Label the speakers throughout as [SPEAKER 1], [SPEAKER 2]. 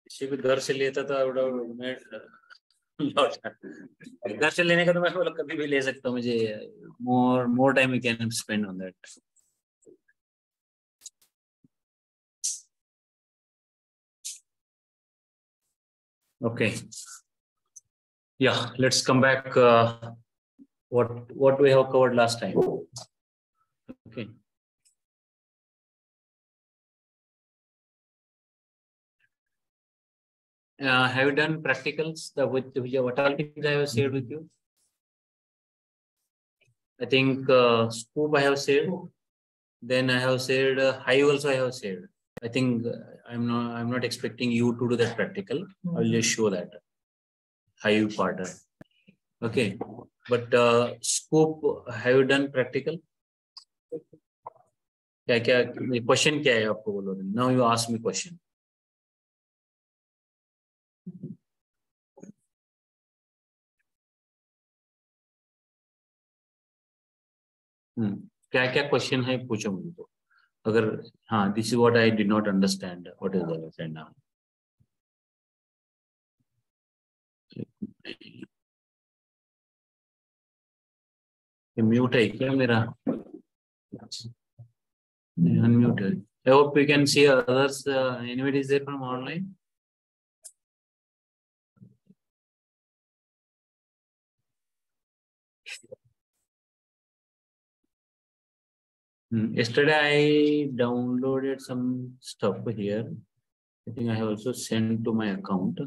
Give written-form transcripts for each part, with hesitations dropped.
[SPEAKER 1] किसी भी घर से लेता था मैं घर से लेने का तो मैं बोला कभी भी ले सकता हूँ, मुझे more time we can spend on that. Okay. Yeah, let's come back. What we have covered last time. Okay. Have you done practicals? What all things I have shared with you? I think scoop I have shared. Then I have shared high also I have shared. I think I'm not expecting you to do that practical. I will just show that high part. Okay. But scoop, have you done practical? क्या question क्या है आपको बोलो? Now you ask me question. क्या क्या question है पूछो मुझे तो. अगर हाँ, this is what I did not understand. What is that now? Mute है क्या मेरा? अनम्यूट है. I hope you can see others. Anybody is there from online? Yesterday I downloaded some stuff here. I think I have also sent to my account.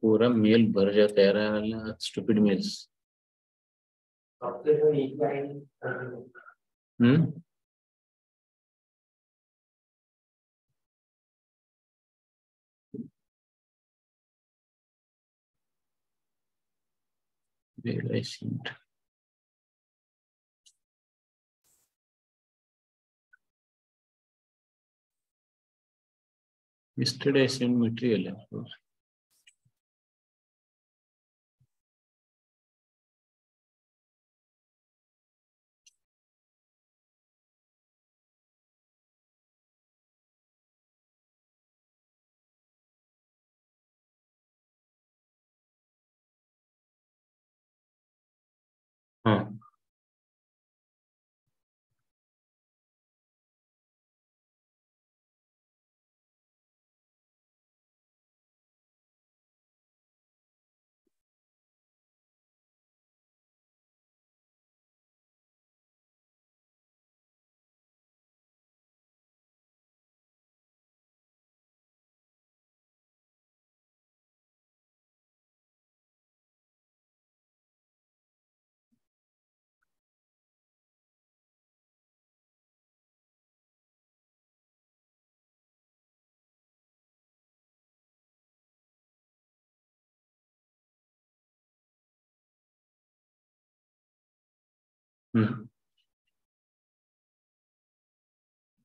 [SPEAKER 1] पूरा mail भर जाता है यार, stupid mails. Where I sent. Yesterday I sent material, of course. हाँ.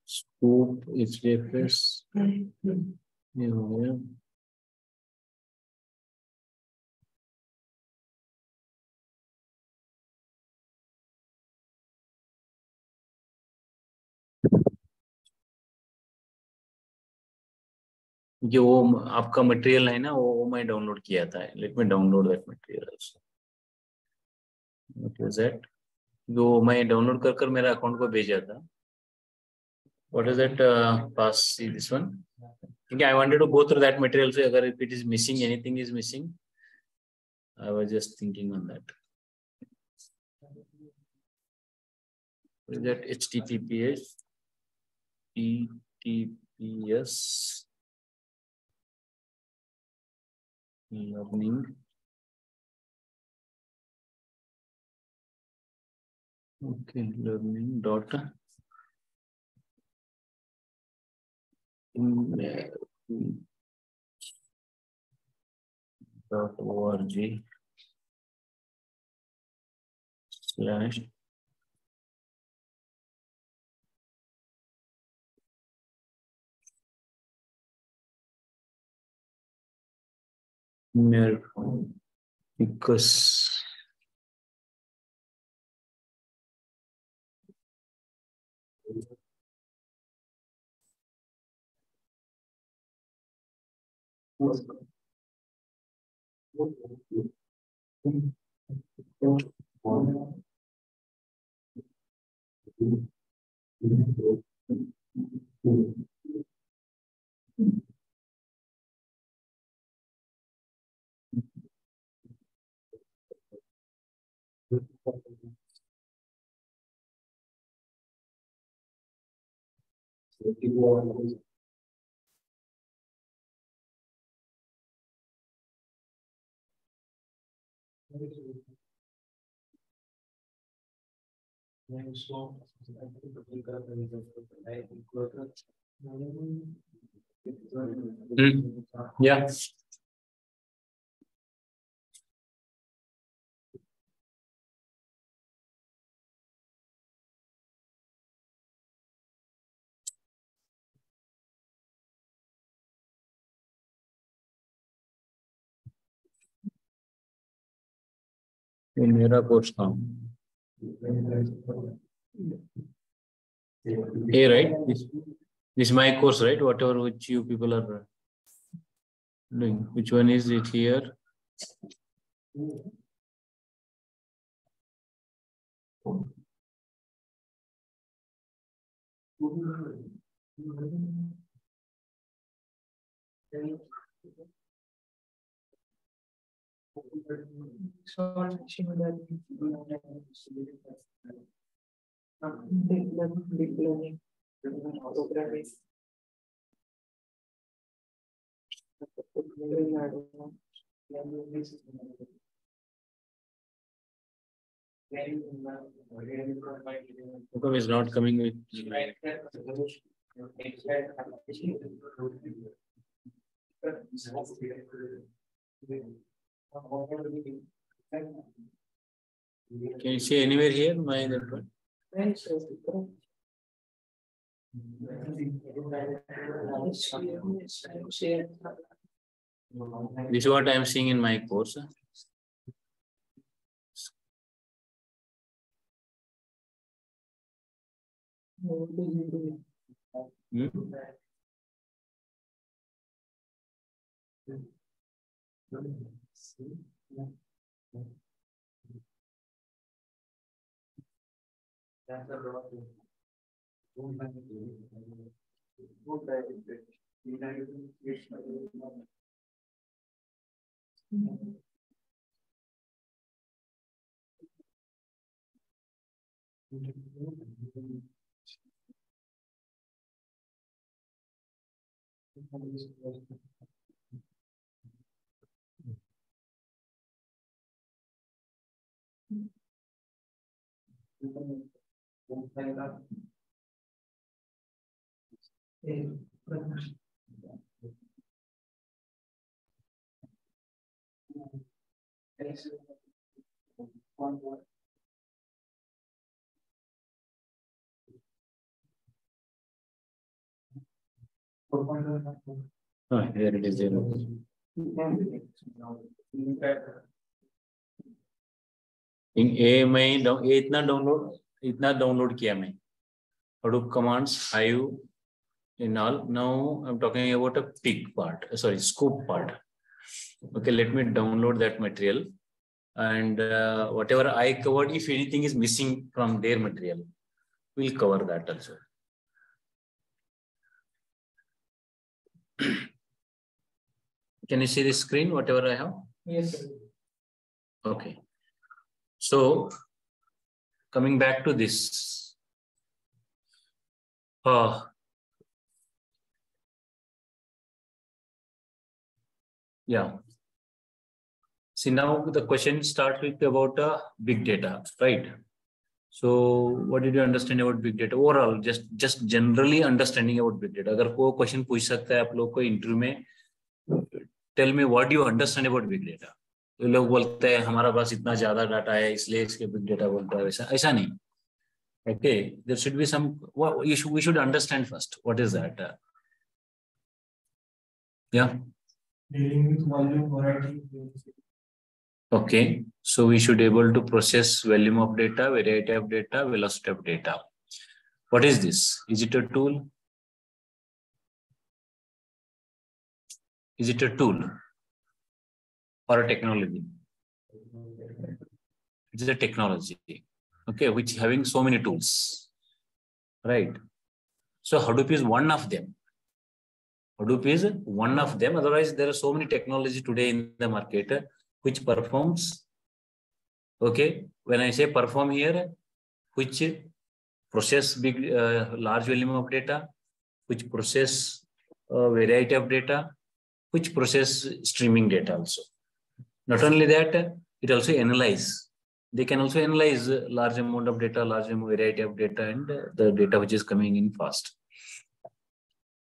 [SPEAKER 1] Scoop is refresh. ये हो गया. जो वो आपका मटेरियल है ना, वो मैं डाउनलोड किया था. Let me download that material also. What is that? जो मैं डाउनलोड कर मेरा अकाउंट को भेजा था. What is that? Pass see this one. Okay, I wanted to go through that material. So, if it is missing, anything is missing. I was just thinking on that. What is that? HTTPS. Learning. Okay, learning dot. .org. slash because yeah. ये मेरा course काम A, right? This is my course, right? Whatever which you people are doing. Which one is it here? How is not coming with can you see anywhere here my that one? This is what I am seeing in my course. Here it is. In A में इतना download किया मैं Hadoop commands Hive in all. Now I'm talking about a peak part, sorry, scoop part. Okay, let me download that material and whatever I covered, if anything is missing from their material, we'll cover that also. Can you see the screen, whatever I have?
[SPEAKER 2] Yes, sir.
[SPEAKER 1] Okay. So, coming back to this. Yeah. See, now the question starts with about big data, right? So, what did you understand about big data? Overall, just generally understanding about big data. अगर कोई question पूछ सकता है आप लोग को interview में, tell me what do you understand about big data? लोग बोलते हैं हमारा पास इतना ज्यादा डाटा है इसलिए इसके बिग डेटा बोलते हैं, वैसा ऐसा नहीं. Okay, there should be some. We should understand first what is that. Yeah. Dealing with volume, variety. Okay, so we should able to process volume of data, variety of data, velocity of data. What is this? Is it a tool? Is it a tool or a technology? It is a technology, okay, which having so many tools, right? So Hadoop is one of them. Hadoop is one of them. Otherwise, there are so many technology today in the market which performs. Okay, when I say perform here, which process big, large volume of data, which process variety of data, which process streaming data also. Not only that, it also analyze. They can also analyze large amount of data, large variety of data, and the data which is coming in fast.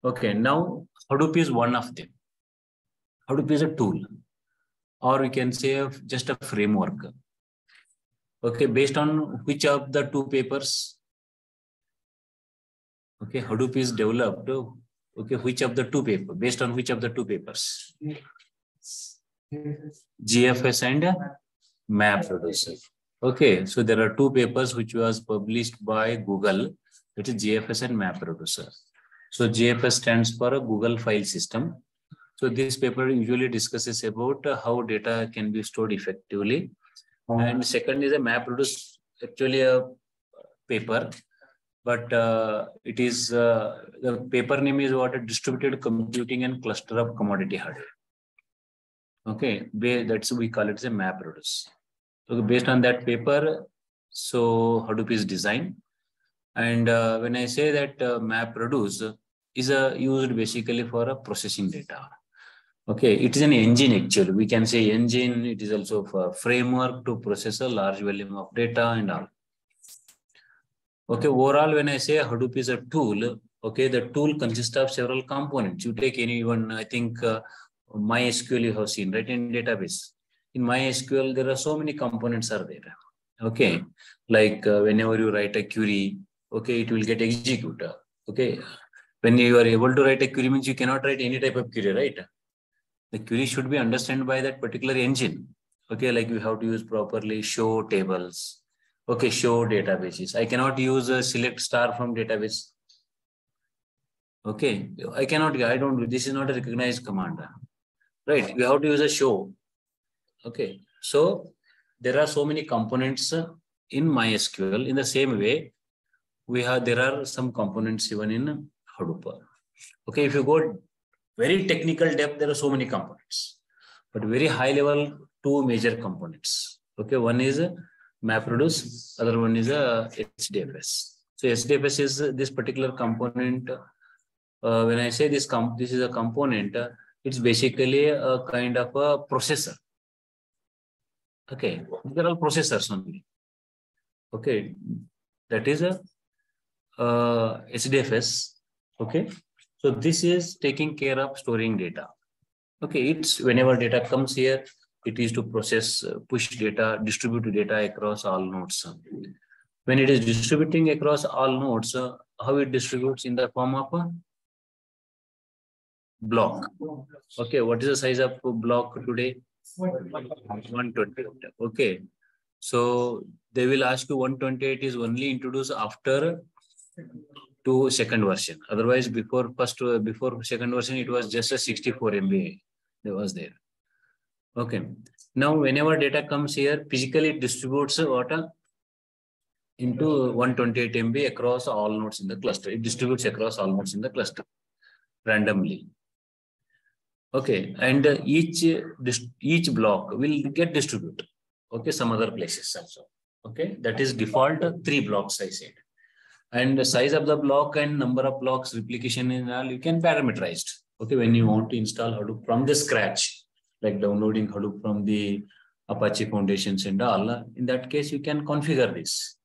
[SPEAKER 1] Okay, now Hadoop is one of them. Hadoop is a tool, or we can say just a framework. Okay, based on which of the two papers? Okay, Hadoop is developed. Okay, which of the two papers? Based on which of the two papers? GFS and MapReduce. Okay, so there are two papers which was published by Google. It is GFS and MapReduce. So GFS stands for a Google File System. So this paper usually discusses about how data can be stored effectively. And second is a MapReduce, actually a paper, but it is the paper name is what? A distributed computing and cluster of commodity hardware. Okay, that's we call it as a MapReduce. So based on that paper, so Hadoop is designed. And when I say that MapReduce is used basically for processing data. Okay, it is an engine actually. We can say engine. It is also a framework to process a large volume of data and all. Okay, overall, when I say Hadoop is a tool, okay, the tool consists of several components. You take any one, I think MySQL you have seen, right, in database. In MySQL, there are so many components are there. Okay, like whenever you write a query, okay, it will get executed. Okay, when you are able to write a query means you cannot write any type of query, right? The query should be understood by that particular engine. Okay, like you have to use properly show tables. Okay, show databases. I cannot use a select star from database. Okay, I cannot, this is not a recognized command. Right, you have to use a show. Okay, so there are so many components in MySQL. In the same way, there are some components even in Hadoop. Okay, if you go very technical depth, there are so many components, but very high level, two major components. Okay, one is MapReduce, other one is HDFS. So HDFS is this particular component. When I say this is a component, it's basically a kind of a processor. Okay, they're all processors only. Okay, that is a HDFS. Okay, so this is taking care of storing data. Okay, it's whenever data comes here, it is to process, push data, distribute data across all nodes. When it is distributing across all nodes, how it distributes in the form of a block. Okay, what is the size of block today? 128. Okay, so they will ask you 128 is only introduced after second version. Otherwise, before second version, it was just a 64 MB. That was there. Okay. Now, whenever data comes here, physically it distributes into 128 MB across all nodes in the cluster. It distributes across all nodes in the cluster randomly. Okay, and each block will get distributed. Okay, some other places also. Okay, that is default 3 blocks I said. And the size of the block and number of blocks, replication and all, you can parameterize. Okay, when you want to install Hadoop from the scratch, like downloading Hadoop from the Apache Foundations and all, in that case, you can configure this.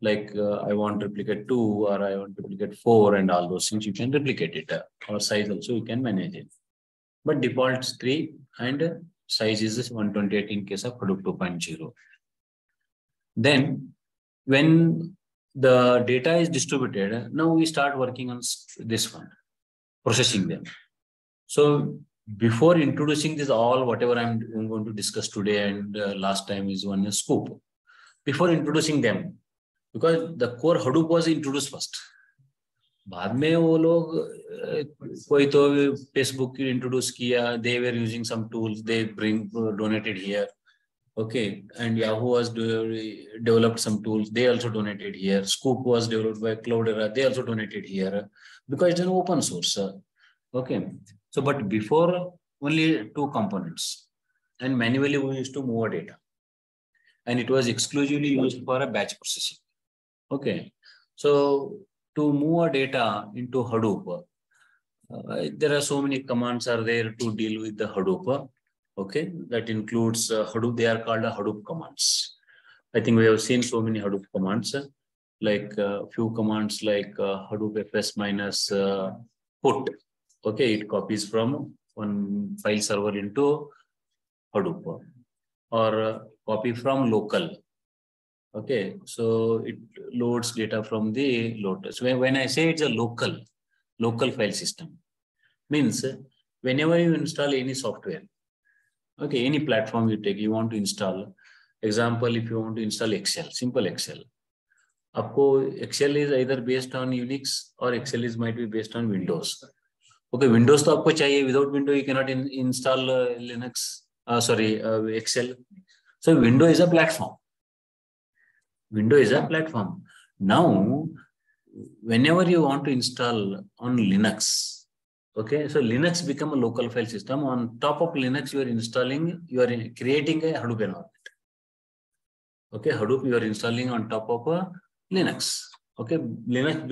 [SPEAKER 1] Like I want to replicate 2 or I want to replicate 4 and all those things, you can replicate it. Or size also, you can manage it. But default 3 and size is 128 in case of Hadoop 2.0. Then when the data is distributed, now we start working on this one, processing them. So before introducing this all, whatever I'm going to discuss today and last time is one scoop. Before introducing them, because the core Hadoop was introduced first. बाद में वो लोग कोई तो Facebook introduce किया, they were using some tools, they donated here. Okay, and Yahoo was developed some tools, they also donated here. Scoop was developed by Cloudera, they also donated here because it's an open source. Okay, so but before only two components, and manually we used to move our data, and it was exclusively used for a batch processing. Okay, so to move our data into Hadoop, there are so many commands are there to deal with the Hadoop. Okay, that includes Hadoop. They are called Hadoop commands. I think we have seen so many Hadoop commands, like few commands like Hadoop fs minus put. Okay, it copies from one file server into Hadoop, or copy from local. Okay, so it loads data from the Lotus. When I say it's a local file system, means whenever you install any software, okay, any platform you take, you want to install. Example, if you want to install Excel, simple Excel. Excel is either based on Unix or Excel might be based on Windows. Okay, Windows to aapko chahiye. Without Windows, you cannot install Linux. Excel. So Windows is a platform. Windows is a platform. Now, whenever you want to install on Linux, okay, so Linux become a local file system. On top of Linux, you are creating a Hadoop environment. Okay, Hadoop you are installing on top of a Linux. Okay, Linux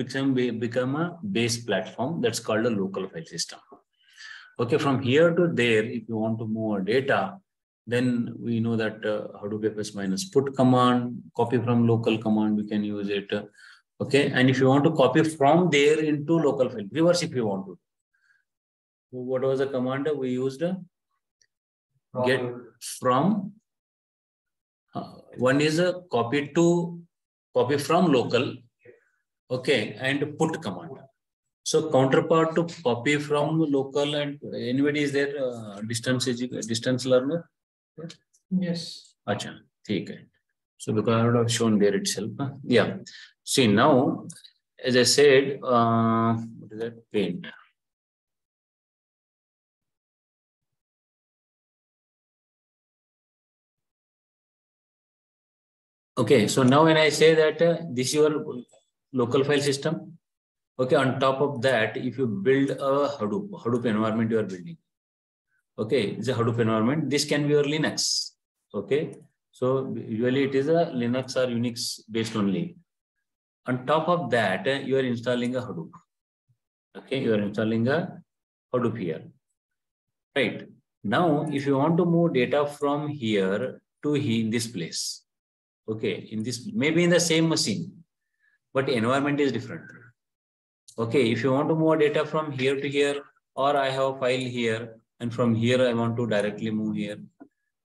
[SPEAKER 1] become a base platform that's called a local file system. Okay, from here to there, if you want to move our data, then we know that Hadoop fs minus put command, copy from local command, we can use it. Okay, and if you want to copy from there into local file, reverse if you want to. What was the command we used? Get from. One is a copy from local. Okay, and put command. So counterpart to copy from local, and anybody is there distance learner? Yes. Acha, okay. So because I would have shown there itself. Yeah. See now, as I said, what is that? Paint. Okay, so now when I say that this is your local file system, okay, on top of that, if you build a Hadoop environment you are building, okay, it's a Hadoop environment. This can be your Linux, okay. So usually it is a Linux or Unix based only. On top of that, you are installing a Hadoop. Okay, you are installing a Hadoop here, right? Now, if you want to move data from here to here in this place, okay, in this maybe in the same machine, but environment is different. Okay, if you want to move data from here to here, or I have a file here, and from here I want to directly move here.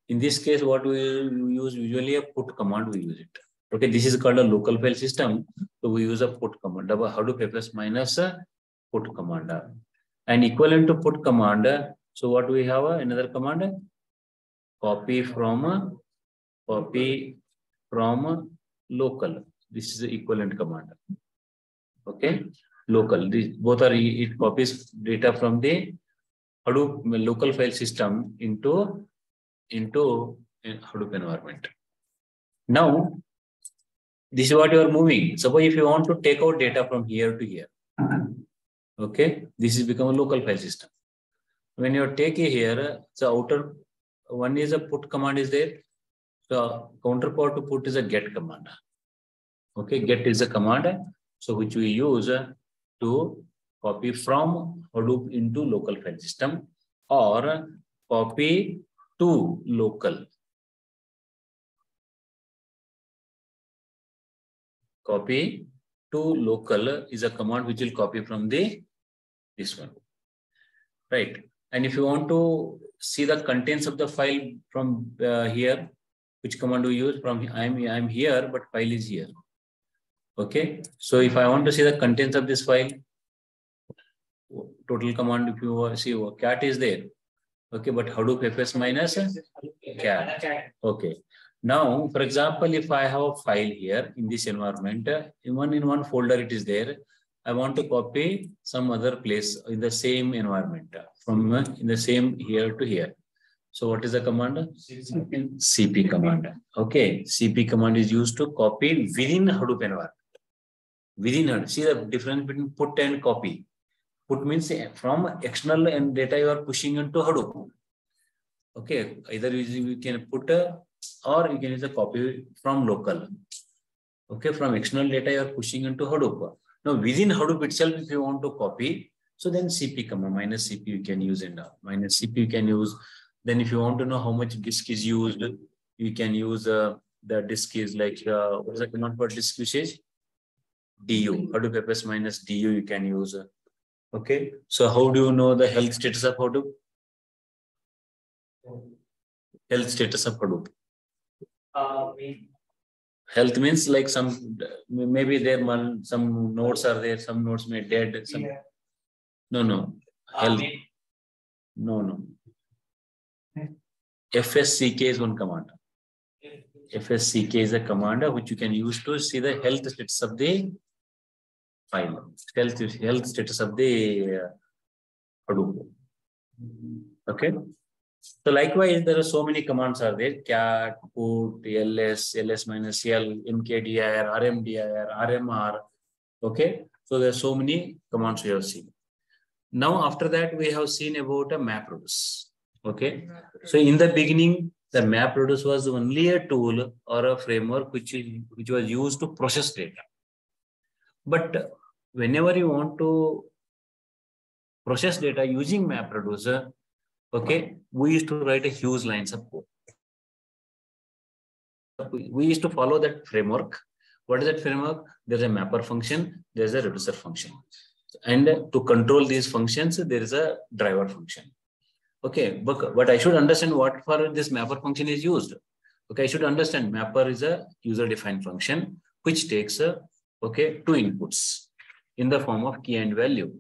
[SPEAKER 1] In this case, what we use usually a put command, we use it. Okay, this is called a local file system. So we use a put command, Hadoop fs minus put command. And equivalent to put command, so what we have another command, copy from local. This is the equivalent command. Okay, local. These both are, it copies data from the Hadoop local file system into Hadoop environment. Now, this is what you are moving. Suppose if you want to take out data from here to here, okay, this is become a local file system. When you take it here, the outer one is a put command is there. So counterpart to put is a get command. Okay, get is a command, so which we use to copy from Hadoop into local file system, or copy to local. Copy to local is a command which will copy from this one, right? And if you want to see the contents of the file from here, which command we use? From I'm here, but file is here. Okay. So if I want to see the contents of this file, total command, if you see, cat is there. Okay, but Hadoop fs minus cat. Okay. Now, for example, if I have a file here in this environment, in one folder it is there. I want to copy some other place in the same environment from in the same here to here. So what is the command? CP command. Okay, CP command is used to copy within Hadoop environment. Within Hadoop, see the difference between put and copy. Put means from external and data you are pushing into Hadoop. Okay, either you can put or you can use a copy from local. Okay, from external data you are pushing into Hadoop. Now within Hadoop itself, if you want to copy, so then CP command minus CP you can use, and minus CP you can use. Then if you want to know how much disk is used, you can use the disk is like what is the command for disk usage? DU. Hadoop fs minus DU you can use. Okay, so how do you know the health status of Hadoop? Health status of Hadoop. Health means like some, maybe there some nodes are there, some nodes may dead. Some, no. Health. No. FSCK is one command. FSCK is a command which you can use to see the health status of the file. Health status of the Hadoop. Okay. So likewise, there are so many commands are there: cat, put, ls minus l, mkdir, rmdir, rmr. Okay. So there are so many commands we have seen. Now after that, we have seen about a MapReduce. Okay. So in the beginning, the MapReduce was only a tool or a framework which was used to process data. But whenever you want to process data using MapReduce, okay, we used to write a huge lines of code. We used to follow that framework. What is that framework? There's a mapper function, there's a reducer function. And to control these functions, there is a driver function. Okay, but I should understand what for this mapper function is used. Okay, I should understand mapper is a user-defined function which takes two inputs in the form of key and value.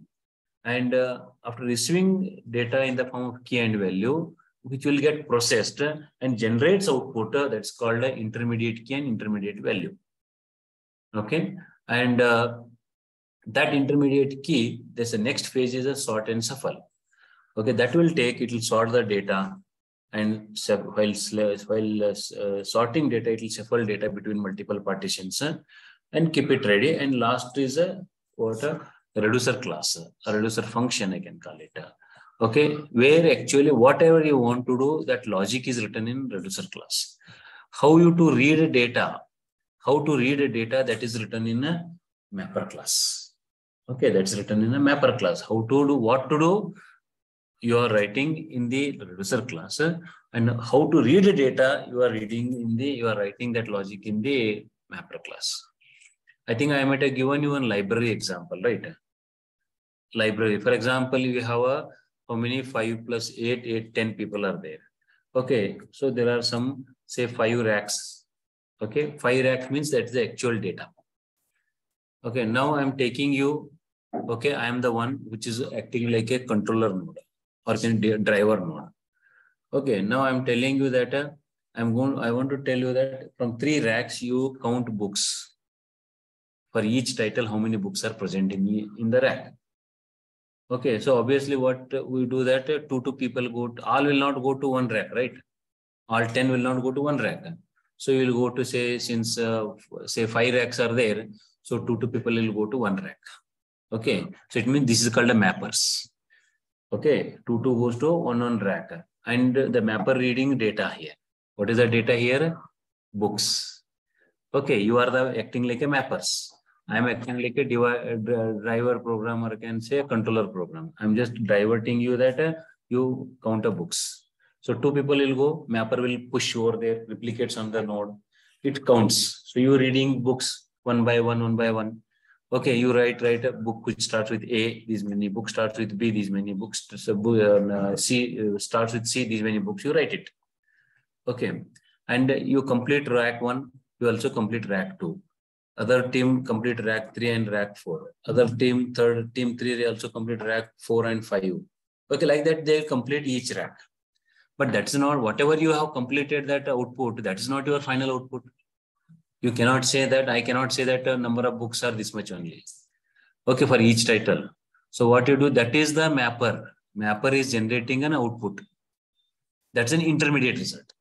[SPEAKER 1] And after receiving data in the form of key and value, which will get processed and generates output that's called an intermediate key and intermediate value. Okay, and that intermediate key, there's a next phase is a sort and shuffle. Okay, that will take, it will sort the data, and while sorting data, it will shuffle data between multiple partitions and keep it ready. And last is a reducer class, a reducer function, I can call it. Okay, where actually whatever you want to do, that logic is written in reducer class. How you to read data? How to read a data, that is written in a mapper class. Okay, that's written in a mapper class. How to do, what to do, you are writing in the reducer class, and how to read the data, you are writing that logic in the mapper class. I think I might have given you a library example, right? Library, for example, you have how many 5 plus 8, 10 people are there. Okay, so there are some, say 5 racks. Okay, 5 racks means that's the actual data. Okay, now I'm taking you, okay, I am the one which is acting like a controller node or driver node. Okay, now I'm telling you that I want to tell you that from 3 racks, you count books. For each title, how many books are present in the rack. Okay, so obviously what we do that 2 people all will not go to one rack, right? All 10 will not go to one rack. So you will go to say, since say 5 racks are there, so 2 people will go to one rack. Okay, so it means this is called a mappers. Okay, 2 goes to one rack, and the mapper reading data here. What is the data here? Books. Okay, you are acting like a mappers. I am acting like a driver programmer, can say a controller program. I'm just diverting you that you count the books. So 2 people will go, mapper will push over there, replicates on the node. It counts. So you're reading books one by one. Okay, you write a book which starts with A, these many books, starts with B, these many books, C starts with C, these many books, you write it. Okay, and you complete rack 1, you also complete rack 2. Other team complete rack 3 and rack 4. Other team, team 3, they also complete rack 4 and 5. Okay, like that they complete each rack. But that's not, whatever you have completed that output, that is not your final output. You cannot say that, I cannot say that number of books are this much only. Okay, for each title. So what you do, that is the mapper. Mapper is generating an output. That's an intermediate result.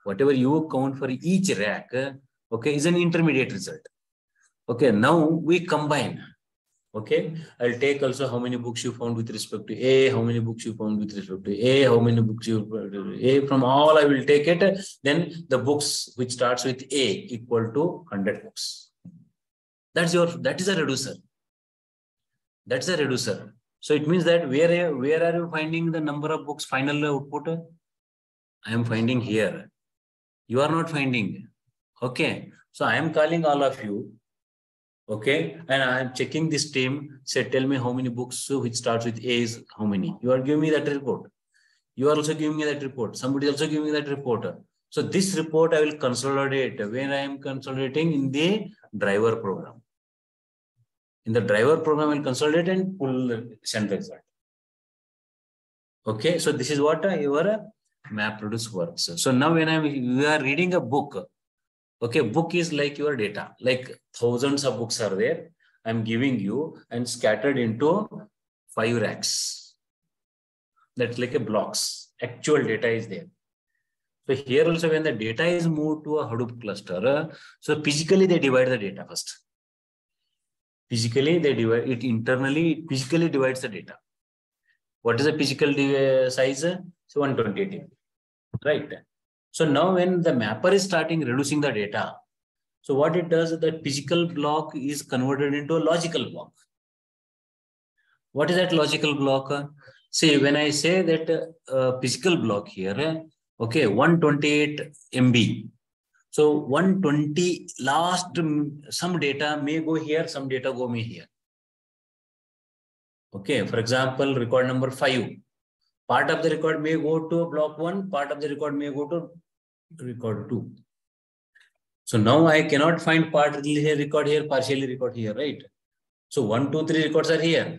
[SPEAKER 1] Whatever you count for each rack, okay, is an intermediate result. Okay, now we combine. Okay, I'll take also how many books you found with respect to A, how many books you found with respect to A, how many books you A, from all I will take it. Then the books which starts with A equal to 100 books. That is a reducer. That's a reducer. So it means that where are you finding the number of books final output? I am finding here. You are not finding. Okay. So I am calling all of you. Okay, and I am checking this team. Say, tell me how many books which starts with A is how many. You are giving me that report. You are also giving me that report. Somebody also giving me that report. So this report I will consolidate when I am consolidating in the driver program. In the driver program, I will consolidate and pull the send result. Okay, so this is what your MapReduce works. So now when you are reading a book. Okay, book is like your data, like thousands of books are there. I'm giving you and scattered into 5 racks. That's like a blocks. Actual data is there. So here also when the data is moved to a Hadoop cluster, so physically they divide the data first. Physically they divide it internally, it physically divides the data. What is the physical size? So 128 MB, right? So now when the mapper is starting reducing the data, so what it does, that physical block is converted into a logical block. What is that logical block? See, when I say that physical block here, okay, 128 MB. So 120 last, some data may go here, some data go me here. Okay, for example, record number 5. Part of the record may go to block 1, part of the record may go to record 2. So now I cannot find partially record here, partially record here, right? So 1, 2, 3 records are here.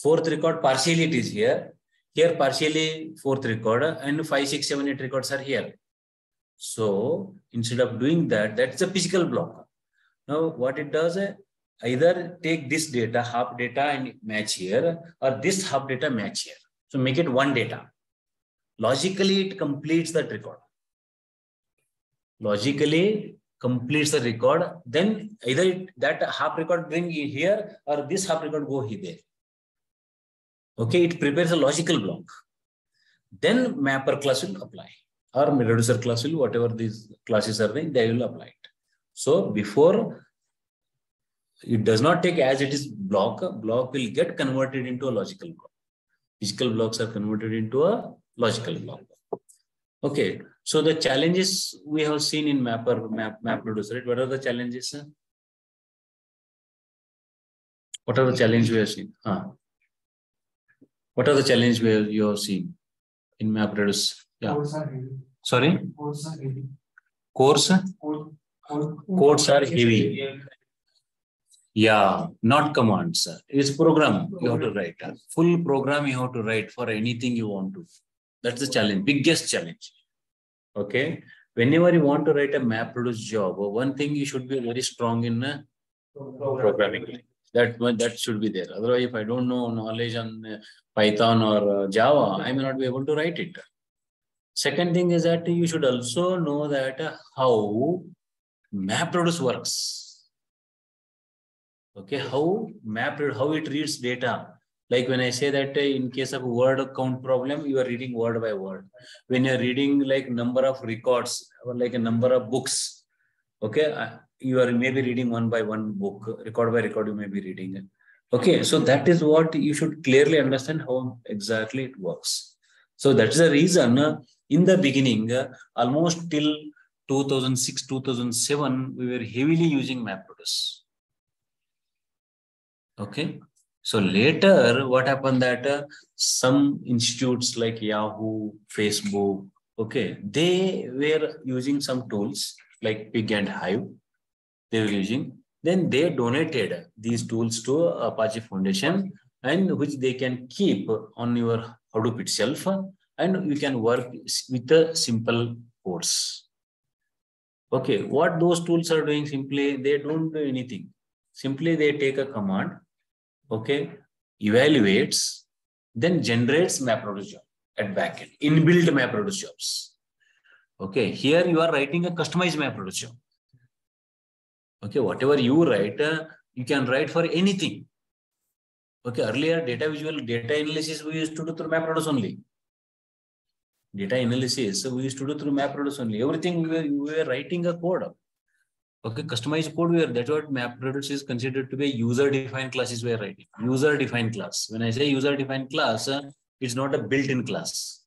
[SPEAKER 1] 4th record partially it is here. Here partially 4th record and 5, 6, 7, 8 records are here. So instead of doing that, that's a physical block. Now what it does, either take this data, half data and match here, or this half data match here. So make it one data. Logically, it completes that record. Logically completes the record. Then either that half record bring here or this half record go here. There. Okay, it prepares a logical block. Then mapper class will apply, or reducer class will, whatever these classes are there, they will apply it. So before, it does not take as it is block will get converted into a logical block. Physical blocks are converted into a logical block. Okay, so the challenges we have seen in MapReduce, right? What are the challenges? What are the challenges we have seen? What are the challenges you have seen in MapReduce? Yeah. Sorry? Codes are heavy. Yeah, not commands. It's program you have to write. Full program you have to write for anything you want to. That's the challenge, biggest challenge. Okay. Whenever you want to write a MapReduce job, one thing you should be very strong in programming. That should be there. Otherwise, if I don't know knowledge on Python or Java, I may not be able to write it. Second thing is that you should also know that how MapReduce works. Okay, how it reads data. Like when I say that in case of word count problem, you are reading word by word. When you are reading like number of records or like a number of books, okay, you are maybe reading one by one book, record by record you may be reading. Okay, so that is what you should clearly understand how exactly it works. So that's the reason in the beginning, almost till 2006, 2007, we were heavily using MapReduce. Okay. So later, what happened that some institutes like Yahoo, Facebook, okay, they were using some tools like Pig and Hive. They were using. Then they donated these tools to Apache Foundation, and which they can keep on your Hadoop itself, and you can work with a simple codes. Okay, what those tools are doing simply, they don't do anything. Simply they take a command, okay, evaluates, then generates MapReduce job at backend, inbuilt MapReduce jobs. Okay, here you are writing a customized MapReduce job. Okay, whatever you write, you can write for anything. Okay, earlier data analysis we used to do through MapReduce only. Data analysis we used to do through MapReduce only. Everything we were writing a code. Okay, customized code where that's what MapReduce is considered to be a user-defined classes we are writing. User-defined class. When I say user-defined class, it's not a built-in class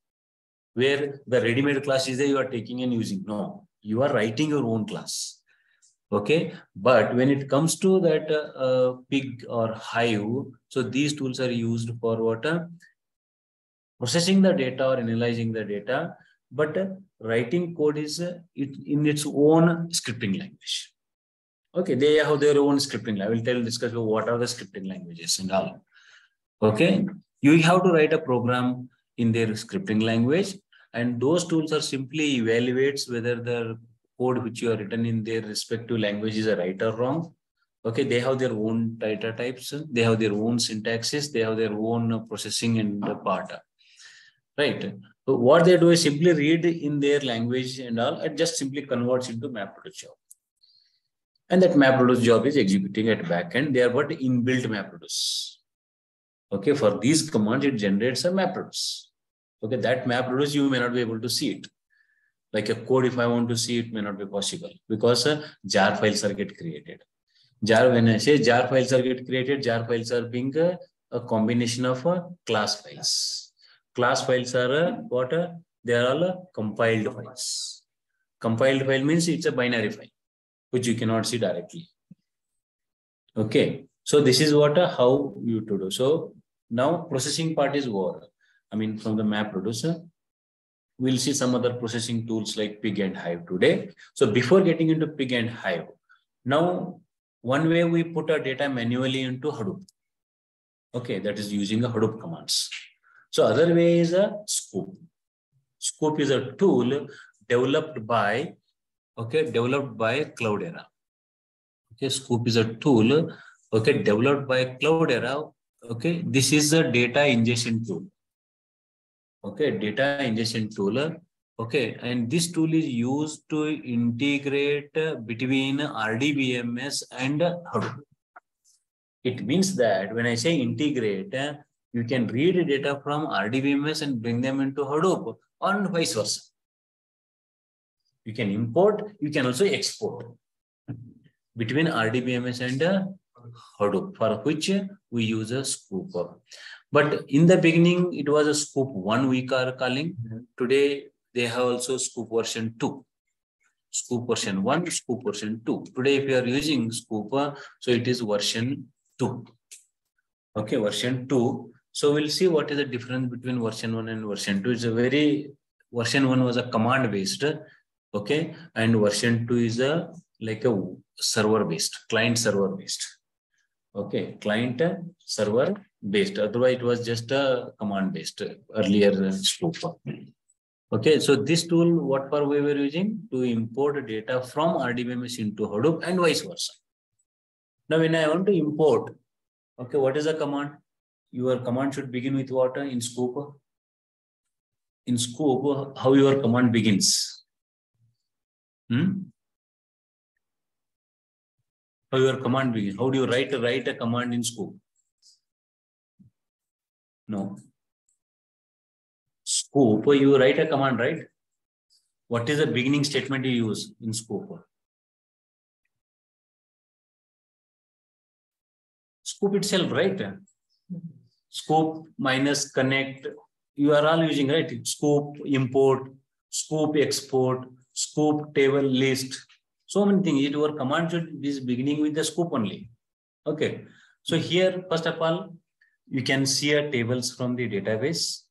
[SPEAKER 1] where the ready-made class is there you are taking and using. No, you are writing your own class. Okay, but when it comes to that Pig or Hive, so these tools are used for what? Processing the data or analyzing the data, but writing code is in its own scripting language. Okay, they have their own scripting language. I will discuss what are the scripting languages and all. Okay, you have to write a program in their scripting language, and those tools are simply evaluates whether the code which you have written in their respective language is right or wrong. Okay, they have their own data types, they have their own syntaxes, they have their own processing and part. Right. So what they do is simply read in their language and all, and just simply converts into MapReduce job. And that MapReduce job is executing at backend. They are what inbuilt MapReduce. Okay, for these commands, it generates a MapReduce. Okay, that MapReduce you may not be able to see it. Like a code, if I want to see it, may not be possible because jar files are get created. When I say jar files are get created, jar files are being a combination of class files. Class files are what? They are all compiled files. Compiled file means it's a binary file, which you cannot see directly. Okay. So this is what how you to do. So now processing part is over. I mean, from the MapReduce, we'll see some other processing tools like Pig and Hive today. So before getting into Pig and Hive, now one way we put our data manually into Hadoop. Okay, that is using a Hadoop commands. So other way is a Scoop. Scoop is a tool developed by Cloudera. Okay, Scoop is a tool, okay, developed by Cloudera. Okay, this is a data ingestion tool. Okay, data ingestion tool. Okay, and this tool is used to integrate between RDBMS and Hadoop. It means that when I say integrate, you can read data from RDBMS and bring them into Hadoop, or vice versa. You can import, you can also export between RDBMS and Hadoop, for which we use a Scoop. But in the beginning, it was a Scoop 1 we are calling. Today, they have also Scoop version 2. Scoop version 1, Scoop version 2. Today, if you are using Scoop, so it is version 2. Okay, version 2. So we'll see what is the difference between version 1 and version 2. It's a version 1 was a command based. Okay, and version 2 is like a server based, client server based. Okay, client server based. Otherwise, it was just a command based earlier Scoop. Okay, so this tool, what for we were using? To import data from RDBMS into Hadoop and vice versa. Now, when I want to import, okay, what is the command? Your command should begin with what in Scoop? In Scoop, how your command begins? How your command begins? How do you write a command in Scoop? No. Scoop, you write a command, right? What is the beginning statement you use in Scoop? Scoop itself, right? Scoop minus connect, you are all using, right? Scoop import, Scoop export, Scoop table list. So many things. Your command should be beginning with the Scoop only. Okay. So here, first of all, you can see tables from the database.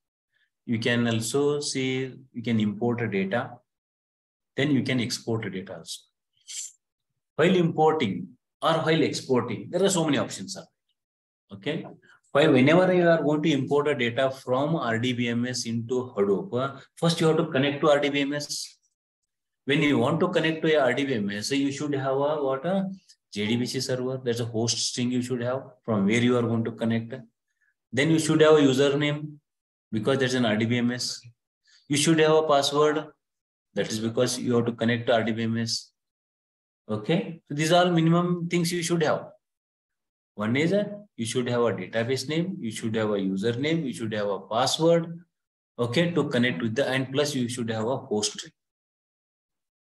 [SPEAKER 1] You can also see, you can import a data. Then you can export the data also. While importing or while exporting, there are so many options. Okay. Whenever you are going to import a data from RDBMS into Hadoop, first you have to connect to RDBMS. When you want to connect to a RDBMS, you should have a JDBC server. There's a host string you should have from where you are going to connect. Then you should have a username because there's an RDBMS. You should have a password. That is because you have to connect to RDBMS. Okay. So these are all minimum things you should have. One is you should have a database name, you should have a username, you should have a password, okay, to connect with and plus you should have a host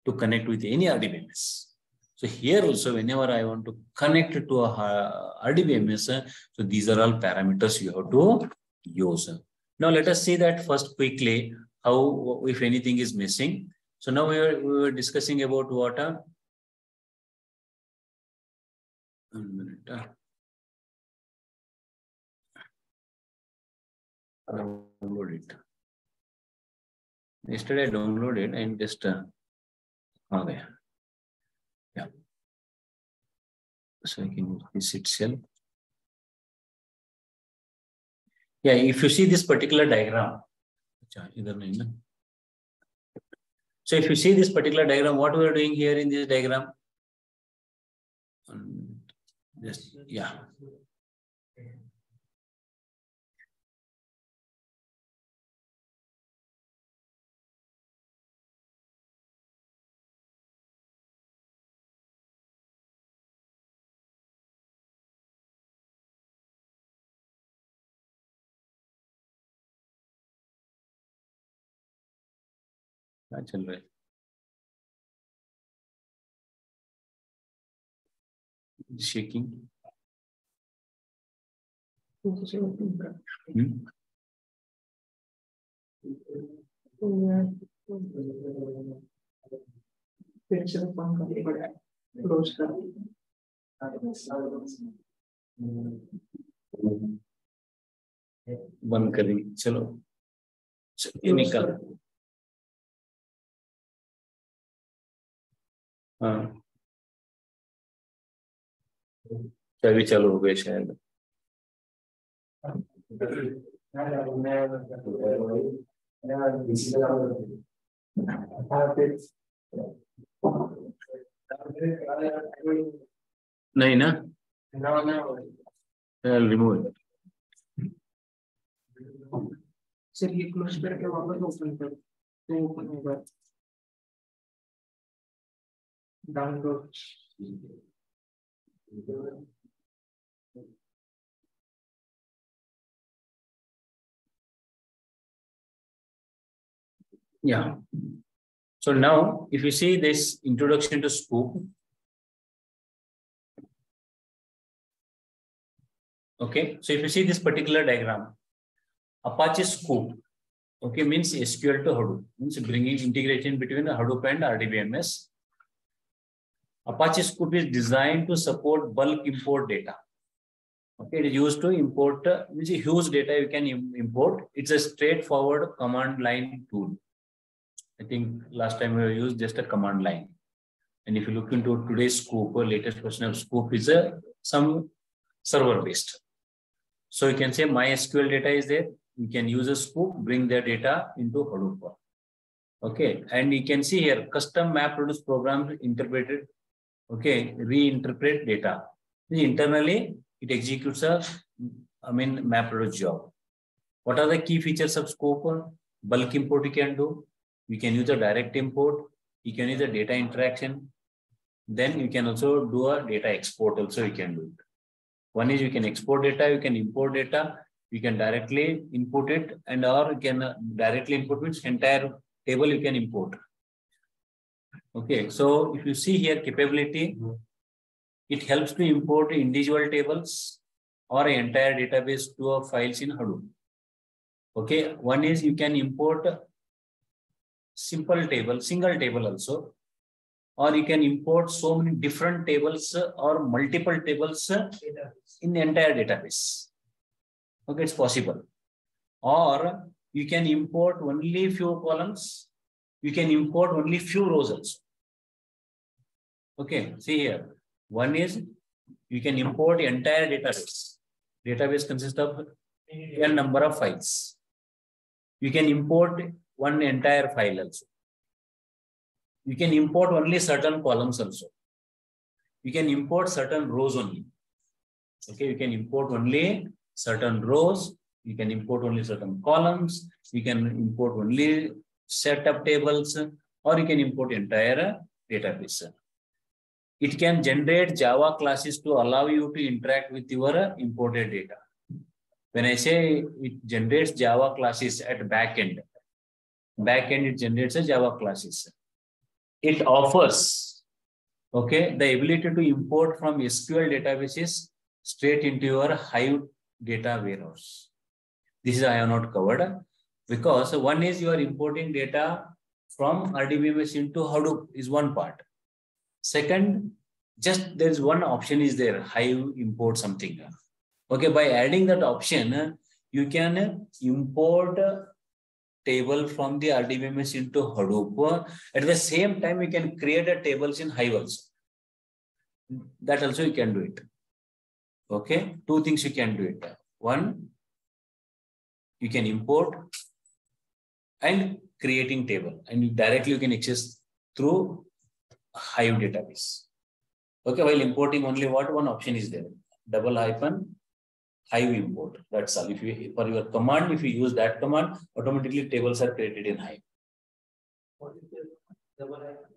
[SPEAKER 1] to connect with any RDBMS. So here also, whenever I want to connect to a RDBMS, so these are all parameters you have to use. Now let us see that first quickly, how, if anything is missing. So now we were discussing about what? 1 minute. Download it. Yesterday I downloaded and just okay. Yeah. So I can use this itself. Yeah, if you see this particular diagram. So if you see this particular diagram, what we are doing here in this diagram? Just yeah. चल रहा है shaking. बंद करेंगे चलो ये निकल हाँ अभी चालू हो गए शायद नहीं ना रिमूव
[SPEAKER 2] चलिए क्लोज करके वापस ओपन कर तो ओपन होगा download
[SPEAKER 1] yeah. So now if you see this introduction to Scoop, okay, so if you see this particular diagram, Apache Scoop, okay, means SQL to Hadoop, means bringing integration between Hadoop and RDBMS. Apache Scoop is designed to support bulk import data. Okay, it is used to import which is huge data you can import. It's a straightforward command line tool. I think last time we used just a command line. And if you look into today's Scoop, or latest version of Scoop is some server based. So you can say MySQL data is there. You can use a Scoop, bring their data into Hadoop. Okay, and you can see here custom map reduce programs interpreted. Okay, reinterpret data. Internally, it executes a map reduce job. What are the key features of Scoop? Bulk import you can do. You can use a direct import. You can use a data interaction. Then you can also do a data export also you can do it. One is you can export data, you can import data, you can directly input it and or you can directly input which entire table you can import. Okay, so if you see here capability, it helps to import individual tables or an entire database to a files in Hadoop. Okay, one is you can import simple table, single table also, or you can import so many different tables or multiple tables in the entire database. Okay, it's possible. Or you can import only few columns. You can import only few rows also. Okay, see here. One is you can import the entire database. Database consists of a number of files. You can import one entire file also. You can import only certain columns also. You can import certain rows only. Okay, you can import only certain rows. You can import only certain columns. You can import only set of tables, or you can import entire database. It can generate Java classes to allow you to interact with your imported data. When I say it generates Java classes at backend it generates a Java classes. It offers, okay, the ability to import from SQL databases straight into your Hive data warehouse. This is I have not covered, because one is you are importing data from RDBMS into Hadoop is one part. Second, just there is one option is there, Hive import something. Okay, by adding that option, you can import table from the RDBMS into Hadoop. At the same time, you can create a tables in Hive also. That also you can do it. Okay, two things you can do it. One, you can import and creating table, and directly you can access through Hive database. Okay, while importing only what one option is there, --Hive import. That's all. If you for your command, if you use that command, automatically tables are created in Hive.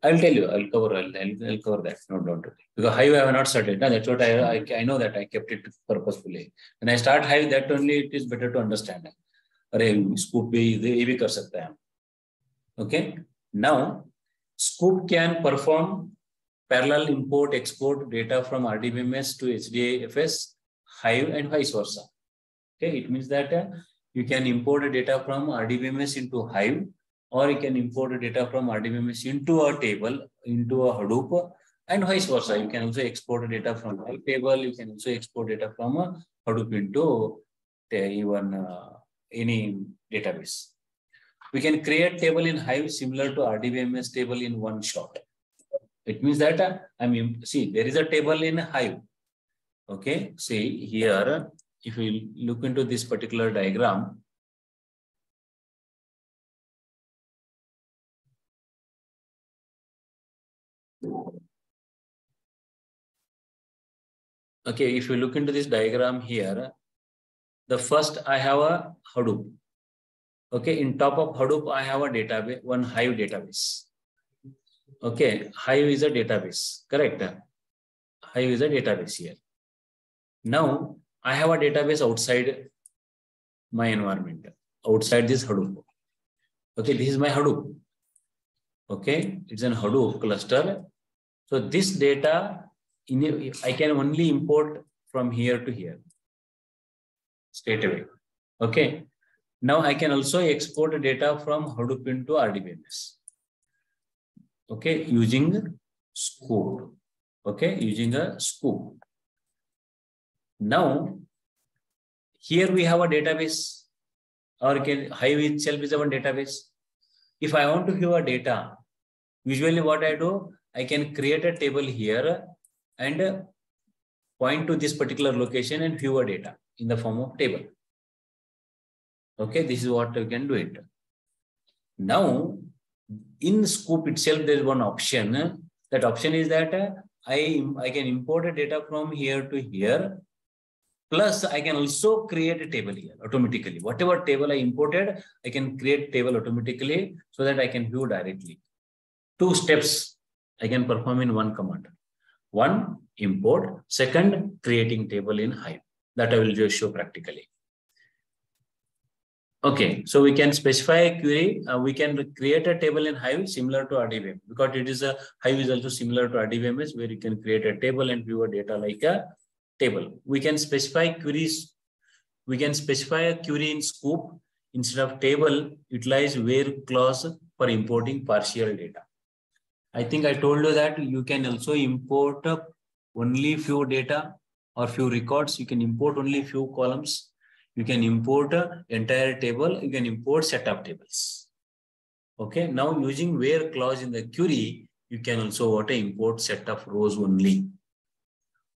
[SPEAKER 1] I'll tell you. I'll cover that. No, don't worry. Because Hive I have not started. No, that's what I know that I kept it purposefully. When I start Hive, that only it is better to understand. Scoop bhi kar sakta hai. Okay. Now, Scoop can perform parallel import export data from RDBMS to HDFS, Hive, and vice versa. Okay, it means that you can import data from RDBMS into Hive, or you can import data from RDBMS into a table, into a Hadoop, and vice versa. You can also export data from a table. You can also export data from a Hadoop into even any database. We can create table in Hive similar to RDBMS table in one shot. It means that see, there is a table in Hive. Okay, see here, if we look into this particular diagram, okay, if you look into this diagram here, the first I have a Hadoop. Okay, in top of Hadoop, I have a database, one Hive database. Okay, Hive is a database, correct? Hive is a database here. Now, I have a database outside my environment, outside this Hadoop. Okay, this is my Hadoop. Okay, it's an Hadoop cluster. So this data, I can only import from here to here straight away. Okay, now I can also export data from Hadoop into RDBMS. Okay, using Scoop. Okay, using a Scoop. Now, here we have a database, or Hive itself is our database. If I want to view a data, usually what I do, I can create a table here and point to this particular location and view a data in the form of table. Okay, this is what you can do it. Now, in Scoop itself, there is one option. That option is that I can import a data from here to here. Plus, I can also create a table here automatically. Whatever table I imported, I can create table automatically so that I can view directly. 2 steps I can perform in one command. One, import. Second, creating table in Hive. That I will just show practically. Okay, so we can specify a query. We can create a table in Hive similar to RDBMS, because it is Hive is also similar to RDBMS, where you can create a table and view a data like a table. We can specify queries. We can specify a query in Scoop. Instead of table, utilize where clause for importing partial data. I think I told you that you can also import only few data or few records. You can import only few columns. You can import entire table. You can import set of tables. Okay. Now using where clause in the query, you can also import set of rows only.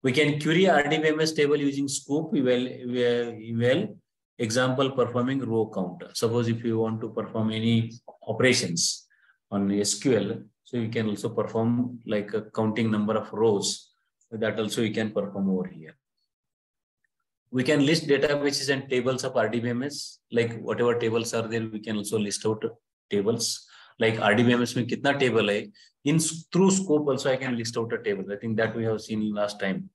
[SPEAKER 1] We can query RDBMS table using scoop eval example performing row count. Suppose if you want to perform any operations on SQL, so you can also perform like a counting number of rows. That also you can perform over here. We can list databases and tables of RDBMS, like whatever tables are there, we can also list out tables. Like RDBMS mein kitna table hai. Through scope also I can list out a table. I think that we have seen last time.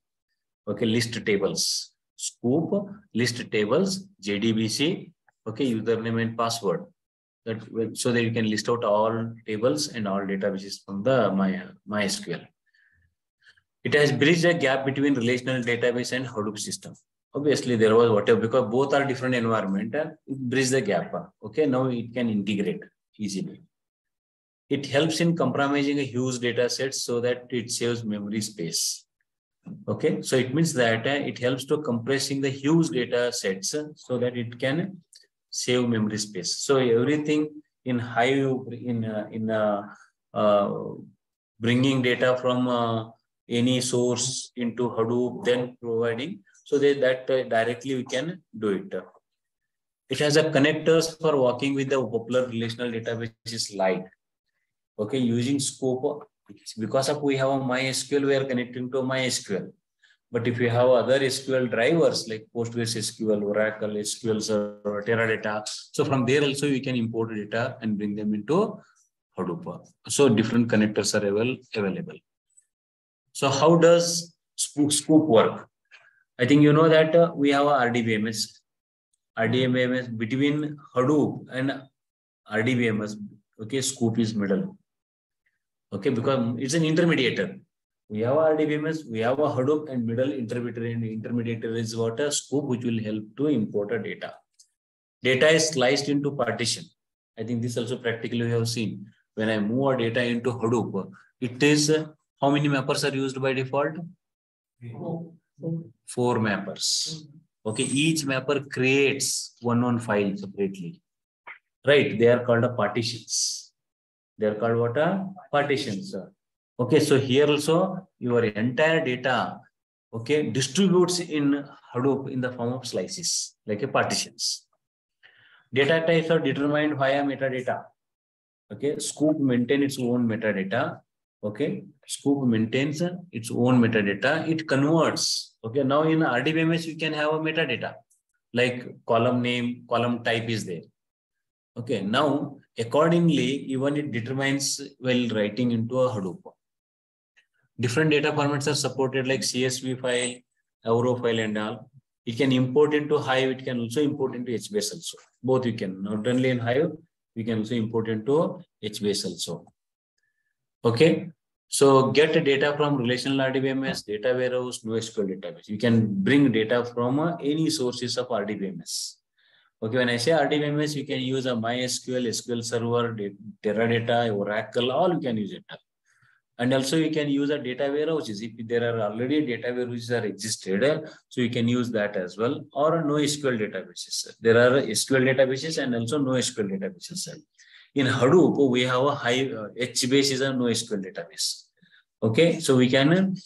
[SPEAKER 1] Okay, list tables. Scoop, list tables, JDBC, okay, username and password. So that you can list out all tables and all databases from the MySQL. It has bridged a gap between relational database and Hadoop system. Obviously, there was whatever, because both are different environment, it bridges the gap. Okay, now it can integrate easily. It helps in compromising a huge data set so that it saves memory space. Okay, so it means that it helps to compressing the huge data sets so that it can save memory space. So everything in Hive, bringing data from any source into Hadoop, then providing, so that directly we can do it. It has a connectors for working with the popular relational databases like, okay, using scope. Because we have a MySQL, we are connecting to MySQL. But if you have other SQL drivers like PostgreSQL, Oracle, SQL Server, Teradata, so from there also you can import data and bring them into Hadoop. So different connectors are available. So how does Scoop work? I think you know that we have a RDBMS. RDBMS between Hadoop and RDBMS. Okay, Scoop is middle. Okay, because it's an intermediator. We have RDBMS, we have a Hadoop, and middle intermediator is what? A Scoop, which will help to import a data. Data is sliced into partition. I think this also practically we have seen. When I move our data into Hadoop, it is, how many mappers are used by default? 4 mappers. Okay, each mapper creates one file separately. Right, they are called partitions. They are called what? Partitions. Okay, so here also your entire data, okay, distributes in Hadoop in the form of slices, like a partitions. Data types are determined via metadata. Okay, Scoop maintains its own metadata. Okay, Scoop maintains its own metadata. It converts. Okay, now in RDBMS you can have a metadata, like column name, column type is there. Okay, now accordingly, even it determines while writing into a Hadoop. Different data formats are supported like CSV file, Euro file and all. You can import into Hive, it can also import into HBase also. Both you can, not only in Hive, you can also import into HBase also. Okay, so get data from relational RDBMS, data warehouse, NoSQL database. You can bring data from any sources of RDBMS. Okay, when I say RDBMS, you can use a MySQL, SQL Server, Teradata, Oracle, all you can use it. And also you can use a data warehouses. If there are already data warehouses are existed, so you can use that as well, or NoSQL databases. There are SQL databases and also NoSQL databases. In Hadoop, we have a HBase is a NoSQL database. Okay, so we can,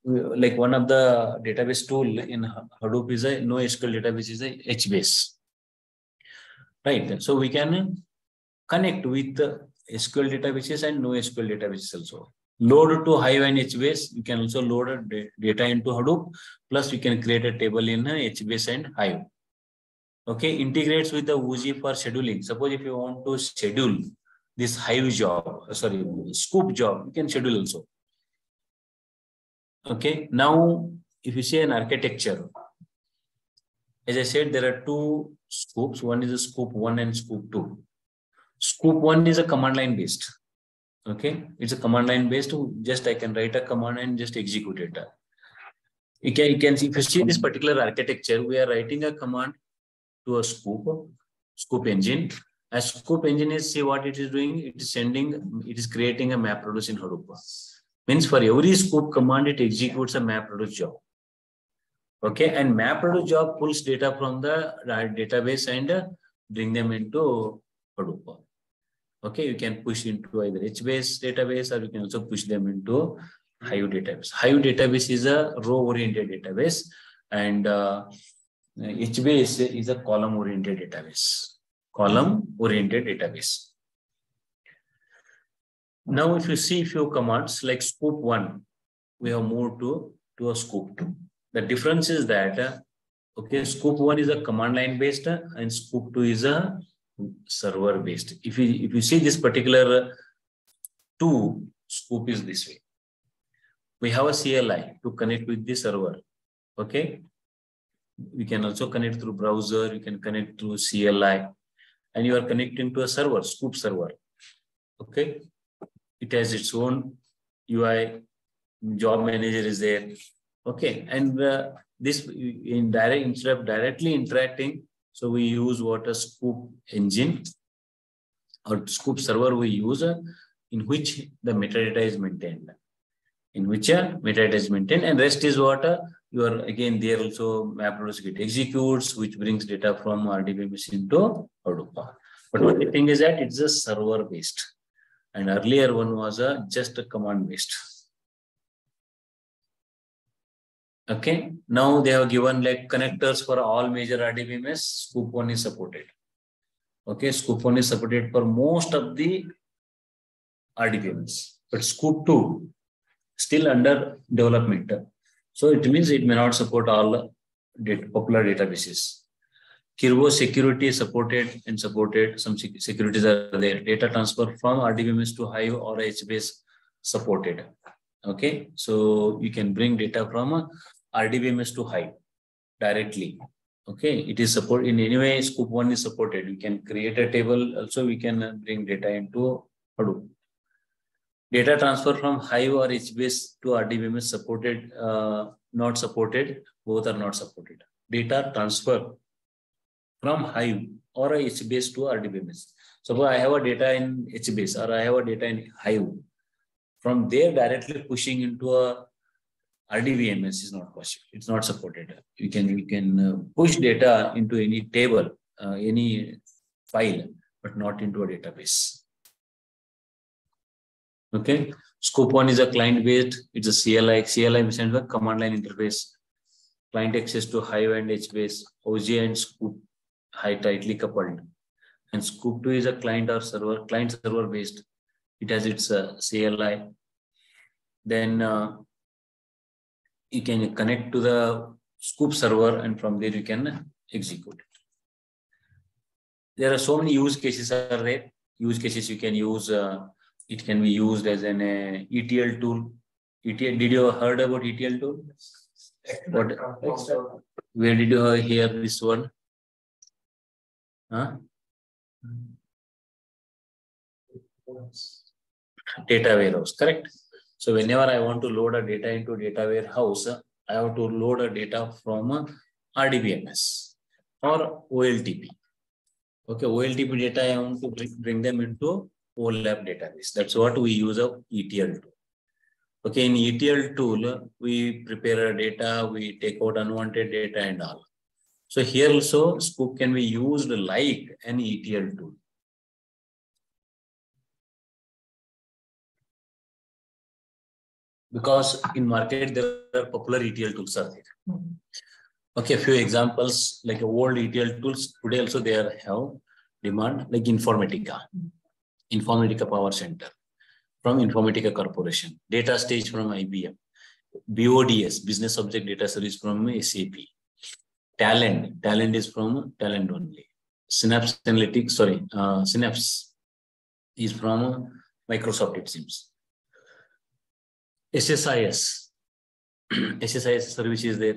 [SPEAKER 1] like one of the database tool in Hadoop is a NoSQL database is a HBase. Right, so we can connect with SQL databases and NoSQL databases also. Load to Hive and HBase, you can also load data into Hadoop, plus you can create a table in HBase and Hive. Okay, integrates with the Woozy for scheduling. Suppose if you want to schedule this Hive job, Scoop job, you can schedule also. Okay, now if you see an architecture, as I said, there are 2 scoops. One is a Scoop 1 and Scoop 2. Scoop 1 is a command line based. Okay, it's a command line based. Just I can write a command and just execute it. You can see, if you see this particular architecture, we are writing a command to a Scoop engine. As scoop engine is, see what it is doing, it is creating a MapReduce in Hadoop. Means for every scoop command, it executes a MapReduce job. Okay, and MapReduce job pulls data from the database and bring them into Hadoop. Okay, you can push into either HBase database, or you can also push them into Hive database. Hive database is a row-oriented database, and HBase is a column-oriented database. Column-oriented database. Now, if you see few commands like scoop 1, we have moved to a scoop 2. The difference is that okay, scoop 1 is a command line based and scoop 2 is a server based. If you see this particular 2 scoop is this way. We have a CLI to connect with the server. Okay. We can also connect through browser. You can connect through CLI, and you are connecting to a server, scoop server. Okay. It has its own UI. Job manager is there. Okay. And this instead of directly interacting, so we use what a scoop engine or scoop server we use in which the metadata is maintained. And rest is what you are again there also MapReduce Git executes, which brings data from RDBMS into Hadoop. But one thing is that it's a server based, and earlier one was just a command based. Okay, now they have given like connectors for all major RDBMS. Scoop 1 is supported. Okay, Scoop 1 is supported for most of the RDBMS, but Scoop 2 still under development. So it means it may not support all popular databases. Kirbo security is supported. Some securities are there. Data transfer from RDBMS to Hive or HBase supported. Okay, so you can bring data from RDBMS to Hive directly. Okay, it is support in any way. Scoop 1 is supported. We can create a table. Also, we can bring data into Hadoop. Data transfer from Hive or HBase to RDBMS supported, not supported. Both are not supported. Data transfer from Hive or HBase to RDBMS. Suppose I have a data in HBase or I have a data in Hive. From there, directly pushing into a RDBMS is not possible. It's not supported. You can push data into any table, any file, but not into a database. Okay. Scoop 1 is a client based. It's a CLI. CLI means a command line interface. Client access to Hive and HBase. OG and Scoop Hive tightly coupled. And Scoop 2 is a client or server, client server based. It has its CLI. Then you can connect to the Scoop server, and from there you can execute it. There are so many use cases are there. Use cases you can use. It can be used as an ETL tool. ETL, did you heard about ETL tool? What? Where did you hear this word? Huh? Data warehouse, correct? So whenever I want to load a data into data warehouse, I have to load a data from RDBMS or OLTP. Okay, OLTP data I want to bring them into OLAP database. That's what we use of ETL tool. Okay, in ETL tool, we prepare a data, we take out unwanted data and all. So here also, Scoop can be used like an ETL tool. Because in market, there are popular ETL tools are there. Okay, a few examples, like old ETL tools, today also they have demand, like Informatica Power Center, from Informatica Corporation, Data Stage from IBM, BODS, Business Object Data Service from SAP, Talent is from Talent only, Synapse Analytics, Synapse is from Microsoft, it seems. SSIS service is there.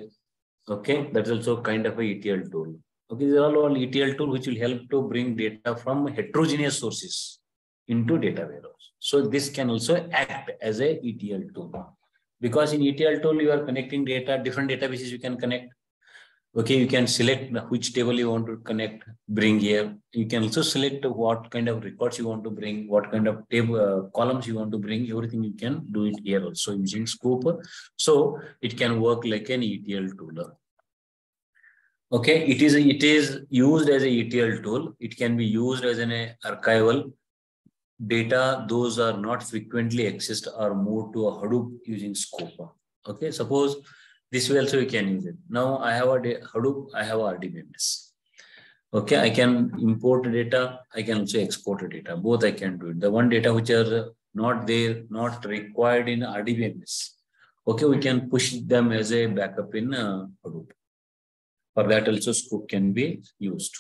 [SPEAKER 1] Okay, that's also kind of a ETL tool. Okay, these are all ETL tool which will help to bring data from heterogeneous sources into data warehouse. So this can also act as a ETL tool, because in ETL tool you are connecting data, different databases you can connect. Okay, you can select which table you want to connect, bring here. You can also select what kind of records you want to bring, what kind of table columns you want to bring. Everything you can do it here also using Scoop. So it can work like an ETL tool. Okay, it is used as a ETL tool. It can be used as an archival data. Those are not frequently accessed or moved to a Hadoop using Scoop. Okay, suppose this way also you can use it. Now I have a Hadoop, I have a RDBMS. Okay, I can import data, I can also export data. Both I can do it. The one data which are not there, not required in RDBMS. Okay, we can push them as a backup in Hadoop. For that also Scoop can be used.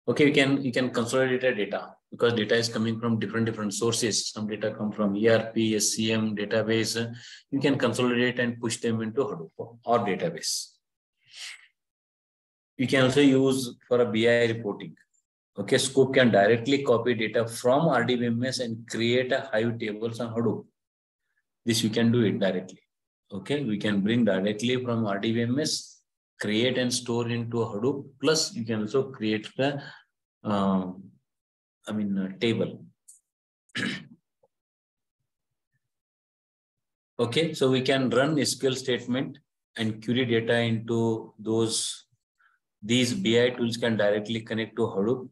[SPEAKER 1] Okay, you can consolidate data because data is coming from different sources. Some data come from ERP, SCM, database. You can consolidate and push them into Hadoop or database. You can also use for a BI reporting. Okay, Scoop can directly copy data from RDBMS and create a Hive tables on Hadoop. This you can do it directly. Okay, we can bring directly from RDBMS, create and store into a Hadoop. Plus, you can also create the table. Okay, so we can run SQL statement and query data into those. These BI tools can directly connect to Hadoop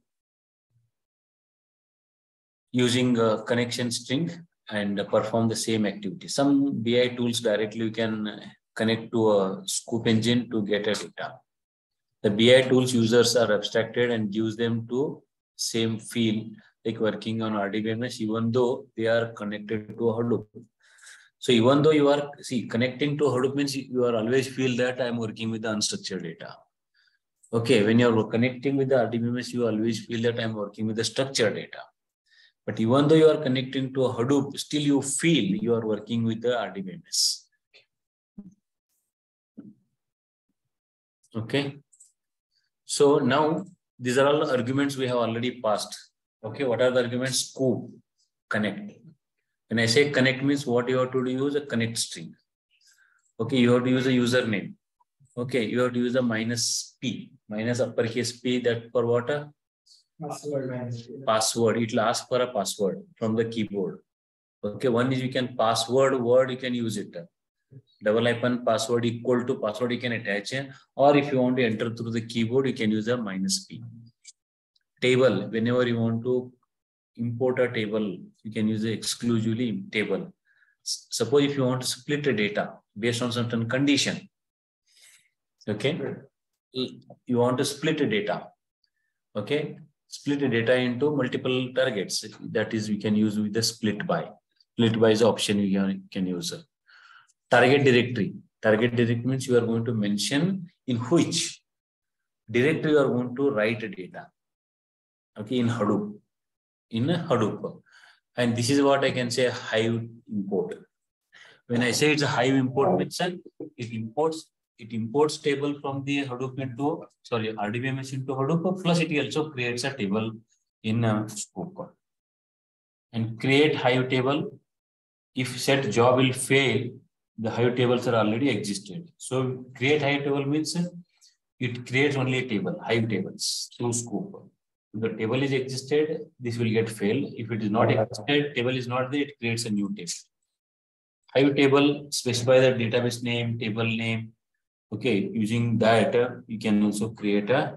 [SPEAKER 1] using a connection string and perform the same activity. Some BI tools directly you can connect to a Scoop engine to get a data. The BI tools users are abstracted and gives them to same feel like working on RDBMS, even though they are connected to Hadoop. So even though you are connecting to Hadoop means you are always feel that I am working with the unstructured data. Okay, when you are connecting with the RDBMS, you always feel that I am working with the structured data. But even though you are connecting to a Hadoop, still you feel you are working with the RDBMS. Okay. So now these are all arguments we have already passed. Okay, what are the arguments? Scoop, connect. When I say connect means what you have to do, use a connect string. Okay, you have to use a username. Okay, you have to use a minus P, minus uppercase P, that for what? Password. It will ask for a password from the keyboard. Okay, one is you can password word, you can use it. Double hyphen password equal to password you can attach, or if you want to enter through the keyboard, you can use a minus P. Table, whenever you want to import a table, you can use it exclusively table. Suppose if you want to split the data based on certain condition, okay, you want to split the data, okay, split the data into multiple targets. That is, we can use with the split by. Split by is option you can use. Target directory. Target directory means you are going to mention in which directory you are going to write data. Okay, in Hadoop. In Hadoop. And this is what I can say Hive import. When I say it's a Hive import, means it imports table from the Hadoop into, RDBMS into Hadoop, plus it also creates a table in Scoop. And create Hive table. If set job will fail, the Hive tables are already existed. So create Hive table means it creates only a table, Hive tables through Scoop. If the table is existed, this will get failed. If it is not existed, table is not there, it creates a new table. Hive table, specify the database name, table name. Okay, using that, you can also create a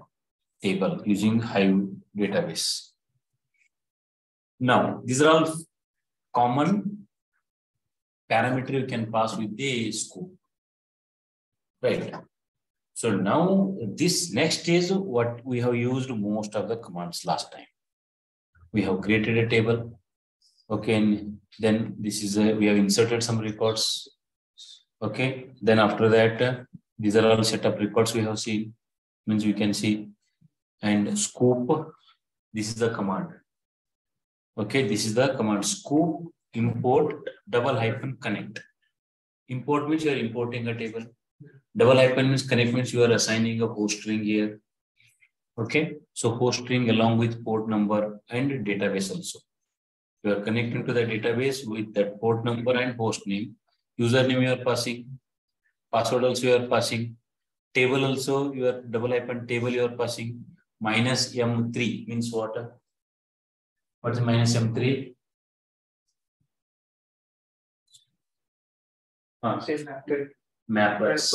[SPEAKER 1] table using Hive database. Now, these are all common parameter you can pass with the Scoop. Right. So now this next is what we have used most of the commands last time. We have created a table. Okay, and then this is we have inserted some records. Okay, then after that, these are all setup records we have seen. Means we can see. And Scoop, this is the command. Okay, this is the command Scoop import double hyphen connect. Import means you are importing a table. Double hyphen means connect means you are assigning a host string here. Okay, so host string along with port number and database also. You are connecting to the database with that port number and host name. Username you are passing. Password also you are passing. table also, your double hyphen table you are passing. Minus M3 means what? What is minus M3? Mappers.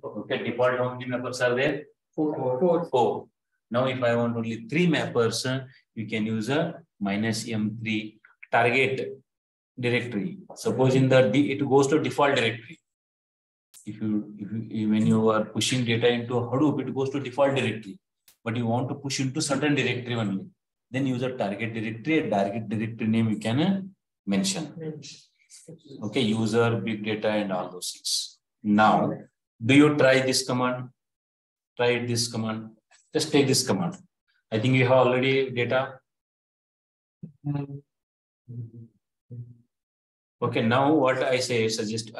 [SPEAKER 1] Okay, default how many mappers are there? Four. Now, if I want only 3 mappers, you can use a minus M3 target directory. Suppose in the it goes to default directory. If you when you are pushing data into Hadoop, it goes to default directory. But you want to push into certain directory only. Then use a target directory. A target directory name you can mention. Okay, user, big data, and all those things. Now, do you try this command? Try this command. Just take this command. I think you have already data. Okay, now what I say, suggest,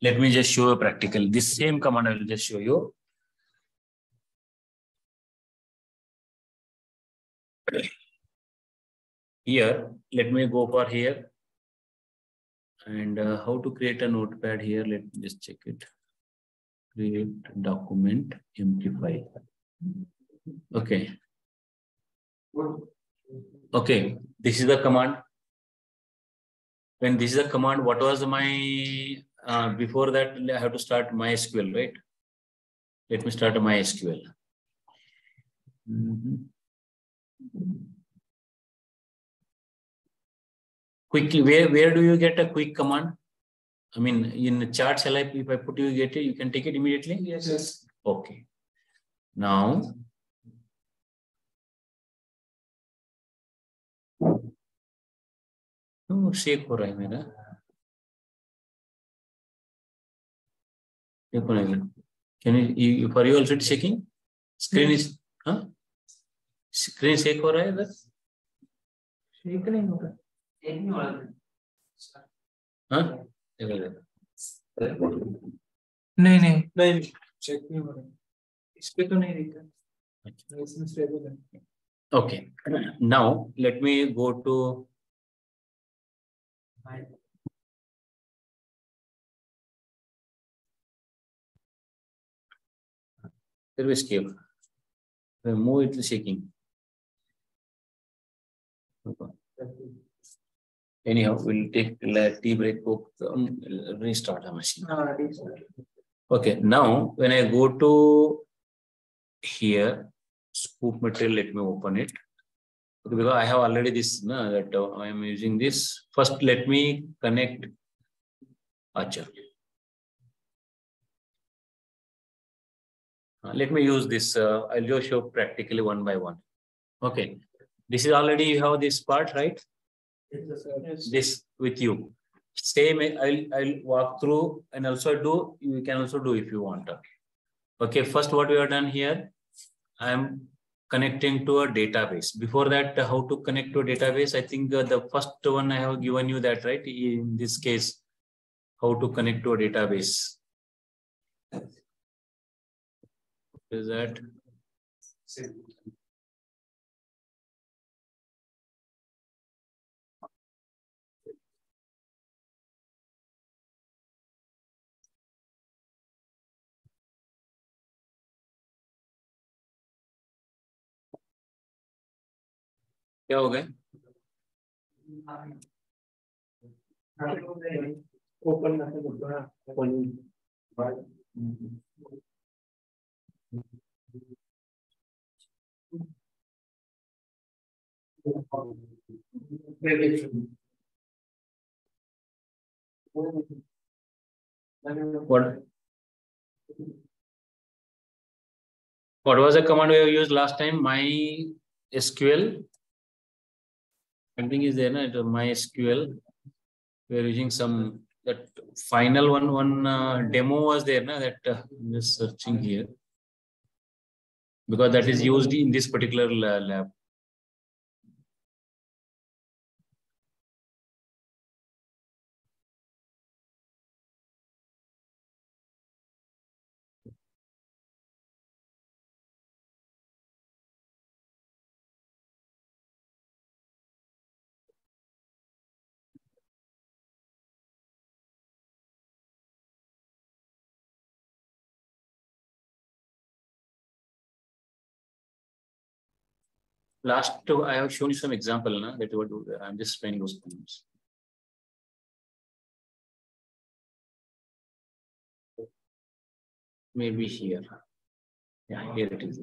[SPEAKER 1] let me just show you practical. This same command I will just show you. Here, let me go for here. And how to create a notepad here, let me just check it. Create document, empty file. Okay. Okay, this is the command. When this is the command, what was my, before that, I have to start MySQL, right? Let me start MySQL. Quickly, where do you get a quick command? I mean, in the chart, shall I, if I put you get it, you can take it immediately? Yes. Okay. Now, shake हो रहा है मेरा. Can you, for you also it's shaking? Screen is, huh? Screen shake हो रहा है इधर? Shake नहीं हो रहा. Shake नहीं हो रहा. हाँ? नहीं check नहीं हो रहा. इस पे तो नहीं दिखता. इसमें stable है. Okay. Now let me go to escape. Move it shaking. Anyhow, we'll take a tea break. Restart the machine. Okay. Now, when I go to here, scoop material, let me open it. Okay, because I have already this, that I am using this. First, let me connect Acha. Let me use this. I'll just show practically one by one. Okay. This is already, you have this part, right? Yes. This with you. Same, I'll walk through and also do, you can also do if you want. Okay, first what we have done here, I am connecting to a database. Before that, how to connect to a database? I think the first one I have given you that, right? In this case, how to connect to a database. Is that? क्या हो गए? What was the command we have used last time? MySQL. Something is there, na? MySQL. We are using some, that final one demo was there, na? That I'm just searching here. Because that is used in this particular lab. Last two, I have shown you some example, na, that what I'm just explaining those things. Maybe here. Yeah, here it is.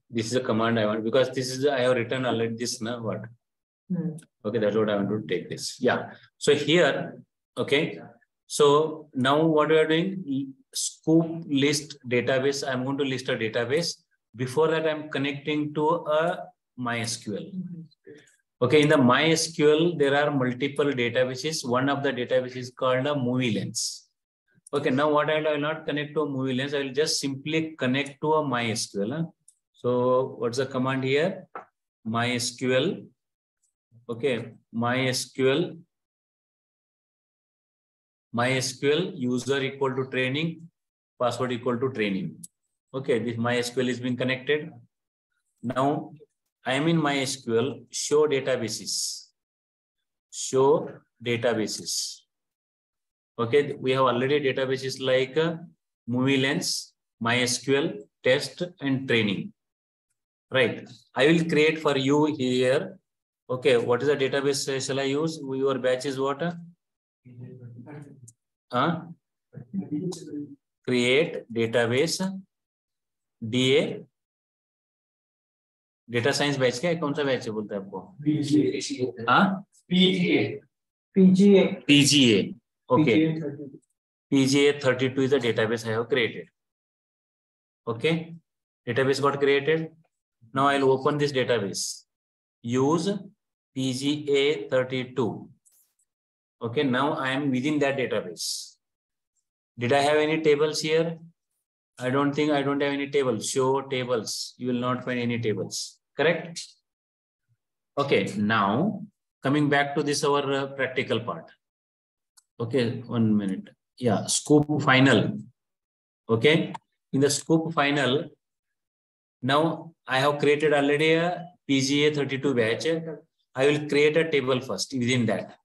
[SPEAKER 1] This is a command I want because this is I have written already this now what. Okay, that's what I want to take this. Yeah. So here, okay. So now what we are doing, scoop list database. I'm going to list a database. Before that, I'm connecting to a MySQL. Okay, in the MySQL, there are multiple databases. One of the databases is called a movie lens. Okay, now what I will not connect to a movie lens, I will just simply connect to a MySQL. Huh? So what's the command here? MySQL. Okay, MySQL user equal to training, password equal to training. Okay, this MySQL is being connected. Now I am in MySQL, show databases. Show databases. Okay, we have already databases like movie lens, MySQL, test, and training. Right. I will create for you here. Okay, what is the database shall I use? Your batch is what? Create database DA data science batch क्या है कौन सा batch है बोलते हैं आपको PGA okay PGA 32 is the database I have created. Okay, database got created. Now I'll open this database. Use PGA 32. Okay, now I am within that database. Did I have any tables here? I don't think I don't have any tables. Show tables. You will not find any tables. Correct? Okay, now coming back to this our practical part. Okay, 1 minute. Yeah, scoop final. Okay, in the scoop final, now I have created already a PGA 32 batch. I will create a table first within that.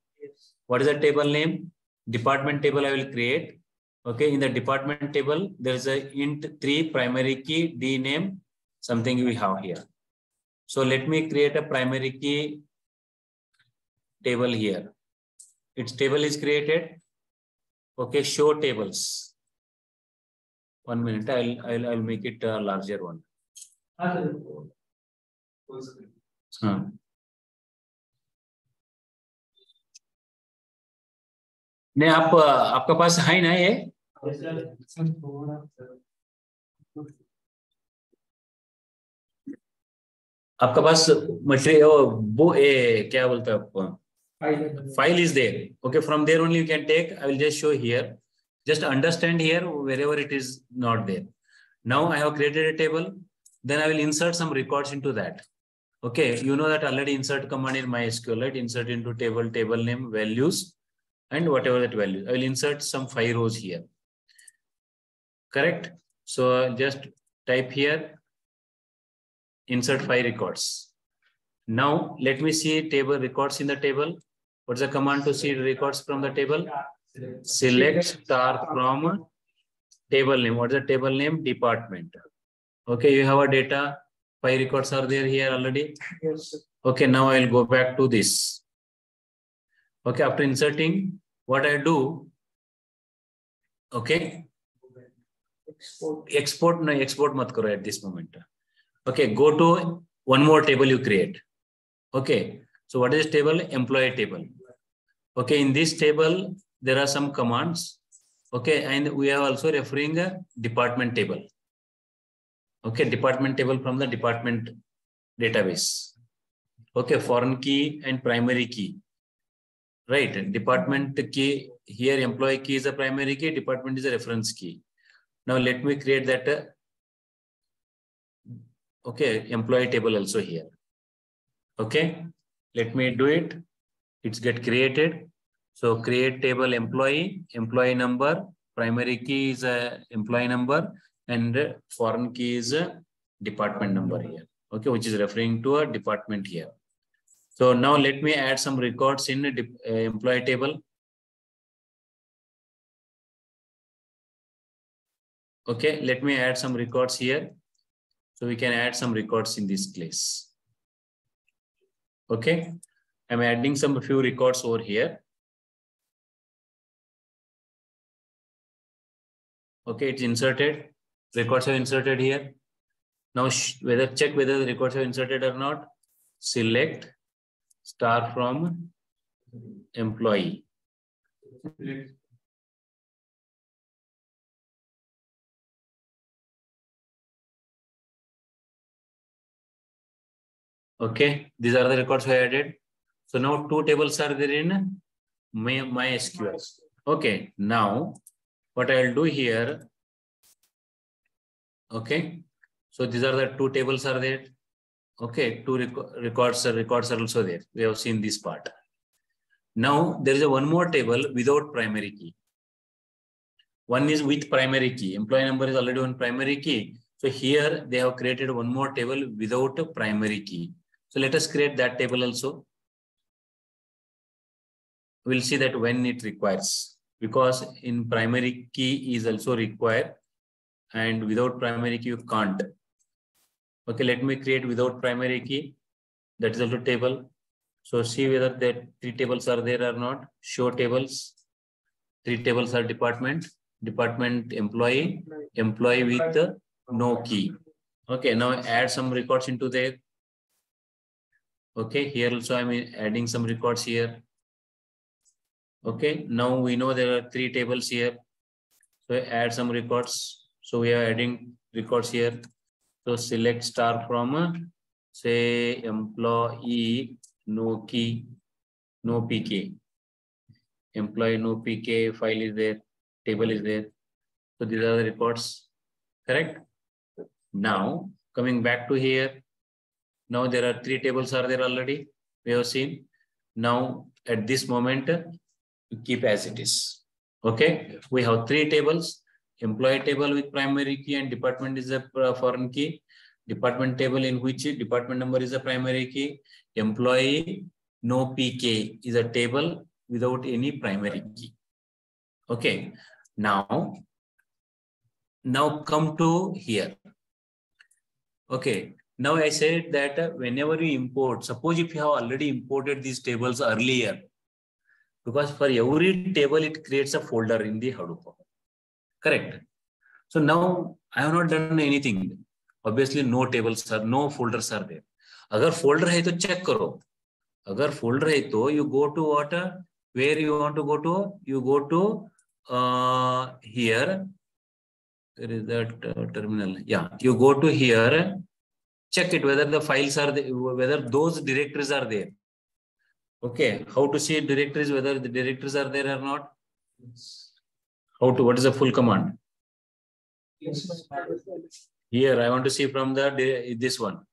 [SPEAKER 1] What is the table name? Department table I will create. Okay, in the department table, there is a int 3 primary key D name, something we have here. So let me create a primary key table here. Its table is created. Okay, show tables. 1 minute, I'll make it a larger one. नहीं आप आपका पास है ना ये आपका पास material वो क्या बोलते हैं आप file is there. Okay, from there only you can take. I will just show here. Just understand here wherever it is not there. Now I have created a table. Then I will insert some records into that. Okay, you know that already insert command in MySQL, right? Insert into table, table name, values, and whatever that value. I will insert some 5 rows here. Correct? So just type here, insert 5 records. Now let me see table records in the table. What's the command to see records from the table? Select star from table name. What's the table name? Department. Okay, you have a data. 5 records are there here already. Yes. Okay, now I'll go back to this. Okay, after inserting, what I do, okay, export no, export mat karo at this moment. Okay, go to one more table you create. Okay, so what is this table? Employee table. Okay, in this table, there are some commands. Okay, and we are also referring a department table. Okay, department table from the department database. Okay, foreign key and primary key. Right, department key, here employee key is a primary key, department is a reference key. Now let me create that, okay, employee table also here. Okay, let me do it. It's get created. So create table employee, employee number, primary key is a employee number, and foreign key is a department number here. Okay, which is referring to a department here. So now let me add some records in employee table. Okay, let me add some records here. So we can add some records in this place. Okay, I'm adding some few records over here. Okay, it's inserted. Records are inserted here. Now check whether the records are inserted or not. Select star from employee. Okay, these are the records I added. So now two tables are there in MySQL. Okay, now what I'll do here. Okay, so these are the two tables are there. Okay, two records are also there. We have seen this part. Now there is one more table without primary key. One is with primary key. Employee number is already one primary key. So here they have created one more table without a primary key. So let us create that table also. We'll see that when it requires, because in primary key is also required and without primary key you can't. Okay, let me create without primary key. That is also table. So see whether the three tables are there or not. Show tables. Three tables are department, employee with no key. Okay, now add some records into there. Okay, here also I'm adding some records here. Okay, now we know there are three tables here. So add some records. So we are adding records here. So select star from say employee no key, no PK. Employee no PK file is there, table is there. So these are the records, correct? Now coming back to here. Now there are three tables are there already. We have seen. Now at this moment, keep as it is. Okay. We have three tables. Employee table with primary key and department is a foreign key. Department table in which department number is a primary key. Employee no PK is a table without any primary key. Okay. Now come to here. Okay. Now I said that whenever you import, suppose if you have already imported these tables earlier, because for every table it creates a folder in the Hadoop. Correct. So now I have not done anything. Obviously no tables are, no folders are there. Agar folder hai to check karo. Agar folder hai to you go to what? Where you want to go to? You go to here. There is that terminal. Yeah, you go to here. Check it whether the files are there, whether those directories are there. Okay, how to see directories, whether the directories are there or not? How to, what is the full command? Here, I want to see from the this one,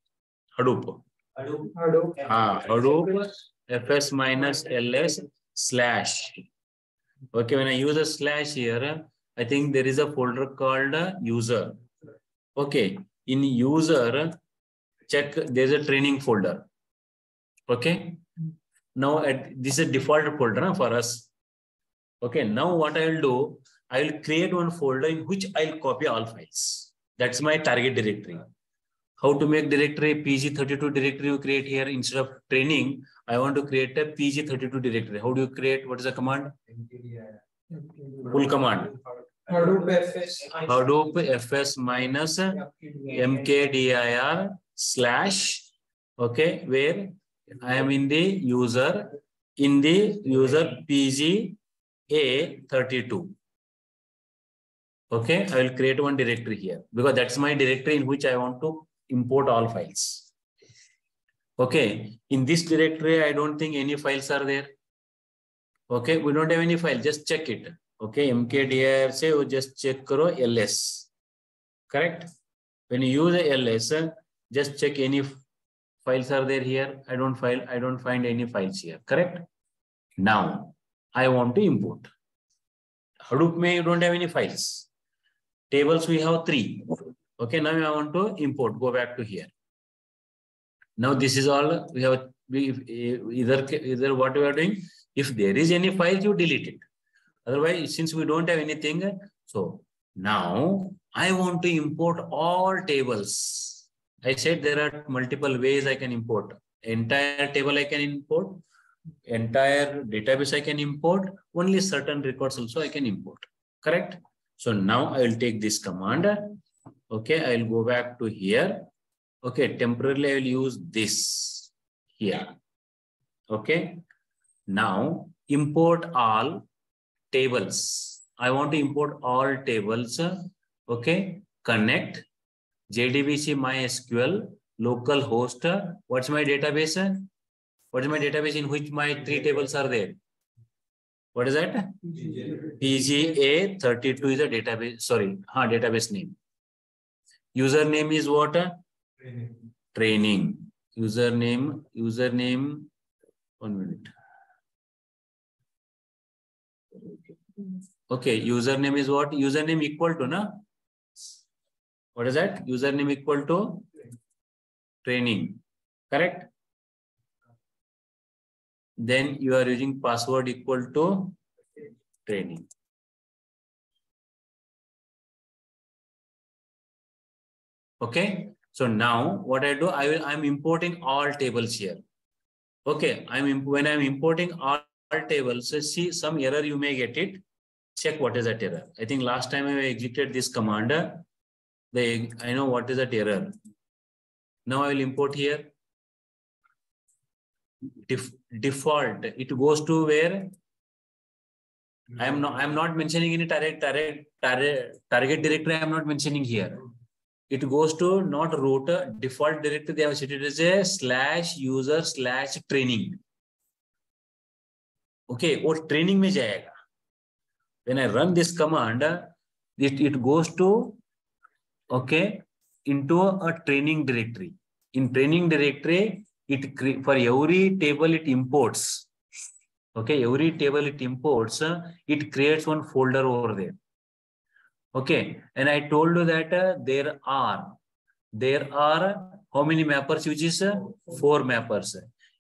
[SPEAKER 1] Hadoop. Hadoop fs minus ls slash. Okay, when I use a slash here, I think there is a folder called user. Okay, in user, check, there's a training folder. Okay. Now this is a default folder for us. Okay. Now what I will do, I will create one folder in which I'll copy all files. That's my target directory. How to make directory? PG32 directory you create here. Instead of training, I want to create a PG32 directory. How do you create? What is the command? Full command. Hadoop fs minus mkdir slash. Okay, where I am in the user PGA32. Okay, I will create one directory here because that's my directory in which I want to import all files. Okay, in this directory, I don't think any files are there. Okay, we don't have any file, just check it. Okay, mkdir say you just check karo ls. Correct? When you use a ls, just check any files are there here. I don't find any files here. Correct? Now I want to import. Hadoop may you don't have any files. Tables we have 3. Okay, now I want to import. Go back to here. Now this is all we have. Either what we are doing. If there is any file, you delete it. Otherwise, since we don't have anything, so now I want to import all tables. I said there are multiple ways I can import. Entire table I can import. Entire database I can import. Only certain records also I can import. Correct? So now I will take this command. Okay, I will go back to here. Okay, temporarily I will use this here. Okay. Now import all tables. I want to import all tables. Okay. Connect JDBC MySQL local host. What's my database? What is my database in which my 3 tables are there? What is that? PGA 32 is a database. Sorry, database name. Username is what? Training. Username. 1 minute. Okay, username is what? Username equal to, na? What is that? Username equal to training. Correct? Then you are using password equal to training. Okay. So now what I do, I'm importing all tables here. Okay. When I'm importing all tables, see some error you may get it. Check what is that error. I think last time I executed this command, I know what is that error. Now I will import here. Default. It goes to where? I'm not mentioning any target directory. I'm not mentioning here. It goes to not root, default directory. They have set it as a /user/training. Okay, वो training में जाएगा. When I run this command, it goes to, okay, into a training directory. In training directory, for every table it imports. Okay, every table it imports, it creates one folder over there. Okay, and I told you that there are how many mappers, which is 4 mappers.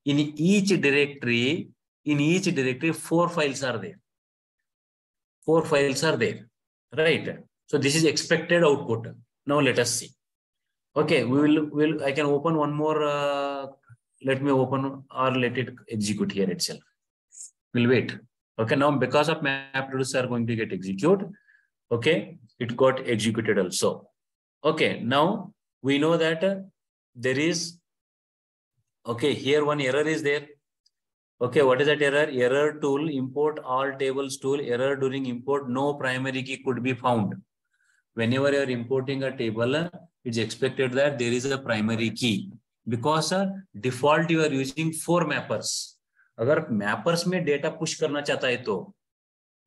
[SPEAKER 1] In each directory, 4 files are there. 4 files are there, right? So this is expected output. Now let us see. Okay, I can open one more. Let me open or let it execute here itself. We'll wait. Okay, now because of MapReduce are going to get executed. Okay, it got executed also. Okay, now we know that there is, okay, here one error is there. Okay, what is that error? Error tool, import all tables tool, error during import, no primary key could be found. Whenever you are importing a table, it's expected that there is a primary key. Because default you are using 4 mappers. अगर mappers में data push करना चाहता है तो,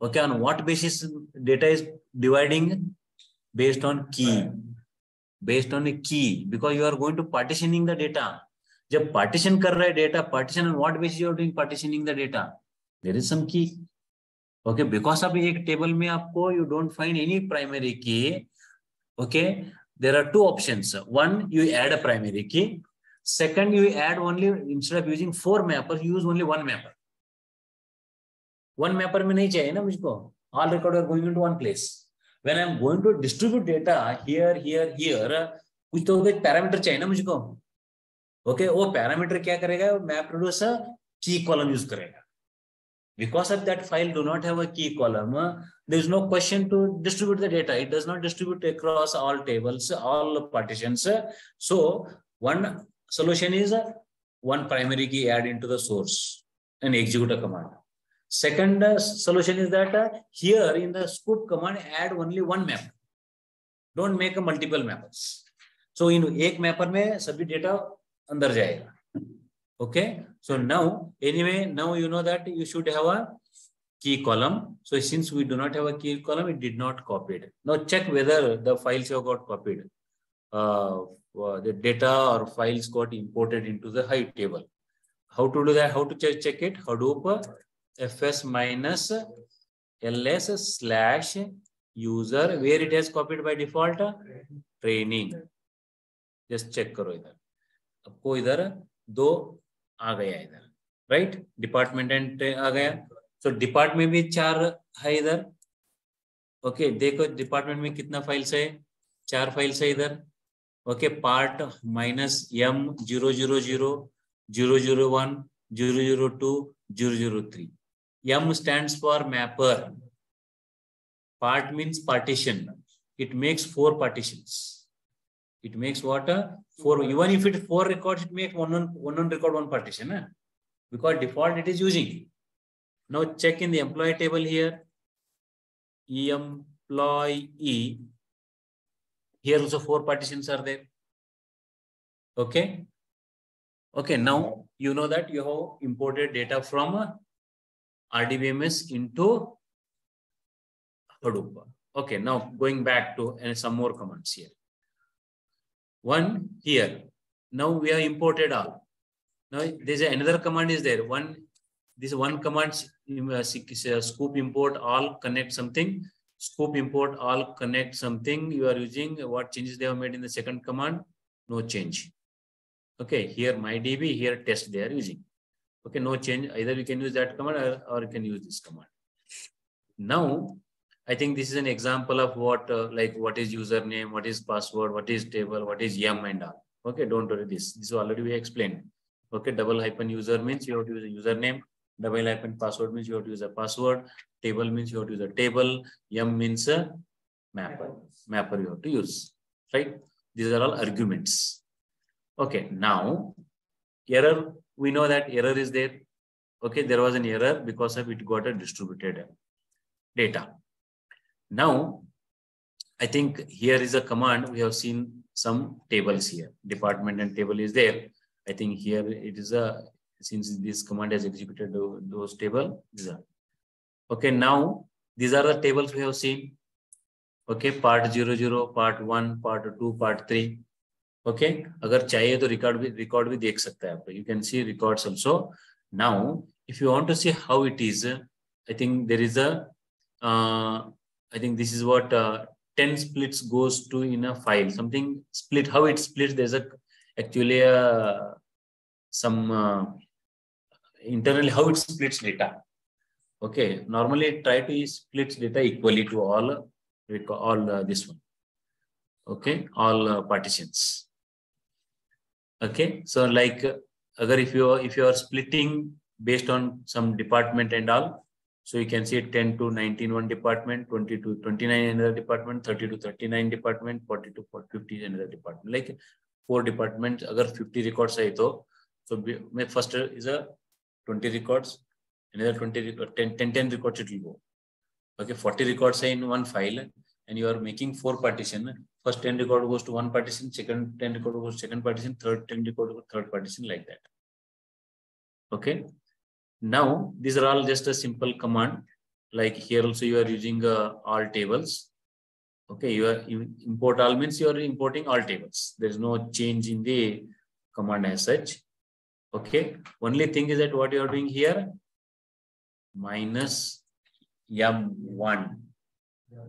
[SPEAKER 1] okay, on what basis data is dividing? Based on key. Based on a key, because you are going to partitioning the data. जब partition कर रहा है data, partition on what basis you are doing partitioning the data? There is some key. Okay, because of एक table में आपको you don't find any primary key. Okay, there are 2 options. One, you add a primary key. Second, you add only, instead of using 4 mappers, you use only 1 mapper. 1 mapper में नहीं चाहिए ना मुझको. All records are going into one place. When I'm going to distribute data here, कुछ तो एक parameter चाहिए ना मुझको. Okay, वो parameter क्या करेगा? MapReduce key column use करेगा. Because of that file do not have a key column, there is no question to distribute the data. It does not distribute across all tables, all partitions. So one solution is 1 primary key add into the source and execute a command. Second solution is that here in the scoop command add only 1 mapper. Don't make a multiple mappers. So in एक mapper में सभी data अंदर जाएगा. Okay. So now, anyway, now you know that you should have a key column. So since we do not have a key column, it did not copy it. Now check whether the files have got copied. The data or files got imported into the Hive table. How to do that? How to check it? Hadoop fs-ls/. user, where it has copied by default, training. Just check करो इधर, आपको इधर 2 आ गया इधर, right? Department and आ गया, so depart में भी 4 है इधर. ओके, देखो डिपार्टमेंट में कितना फाइल्स है, 4 फाइल्स है इधर. Okay, part -m 000 001 002 003. M stands for mapper. Part means partition. It makes 4 partitions. It makes what? 4. Even if it 4 records, it makes one record 1 partition. Because default it is using. Now check in the employee table here. Employee. Here also 4 partitions are there. Okay. Okay. Now you know that you have imported data from RDBMS into Hadoop. Okay. Now going back to some more commands here. One here. Now we have imported all. Now there's another command is there. This one command, scoop import all connect something. Scoop import all connect something. You are using what changes they have made in the second command? No change. Okay, here mydb, here test they are using. Okay, no change. Either you can use that command or you can use this command. Now, I think this is an example of what like what is username, what is password, what is table, what is yum and all. Okay, don't worry this. This already we explained. Okay, $user means you have to use a username. $password means you have to use a password. Table means you have to use a table. Yum means a mapper. Mapper you have to use. Right? These are all arguments. Okay, now error. We know that error is there. Okay, there was an error because of it got a distributed data. Now, I think here is a command. We have seen some tables here. Department and table is there. I think here it is a, since this command has executed those table. Okay, now these are the tables we have seen. Okay, part 00, part 1, part 2, part 3. Okay, अगर चाहिए तो record भी देख सकता है आपको. You can see records also. Now, if you want to see how it is, I think there is a, I think this is what 10 splits goes to in a file. Something split, how it splits, there's a actually some internally how it splits data. Okay, normally try to split data equally to all this one. Okay, all partitions. Okay, so like if you are splitting based on some department and all, so you can see 10 to 19 one department, 20 to 29 another department, 30 to 39 department, 40 to 50 another department. Like 4 departments, agar 50 records hai to, so first is a 20 records, another 20 records, 10 records it will go. Okay, 40 records in one file, and you are making 4 partition. First 10 record goes to one partition, second 10 record goes to second partition, third 10 record goes to third partition, like that. Okay. Now these are all just a simple command. Like here also you are using all tables. Okay, you import all means you are importing all tables. There is no change in the command as such. Okay. Only thing is that what you are doing here, -m1.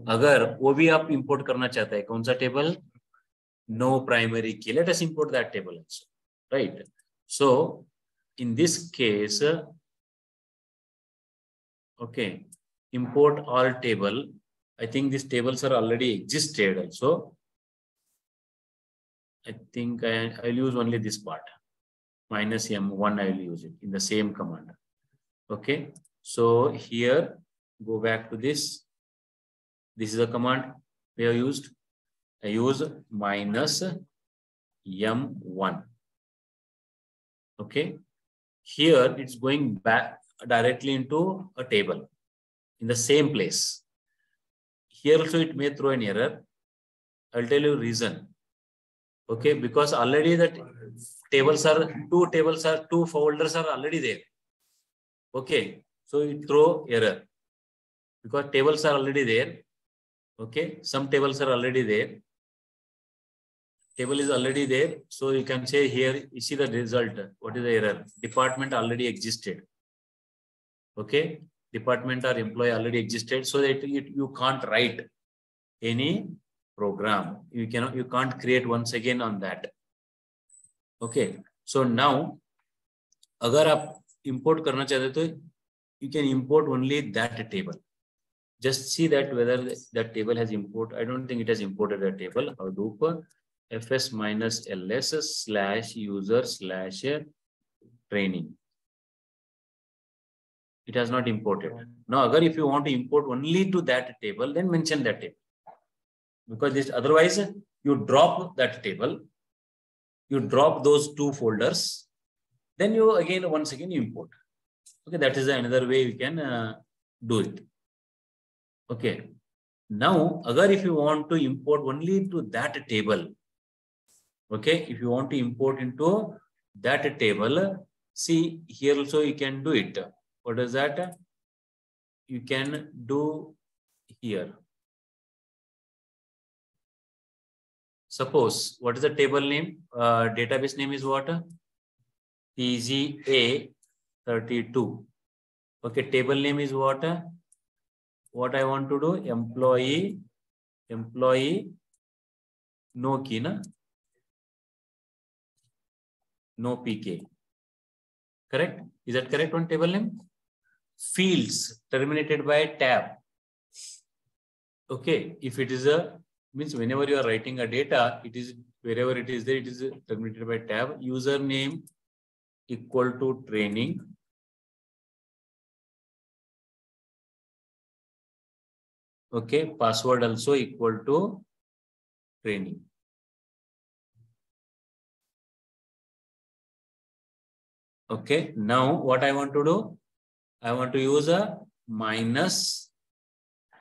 [SPEAKER 1] अगर वो भी आप import करना चाहते हैं, कौन सा table? No primary की. Let us import that table also, right? So in this case, okay, import all table. I think these tables are already existed also. I think I'll use only this part. -m1 I will use it in the same command. Okay, so here go back to this. This is a command we have used. I use -m1. Okay, here it's going back directly into a table in the same place. Here also it may throw an error. I'll tell you reason. Okay, because already that two folders are already there. Okay, so it throw error because tables are already there. Okay, some tables are already there. Table is already there. So you can say here, you see the result. What is the error? Department already existed. Okay, department or employee already existed. So that you can't write any program. You can't create once again on that. Okay. So now, अगर आप import करना चाहते तो you can import only that table. Just see that whether that table has import. I don't think it has imported that table. Hadoop fs minus ls slash user slash training. It has not imported. Now, agar if you want to import only to that table, then mention that table. Because this, otherwise, you drop that table, you drop those two folders, then you once again import. Okay, that is another way we can do it. Okay. Now, agar if you want to import only to that table, okay, if you want to import into that table, see here also you can do it. What is that? You can do here. Suppose, what is the table name? Database name is what? PGA 32. Okay, table name is what? What I want to do? Employee, no key, na? No PK. Correct? Is that correct on table name? Fields terminated by tab. Okay, if it is means whenever you are writing a data, it is wherever it is there, it is terminated by tab. Username equal to training. Okay, password also equal to training. Okay, now what I want to do? I want to use a minus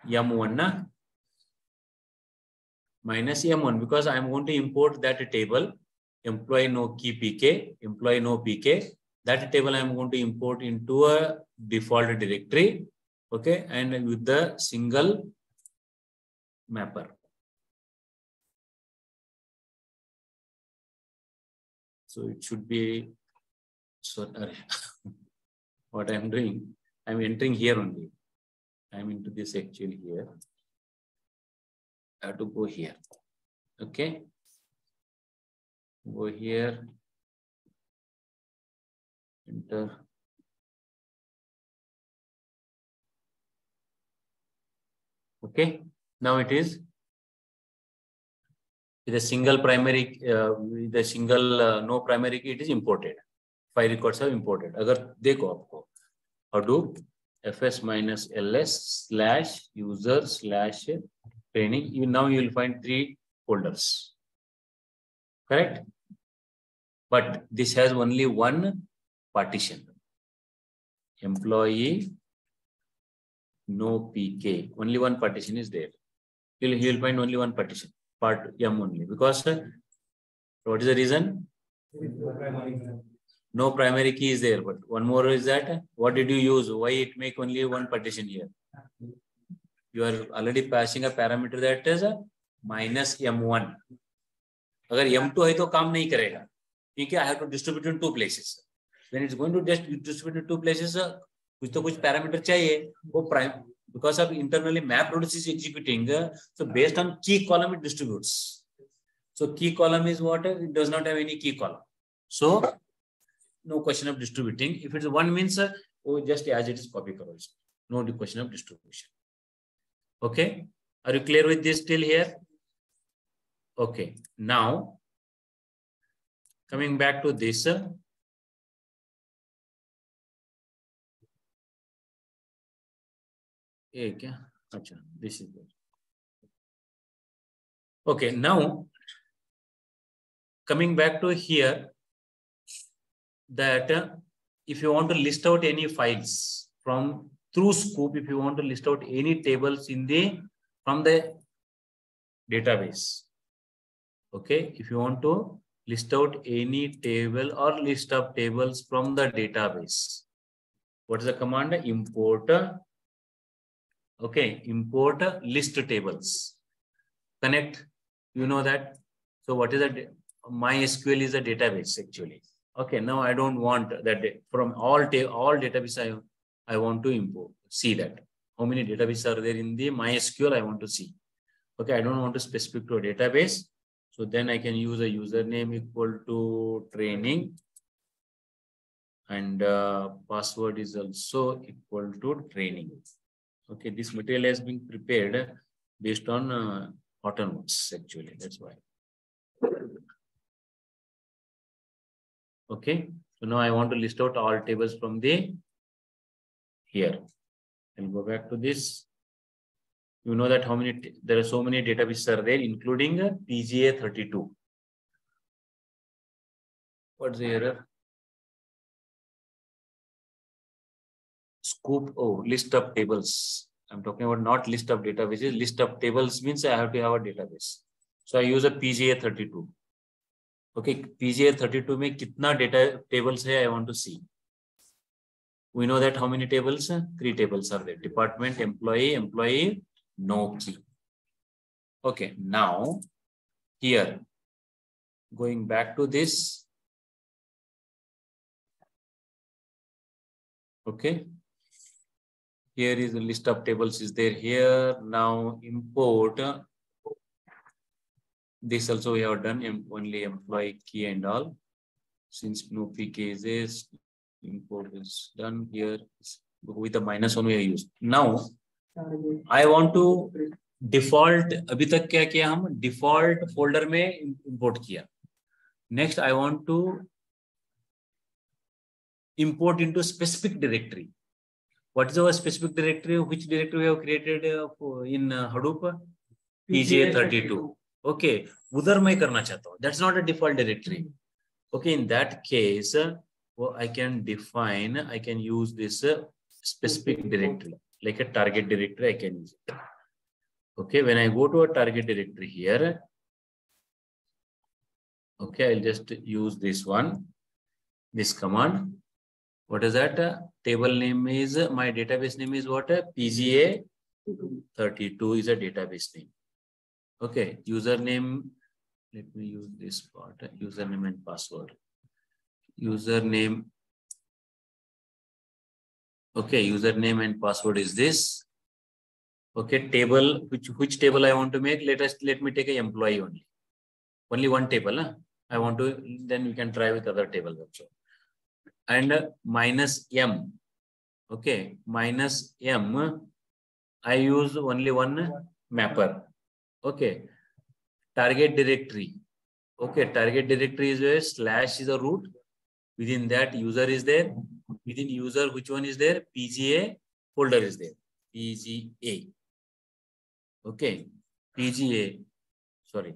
[SPEAKER 1] M1. Minus M1 because I am going to import that table, employee no key PK, employee no PK. That table I am going to import into a default directory. Okay, and with the single mapper. So it should be, sorry, what I am doing, I am entering here only. I am into this actually here. I have to go here. Okay. Go here. Enter. Okay. Now it is with a single primary, with a single no primary key, it is imported. 5 records are imported. Agar dekho aapko Hadoop fs minus ls slash user slash training. Now you will find 3 folders. Correct? But this has only one partition. Employee no PK. Only one partition is there. You will find only one partition. Part M only. Because what is the reason? No primary key is there. But one more is that what did you use? Why it make only one partition here? You are already passing a parameter that is a minus M1. अगर M2 है तो काम नहीं करेगा क्योंकि I have to distribute in 2 places. When it's going to just distribute in 2 places, कुछ तो कुछ parameter चाहिए वो prime because of internally map notice is executing. So based on key column it distributes. So key column is what? It does not have any key column. So no question of distributing. If it's one means just as it is copy karo. No question of distribution. Okay. Are you clear with this till here? Okay. Now, coming back to this. This is good. Okay. Now, coming back to here, that if you want to list out any files from through Scoop, if you want to list out any tables in from the database, okay, if you want to list out any table or list of tables from the database, what is the command? Import. Okay, import list tables. Connect. You know that. So what is that? MySQL is a database actually. Okay, now I don't want that from all database I want to import. See that how many databases are there in the MySQL I want to see. Okay, I don't want to specific to a database. So then I can use a username equal to training, and password is also equal to training. Okay, this material has been prepared based on auto notes actually. That's why. Okay, so now I want to list out all tables from the here. I'll go back to this. You know that how many, there are so many databases are there, including PGA 32. What's the error? Scoop, oh, list of tables. I'm talking about not list of databases. List of tables means I have to have a database. So I use a PGA 32. Okay, PGA 32 में कितना data tables है I want to see. We know that how many tables? 3 tables are there. Department, employee, no key. Okay, now here, going back to this. Okay, here is the list of tables is there here. Now import. This also we have done only employee key and all. Since no PKs, import is done here with the -1 we have used. Now I want to default. अभी तक क्या किया हम default folder में import किया. Next I want to import into specific directory. What is our specific directory? Which directory we have created in Hadoop? PGA 32. Okay, उधर मैं करना चाहता हूँ. That's not a default directory. Okay, in that case, well, I can define, I can use this specific directory, like a target directory, I can use it. Okay, when I go to a target directory here, okay, I'll just use this one, this command. What is that? Table name is, my database name is what? PGA 32 is a database name. Okay, username, let me use this part, username and password. Username. Okay, username and password is this. Okay, table, which table I want to make? Let me take an employee only. Only one table. Huh? I want to, then we can try with other tables also. And -m. Okay, -m. I use only one mapper. Okay, target directory. Okay, target directory is where slash is a root. Within that, user is there. Within user, which one is there? PGA folder is there. PGA. Okay. PGA. Sorry.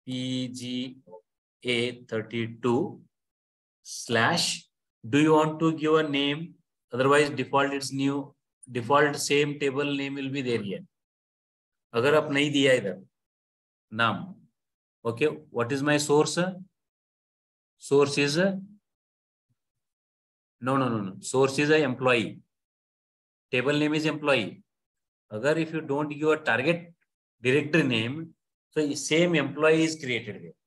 [SPEAKER 1] PGA 32 slash. Do you want to give a name? Otherwise, default it's new. Default same table name will be there here. अगर आप नहीं दिया इधर नाम. Okay. What is my source? Source is no. Source is a employee. Table name is employee. Agar if you don't give a target directory name, so the same employee is created there.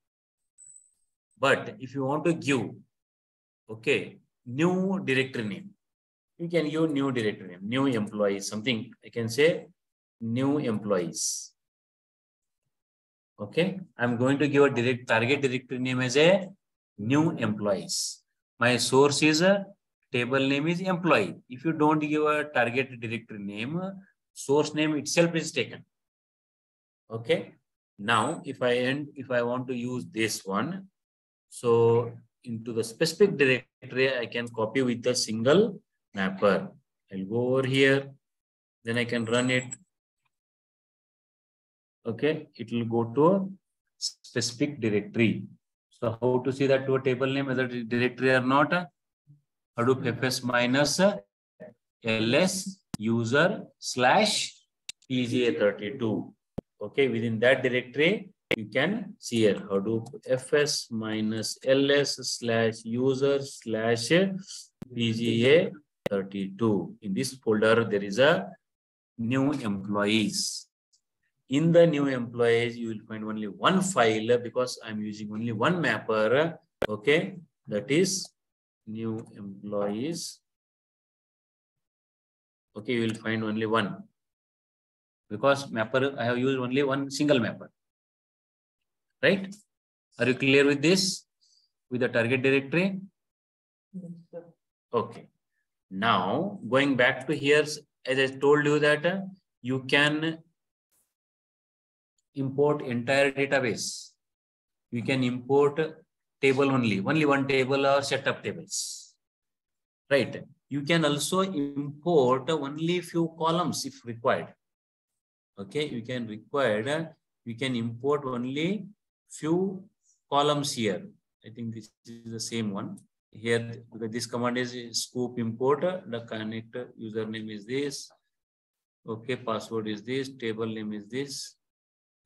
[SPEAKER 1] But if you want to give, okay, new directory name, you can give new directory name, new employees, something I can say new employees. Okay, I'm going to give a target directory name as a new employees. My source is a table name is employee. If you don't give a target directory name, source name itself is taken. Okay. Now, if I want to use this one, so into the specific directory, I can copy with a single mapper. I'll go over here, then I can run it. Okay, it will go to a specific directory. So how to see that to a table name, whether directory or not? Hadoop fs minus ls user slash PGA 32. Okay, within that directory, you can see here Hadoop fs minus ls slash user slash PGA 32. In this folder, there is a new employees. In the new employees, you will find only one file because I'm using only one mapper. Okay, that is new employees. Okay, you will find only one. because mapper, I have used only one single mapper, right? Are you clear with this? With the target directory?
[SPEAKER 2] Yes, sir.
[SPEAKER 1] Okay. Now, going back to here, as I told you that you can import entire database. You can import table only one table or set of tables, right? You can also import only few columns if required. Okay, you can import only few columns here. I think this is the same one here, because this command is scoop import. The connect username is this. Okay, password is this. Table name is this.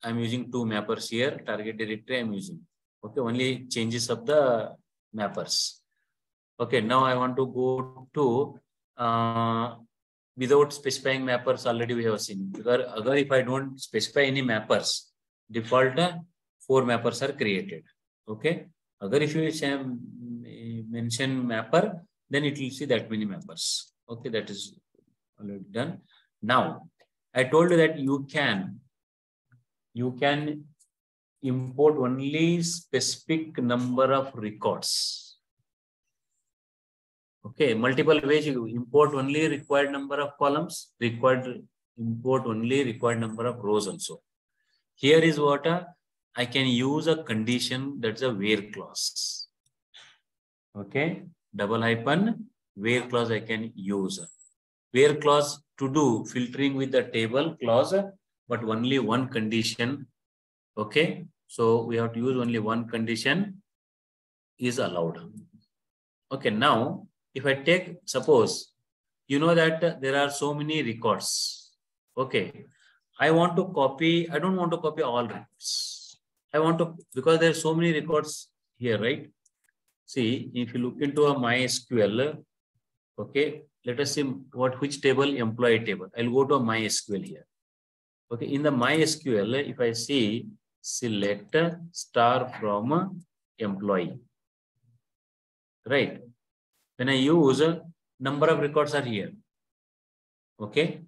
[SPEAKER 1] I'm using two mappers here. Target directory I'm using. Okay, only changes of the mappers. Okay, now I want to go to without specifying mappers. Already we have seen. If I don't specify any mappers, default 4 mappers are created. Okay. If you mention mapper, then it will see that many mappers. Okay, that is already done. Now, I told you that you can import only specific number of records. Okay, multiple ways you import only required number of columns, import only required number of rows also. Here is what I can use a condition, that's a where clause. Okay, double hyphen where clause I can use. Where clause to do filtering with the table clause, but only one condition. Okay, so we have to use only one condition is allowed. Okay, now if I take, suppose, you know that there are so many records. Okay, I don't want to copy all records. I want to, because there are so many records here, right? See, if you look into a MySQL, okay, let us see which table, employee table. I'll go to a MySQL here. Okay, in the MySQL, if I see select star from employee, right? When I use number of records are here. Okay.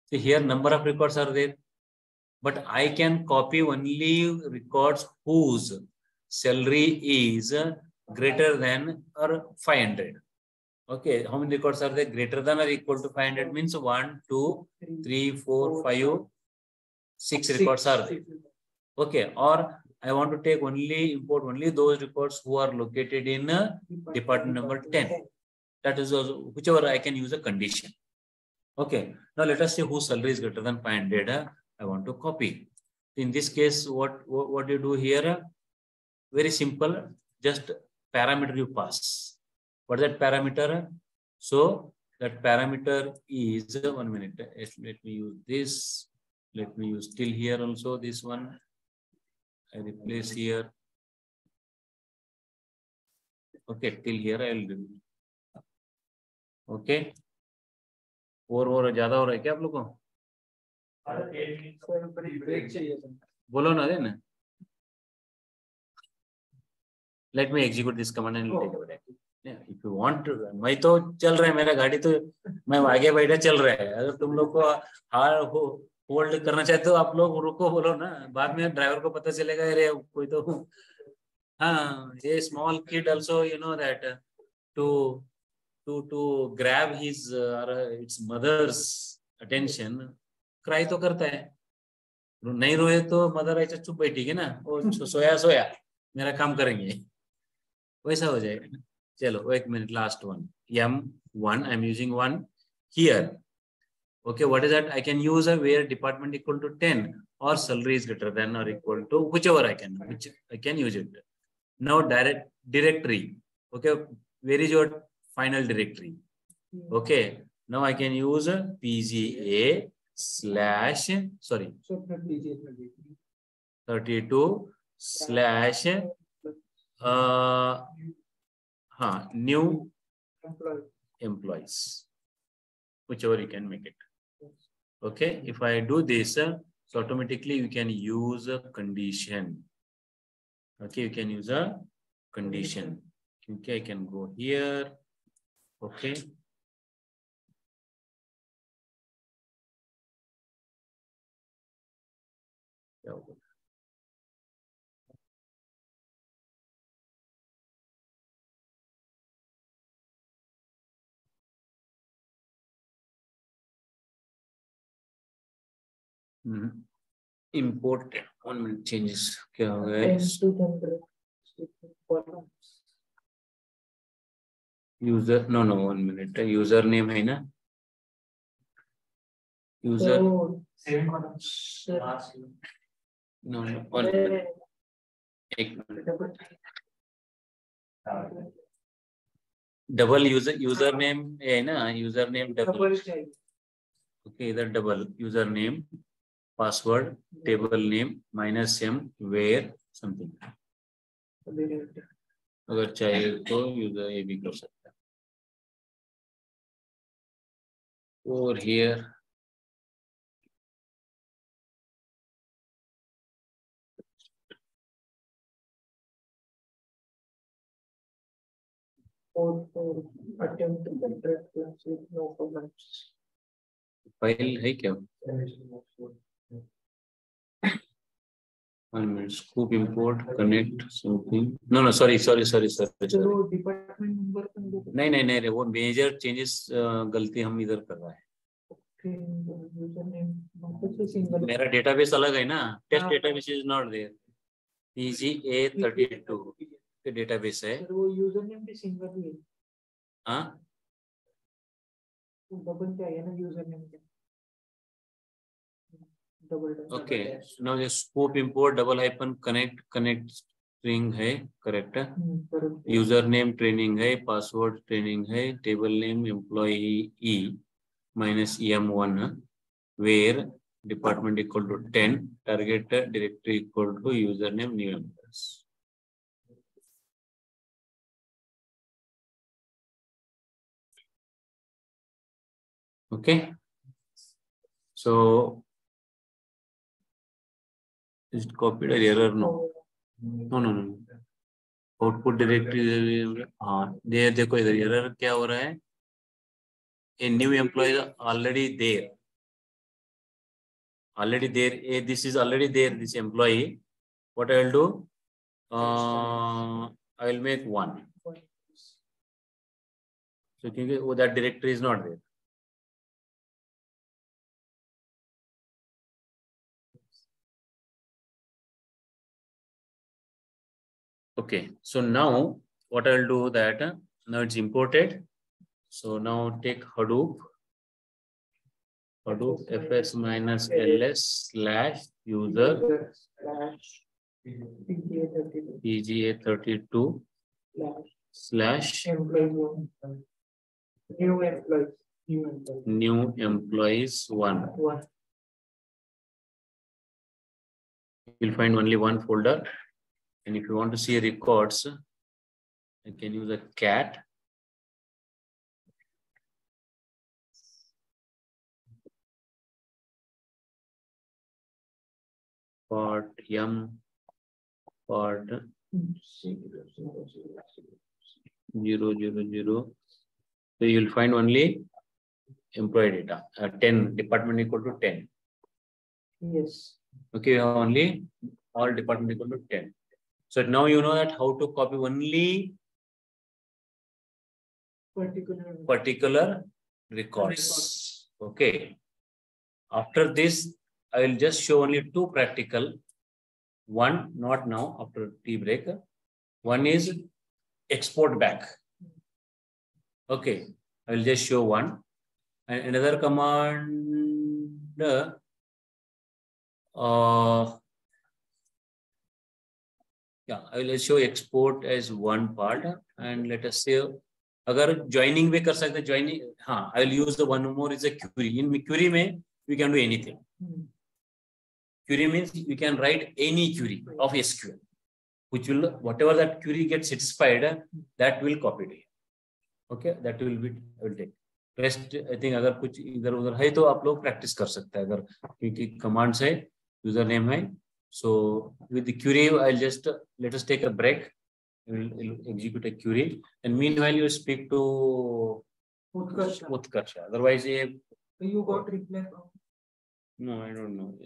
[SPEAKER 1] See here number of records are there. But I can copy only records whose salary is greater than or 500. Okay. How many records are there? Greater than or equal to 500 means 1, 2, 3, 4, 5, 6 records are there. Okay. Or I want to take import only those records who are located in department number 10. That is also, whichever I can use a condition. Okay. Now let us say whose salary is greater than 500. I want to copy. In this case, what you do here? Very simple. Just parameter you pass. What is that parameter? So that parameter is 1 minute. Let me use this. Let me use till here also this one. I replace here. Okay, till here I will do. Okay. और ज्यादा हो रहा है क्या आप लोग को? बोलो ना देना. Let me execute this command and take over. If you want to, मैं तो चल रहा है मेरा गाड़ी तो मैं आगे बैठा चल रहा है. अगर तुम लोग को होल्ड करना चाहते हो आप लोग रुको बोलो ना. बाद में ड्राइवर को पता चलेगा अरे कोई तो हाँ ये small kid also you know that to grab his its mother's attention cry तो करता है. नहीं रोए तो मदर ऐसा चुप बैठेगी ना. वो सोया मेरा काम करेंगे वैसा हो जाएगा. चलो एक minute last one M1 I'm using one here. Okay, what is that? I can use a where department equal to 10 or salary is greater than or equal to whichever I can use it. Now directory. Okay, where is your final directory? Okay, now I can use PGA / 32 / new employees, whichever you can make it. Okay, if I do this, so automatically you can use a condition. Okay, you can use a condition. Okay, I can go here. Okay. क्या होगा? Import 1 minute changes क्या हो गया? User no 1 minute user name है ना? User no 1 minute. एक double user name है ना? User name double. ओके, इधर double user name, password, table name -m where something. अगर चाहिए तो यूजर ये भी कर सकता है. और हियर फाइल है क्या? 1 minute. Scoop import connect something. No sorry.
[SPEAKER 2] Department number
[SPEAKER 1] नहीं वो मेजर चेंजेस गलती हम इधर कर रहा है. मेरा डेटाबेस अलग है ना. Test database is not there. PGA 32 के डेटाबेस है.
[SPEAKER 2] वो यूजर नेम भी सिंगल है.
[SPEAKER 1] हाँ,
[SPEAKER 2] डबल चाहिए ना यूजर नेम के.
[SPEAKER 1] okay. So now just scope import double - connect string है, correct है. यूजर नेम ट्रेनिंग है, पासवर्ड ट्रेनिंग है, table name employee -em1 where department equal to 10, target directory equal to username new employees. Okay, so is it copied or error? No. Output directory. हाँ, ये देखो इधर error क्या हो रहा है. A new employee already there. This is already there, this employee. What I will do? I will make 1. So क्योंकि that directory is not there. Okay, so now what I will do that now it's imported. So now take Hadoop fs -ls / user PGA32 / new employees 1. You'll find only one folder, and if you want to see records, you can use a cat. Part 000. So you'll find only employee data. 10 department equal to 10.
[SPEAKER 2] Yes.
[SPEAKER 1] Okay, only all department equal to 10. So now you know that how to copy only particular records. Okay. After this, I will just show only 2 practical. One, not now, after tea break. One is export back. Okay, I will just show one. And another command, yeah, I will show export as one part. And let us say, अगर joining में कर सकते joining, हाँ, I will use the one more is a query. In query में we can do anything. Query means you can write any query of SQL, which will whatever that query gets satisfied, that will copy to you. Okay, that will be I will take. Rest I think अगर कुछ इधर उधर है तो आप लोग practice कर सकते हैं अगर क्योंकि commands है, username है. So with the query, I'll just let us take a break. We'll execute a query, and meanwhile you speak to Utkarsha. Otherwise,
[SPEAKER 2] you got reply from?
[SPEAKER 1] No, I don't know.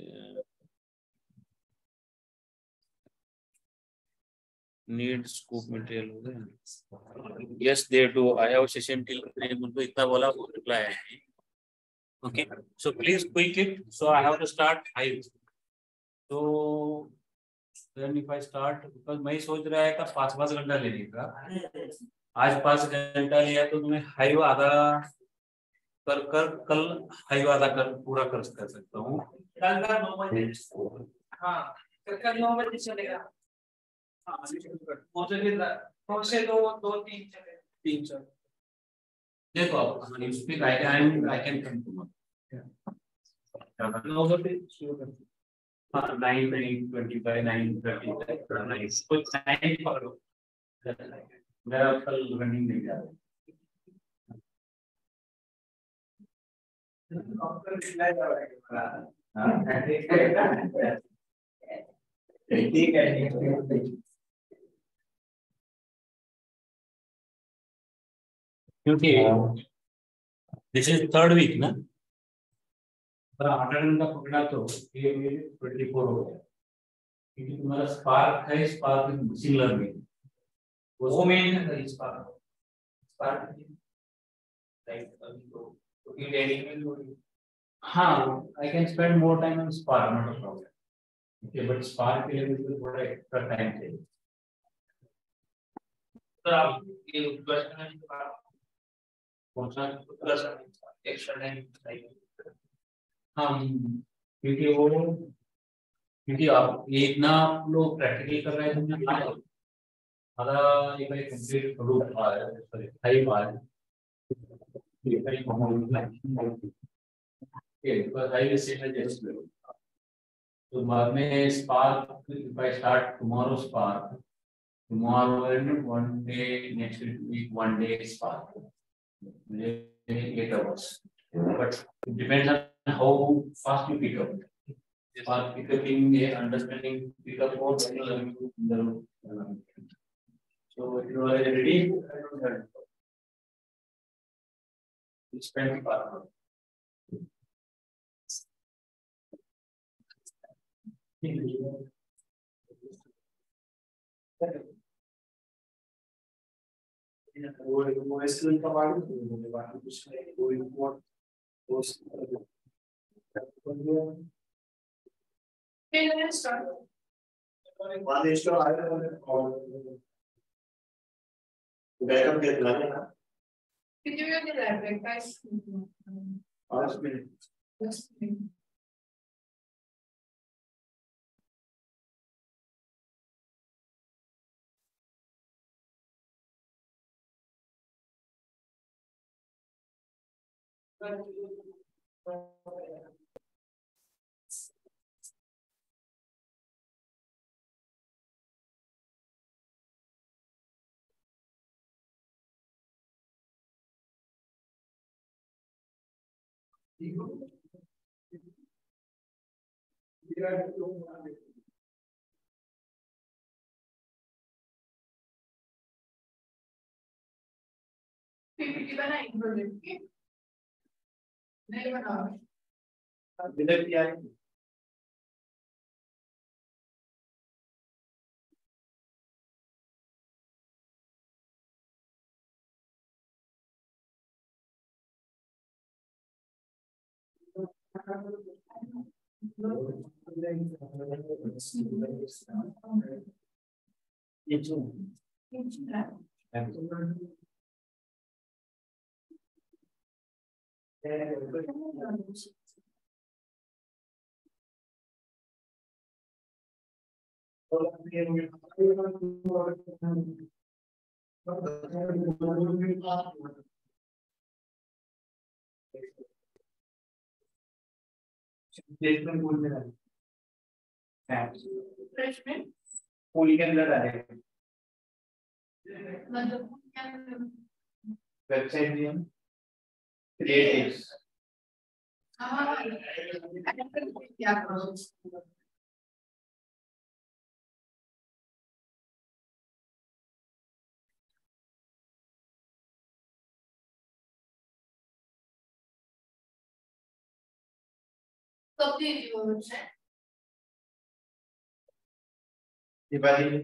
[SPEAKER 1] Need scoop material हो गया. Yes, they do. I have session till 3. मुझको इतना बोला वो reply है. Okay, so please quick it. So I have to start 5. So then if I start, because मैं सोच रहा है का 5 घंटा लेने का. आज 5 घंटा लिया तो मैं हाईव आधा कर कल हाईव आधा कर पूरा कर सकता हूँ.
[SPEAKER 2] कल का 9 बजे. हाँ, कल 9 बजे चलेगा. हाँ, फिर से दो तीन चले. 3 चले.
[SPEAKER 1] देखो आप you speak, I can come tomorrow.
[SPEAKER 2] 9 बजे शुरू करते.
[SPEAKER 1] हाँ 9:25 9:30 कुछ 9 पकड़ो. मेरा कल रनिंग नहीं जा रहा.
[SPEAKER 2] ठीक है.
[SPEAKER 1] क्योंकि दिस इज 3rd वीक ना. 8 का पकड़ा तो 24 हो गया. क्योंकि तुम्हारा स्पार्क है. स्पार्क सिमिलर में
[SPEAKER 2] वो मेन है. Spark right. तो ये डेली में थोड़ी.
[SPEAKER 1] हाँ I can spend more time on Spark, not a problem. Okay, but Spark के लिए मुझे थोड़ा extra time चाहिए.
[SPEAKER 2] तो आप ये प्लस करने के बाद
[SPEAKER 1] कौन सा
[SPEAKER 2] प्लस एक्स्ट्रा टाइम चाहिए.
[SPEAKER 1] हाँ क्योंकि आप एक ना आप लोग प्रैक्टिकल कर रहे हैं तो मैं आधा एक बार कंप्लीट करूँ. Sorry 5 bar because I will sit as well. तो बाद में Spark, if I start tomorrow Spark, tomorrow and one day next week 1 day Spark, 8 hours. But it depends on how fast you pick up. Spark picking, understanding pick up more. So if you are ready, spend Spark.
[SPEAKER 2] वो SL का मालूम है. बाकी कुछ नहीं. वो report post फिर start वाले स्टोर आए और बैकअप के लाने ना. कितने मिनट लग रहा है? 5 मिनट. 10 मिनट. पीपीटी बनाई प्रोजेक्ट की नहीं बनाओ. बिलर किया है. ये जो प्लेसमेंट पूल में है. प्लेसमेंट पूल के अंदर आ रहे हैं. मतलब वेबसाइट भी है. क्रिएटिव्स. हाँ क्या करो. कब दीजिए वो वेबसाइट. दिवाली में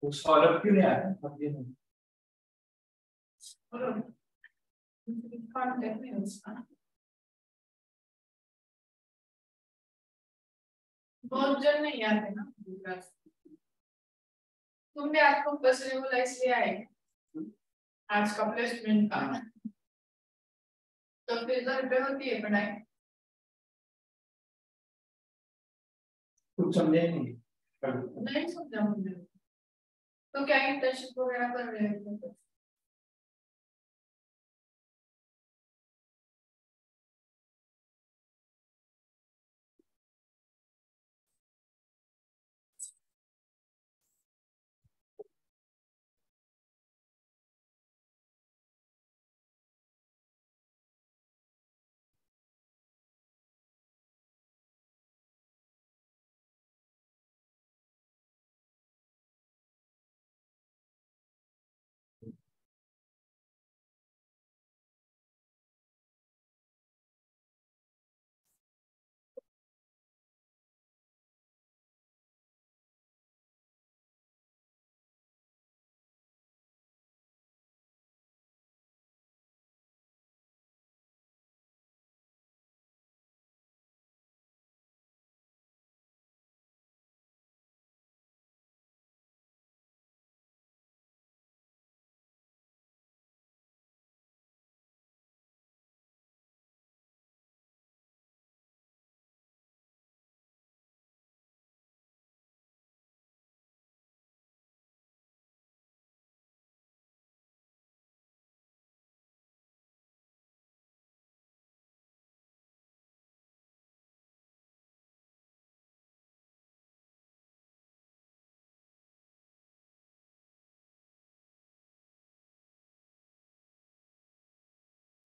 [SPEAKER 2] वो सौरभ क्यों नहीं आया अब ये नहीं कांटेक्ट में उसका बहुत जन नहीं आते ना तुमने आपको बस बोला इसलिए आए आज का प्लेसमेंट का तो फिर घर पे होती है पढ़ाई कुछ समझे नहीं समझा मुझे तो क्या इंटर्नशिप वगैरह कर रहे हैं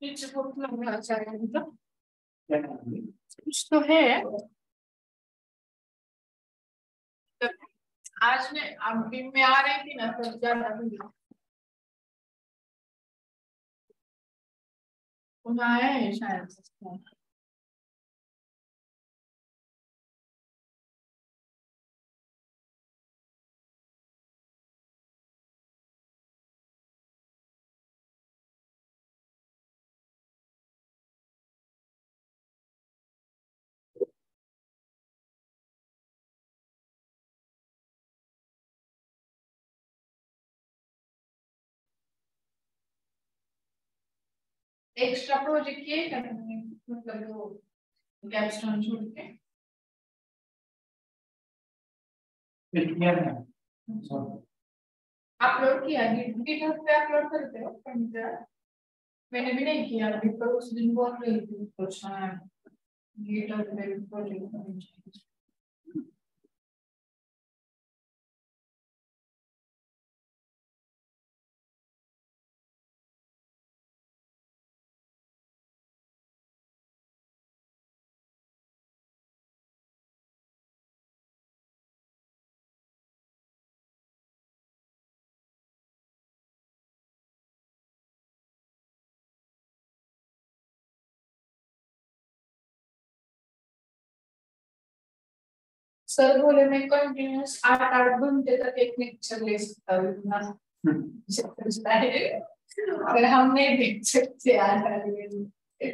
[SPEAKER 2] पीछे बहुत लंबा चाहिए मतलब कुछ तो है आज मैं अभी मैं आ रही थी ना तो ज्यादा उन्हें है शायद एक्स्ट्रा प्रोजेक्ट किए क्या तुमने मतलब वो कैप्स्टोन छोड़ के फिर किया ना अपलोड किया गिटहब पे अपलोड करते हो कंप्यूटर मैंने भी नहीं किया अभी पर उस दिन बोल रही थी कुछ गिटहब पे प्रोजेक्ट सर बोले मैं कंटिन्यूअस 8 घंटे तक एक लेक्चर ले सकता हूँ इतना अगर हम नहीं देख सकते 8 घंटे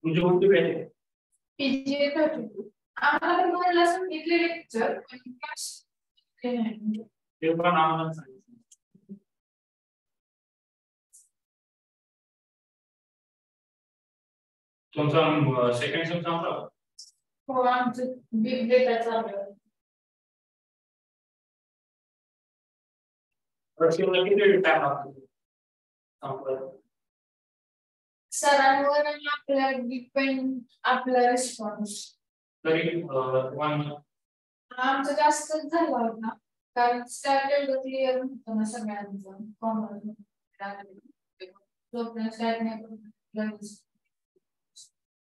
[SPEAKER 2] मुझे कोणती भेटेल PGA आम्हाला तुम्हाला सांगितले लेक्चर ते पण आम्हाला सांगितलं तुमचा सेकंड सेम संपला हो आमचं बिग डेटा चालू आहे प्रश्नाला किती टाइम लागतो संपला सरांवर आणि आपल्याला डिपेंड आपला रिस्पॉन्स तरी आमचं जास्तच झाला होता कारण स्टार्ट एवढं क्लिअर होतं ना सगळ्यांचं कॉमन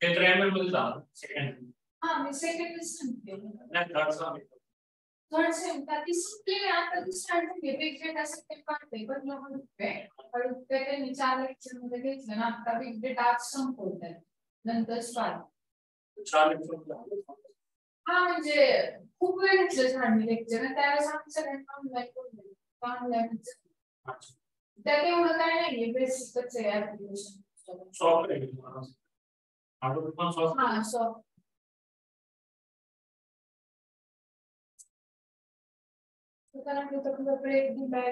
[SPEAKER 2] ते ट्रायमल मध्ये झालं सेकंड हां मी सेकंडच सांगते नाही थर्ड सेम ती सुटली आता ती स्टार्ट झाली बिग डेटा सेकंड काढते पण पण त्यांनी 4 लेक्चर मध्ये घेतलं ना आता बिग डेटा आज संपवतात नंतर स्टार्ट 4 लेक्चर हा म्हणजे खूप वेळ घेतलं झाडणी लेक्चर आणि त्यावेळेस आम्ही सगळ्यांना ऑनलाईन त्यात एवढं काय नाहीये बेसिकच आहे ऍप्लिकेशन सॉफ्टवेअर हा सॉफ्ट ब्रेक दिलाय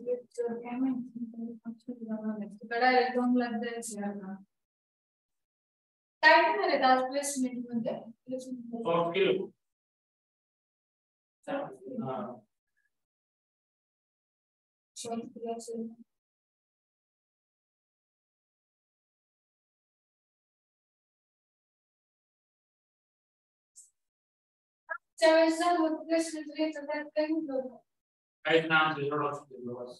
[SPEAKER 2] लेक्चर काय माहिती डायरेक्ट 2 लाख द्यायचे काय करणार आहेत आज प्लेसमेंट मध्ये सॉफ्ट केलं त्यावेळेस प्लेसमेंट घ्यायचं त्यात काय होतं Right now, there's a lot of developers.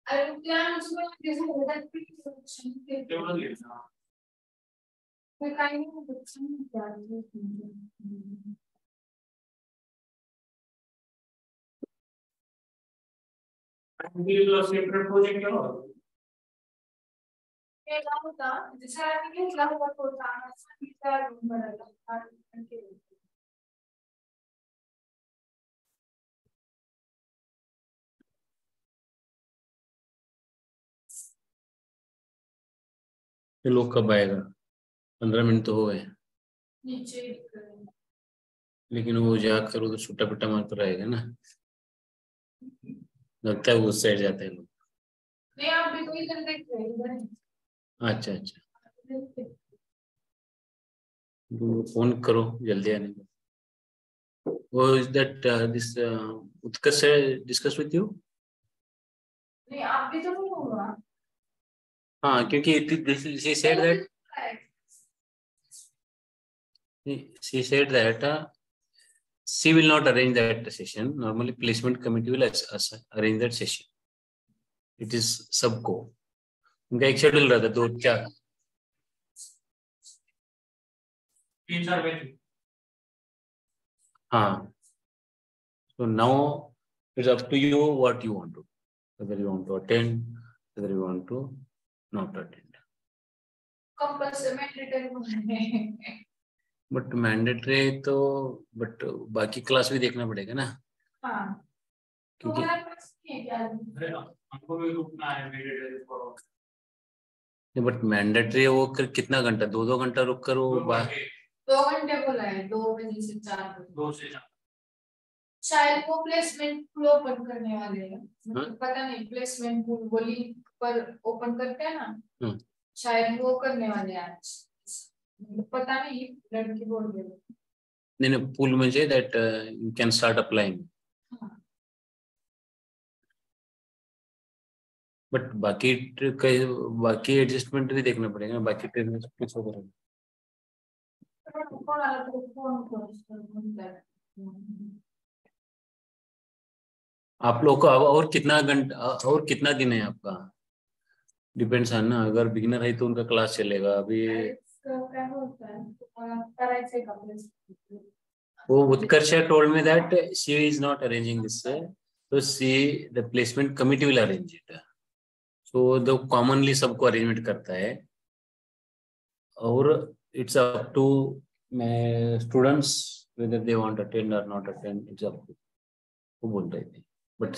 [SPEAKER 2] I plan also there's a weather prediction. The kind of prediction we will separate project or ये क्या होता जैसे आपने क्या हुआ तो जाना सभी का रूम बनाना
[SPEAKER 1] ये लोग कब आएगा? 15 मिनट तो हो गए,
[SPEAKER 2] नीचे
[SPEAKER 1] लेकिन वो जाग कर उधर छुट्टा पिट्टा मारता रहेगा ना, लगता है वो उस साइड जाते हैं लोग।
[SPEAKER 2] नहीं आप भी कोई इधर देख रहे हैं
[SPEAKER 1] अच्छा अच्छा, फोन करो जल्दी आने को। वो is that this Utkarsh discuss with you?
[SPEAKER 2] नहीं आप भी तो नहीं होगा
[SPEAKER 1] हाँ, क्योंकि she said that she said that she will not arrange that session. Normally, placement committee will arrange that session. It is सबको उनका एक शेड्यूल रहता है 2-4
[SPEAKER 2] 3-4 बजे
[SPEAKER 1] हाँ. So now it's up to you what you want to, whether you want to attend, whether you want to not attend.
[SPEAKER 2] Compulsory mandatory
[SPEAKER 1] but mandatory तो but बाकी class भी देखना पड़ेगा ना.
[SPEAKER 2] हाँ
[SPEAKER 1] क्योंकि
[SPEAKER 2] हमको भी रुकना है मैंडेटरी फॉर
[SPEAKER 1] बट मैंडेटरी है वो कितना घंटा, 2-2 घंटा रुक कर वो
[SPEAKER 2] 2 घंटे बोला है 2 बजे से 4 बजे 2 से 4 शायद वो प्लेसमेंट पूल ओपन करने वाले हैं मतलब पता नहीं प्लेसमेंट पूल बोली पर ओपन करते हैं ना शायद वो करने वाले हैं आज पता नहीं लड़की बोल रही है
[SPEAKER 1] नहीं पूल म्हणजे that you can start applying. But बाकी एडजस्टमेंट भी देखना पड़ेगा ना, बाकी ट्रेन में कुछ वगैरह. आप लोग को और कितना घंटा और कितना दिन है आपका, डिपेंड्स है ना. अगर बिगिनर है तो उनका क्लास चलेगा अभी. वो उत्कर्ष told me that she is not arranging this, so the placement committee will arrange it. So the commonly सबको अरेंजमेंट करता है और it's up to students whether they want to attend or not attend. It's up to वो बोल रहे थे but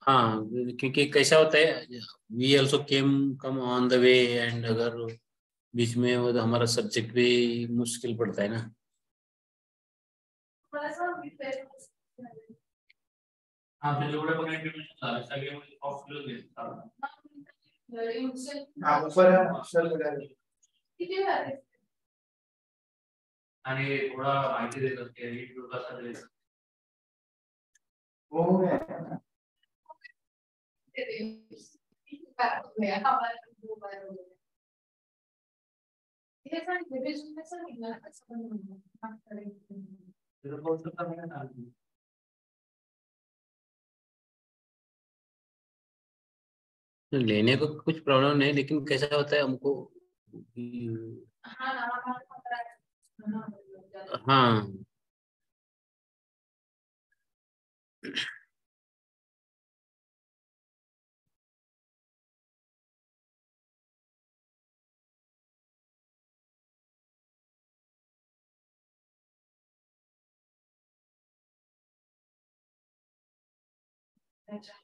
[SPEAKER 1] हाँ, क्योंकि कैसा होता है we also come on the way and अगर बीच में वो हमारा सब्जेक्ट भी मुश्किल पड़ता है ना.
[SPEAKER 2] हाँ तो जोड़े बने इंफॉर्मेशन सभी मुझे ऑफिशियल देता हाँ ऊपर है ऑफिशियल वगैरह कितने वाले आणि थोड़ा माहिती देत असते रीड कसं दे वो है ये सारी डिवीजन में सब निकला अच्छा बना है बहुत सब करना है
[SPEAKER 1] लेने को कुछ प्रॉब्लम नहीं, लेकिन कैसा होता है हमको हाँ
[SPEAKER 2] अच्छा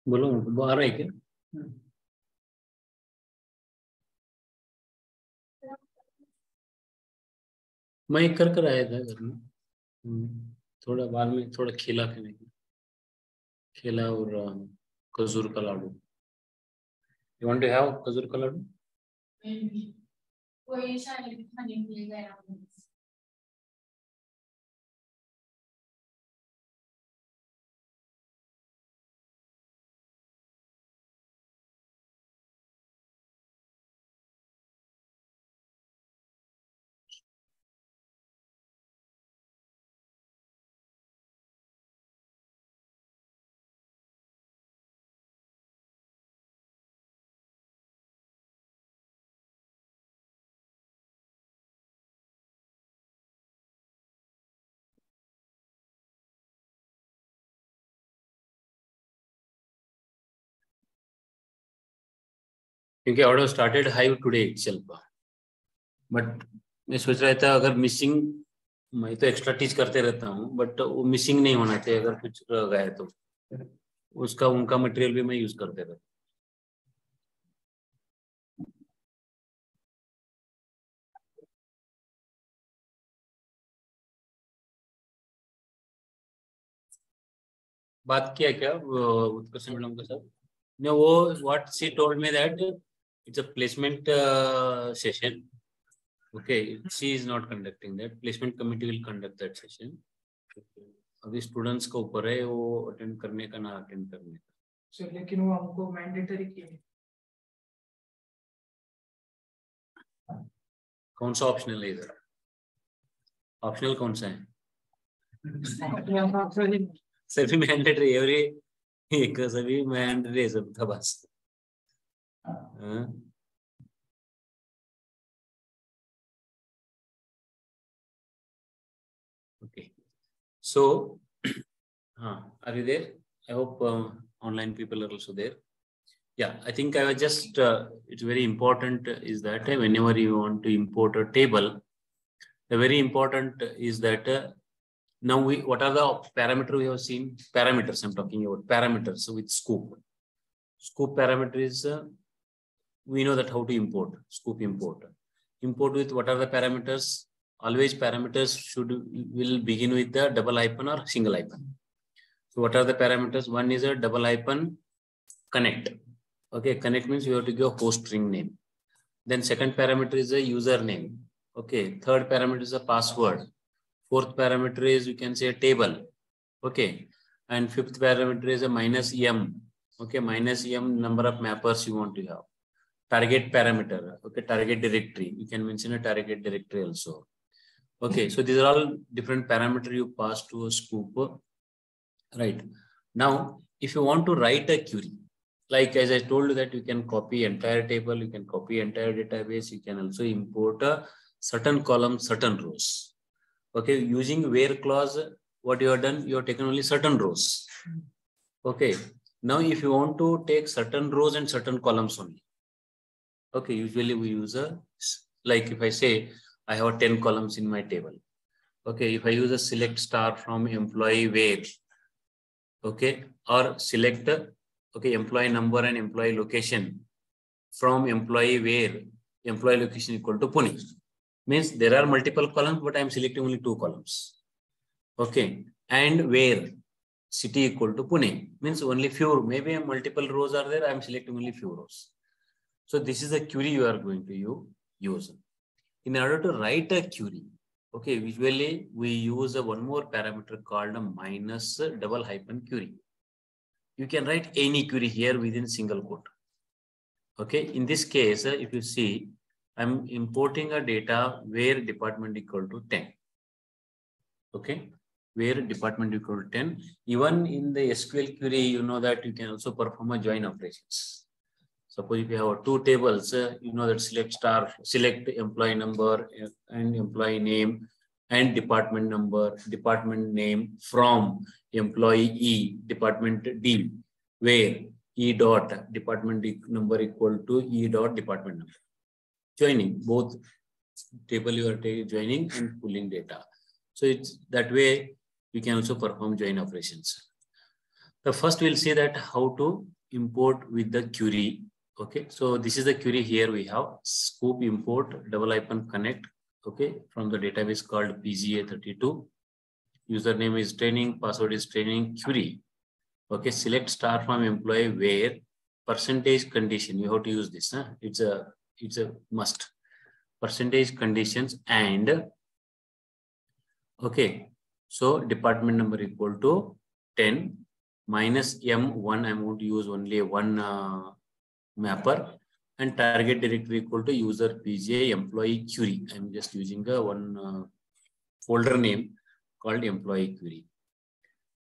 [SPEAKER 1] बोलो वो आ रहा है क्या? मैं कर कर आया था घर में, थोड़ा बाद में थोड़ा खिला के नहीं, खिला और खजूर का लाडू. You want to have खजूर का लाडू?
[SPEAKER 2] कोई शायद खाने के लिए गया हूँ.
[SPEAKER 1] क्योंकि order started high today itself, but मैं सोच रहा था अगर मिसिंग, मैं तो एक्स्ट्रा टीच करते रहता हूँ, बट वो मिसिंग नहीं होना चाहिए. अगर कुछ रह गया तो उसका उनका मटेरियल भी मैं यूज करते रहता. बात किया क्या उत्कर्ष मैडम के साथ? No, what she told me that it's a placement session. Okay, she is not conducting that. Placement committee will conduct that session. अभी स्टूडेंट्स को ऊपर है वो अटेंड करने का ना अटेंड करने का.
[SPEAKER 2] सर लेकिन वो हमको मैंडेटरी किया.
[SPEAKER 1] कौन सा ऑप्शनल है इधर? ऑप्शनल कौन सा है? सभी मैंडेटरी, एवरी एक सभी मैंडेटरी सब था बस. Okay, so are you there? I hope online people are also there. Yeah, I think I was just, it's very important is that whenever you want to import a table, the very important is that now what are the parameters we have seen? Parameters I'm talking about, parameters with scope. Scope parameter is, we know that how to import, scope import. Import with what are the parameters? Always parameters will begin with the double hyphen or single hyphen. So what are the parameters? One is a double hyphen connect. Okay, connect means you have to give a host string name. Then second parameter is a username. Okay, third parameter is a password. Fourth parameter is, you can say, a table. Okay, and fifth parameter is a -m. Okay, -m number of mappers you want to have. Target parameter. Okay, target directory. You can mention a target directory also. Okay, so these are all different parameters you pass to a scoop. Right. Now, if you want to write a query, like as I told you that you can copy entire table, you can copy entire database, you can also import a certain column, certain rows. Okay, using where clause, what you have done, you have taken only certain rows. Okay, now if you want to take certain rows and certain columns only. Okay, usually we use a, like if I say I have 10 columns in my table. Okay, if I use a select star from employee where, okay, or select, okay, employee number and employee location from employee where employee location equal to Pune. Means there are multiple columns, but I am selecting only 2 columns. Okay, and where city equal to Pune means only few, maybe multiple rows are there, I am selecting only few rows. So this is a query you are going to use. In order to write a query, okay, usually we use one more parameter called a minus double hyphen query. You can write any query here within single quote. Okay, in this case, if you see, I'm importing a data where department equal to 10. Okay, where department equal to 10. Even in the SQL query, you know that you can also perform a join operations. Suppose if you have 2 tables, you know that select star, select employee number and employee name and department number, department name from employee E, department D, where E dot department number equal to E dot department number. Joining both table you are joining and pulling data. So it's that way you can also perform join operations. The first we'll see that how to import with the query. Okay, so this is the query. Here we have scoop import _ connect. Okay, from the database called PGA 32. Username is training, password is training, query. Okay, select star from employee where percentage condition. You have to use this. Huh? It's a must. Percentage conditions and okay. So department number equal to 10 minus M1. I'm going to use only one mapper and target directory equal to user PGA employee query. I'm just using one folder name called employee query.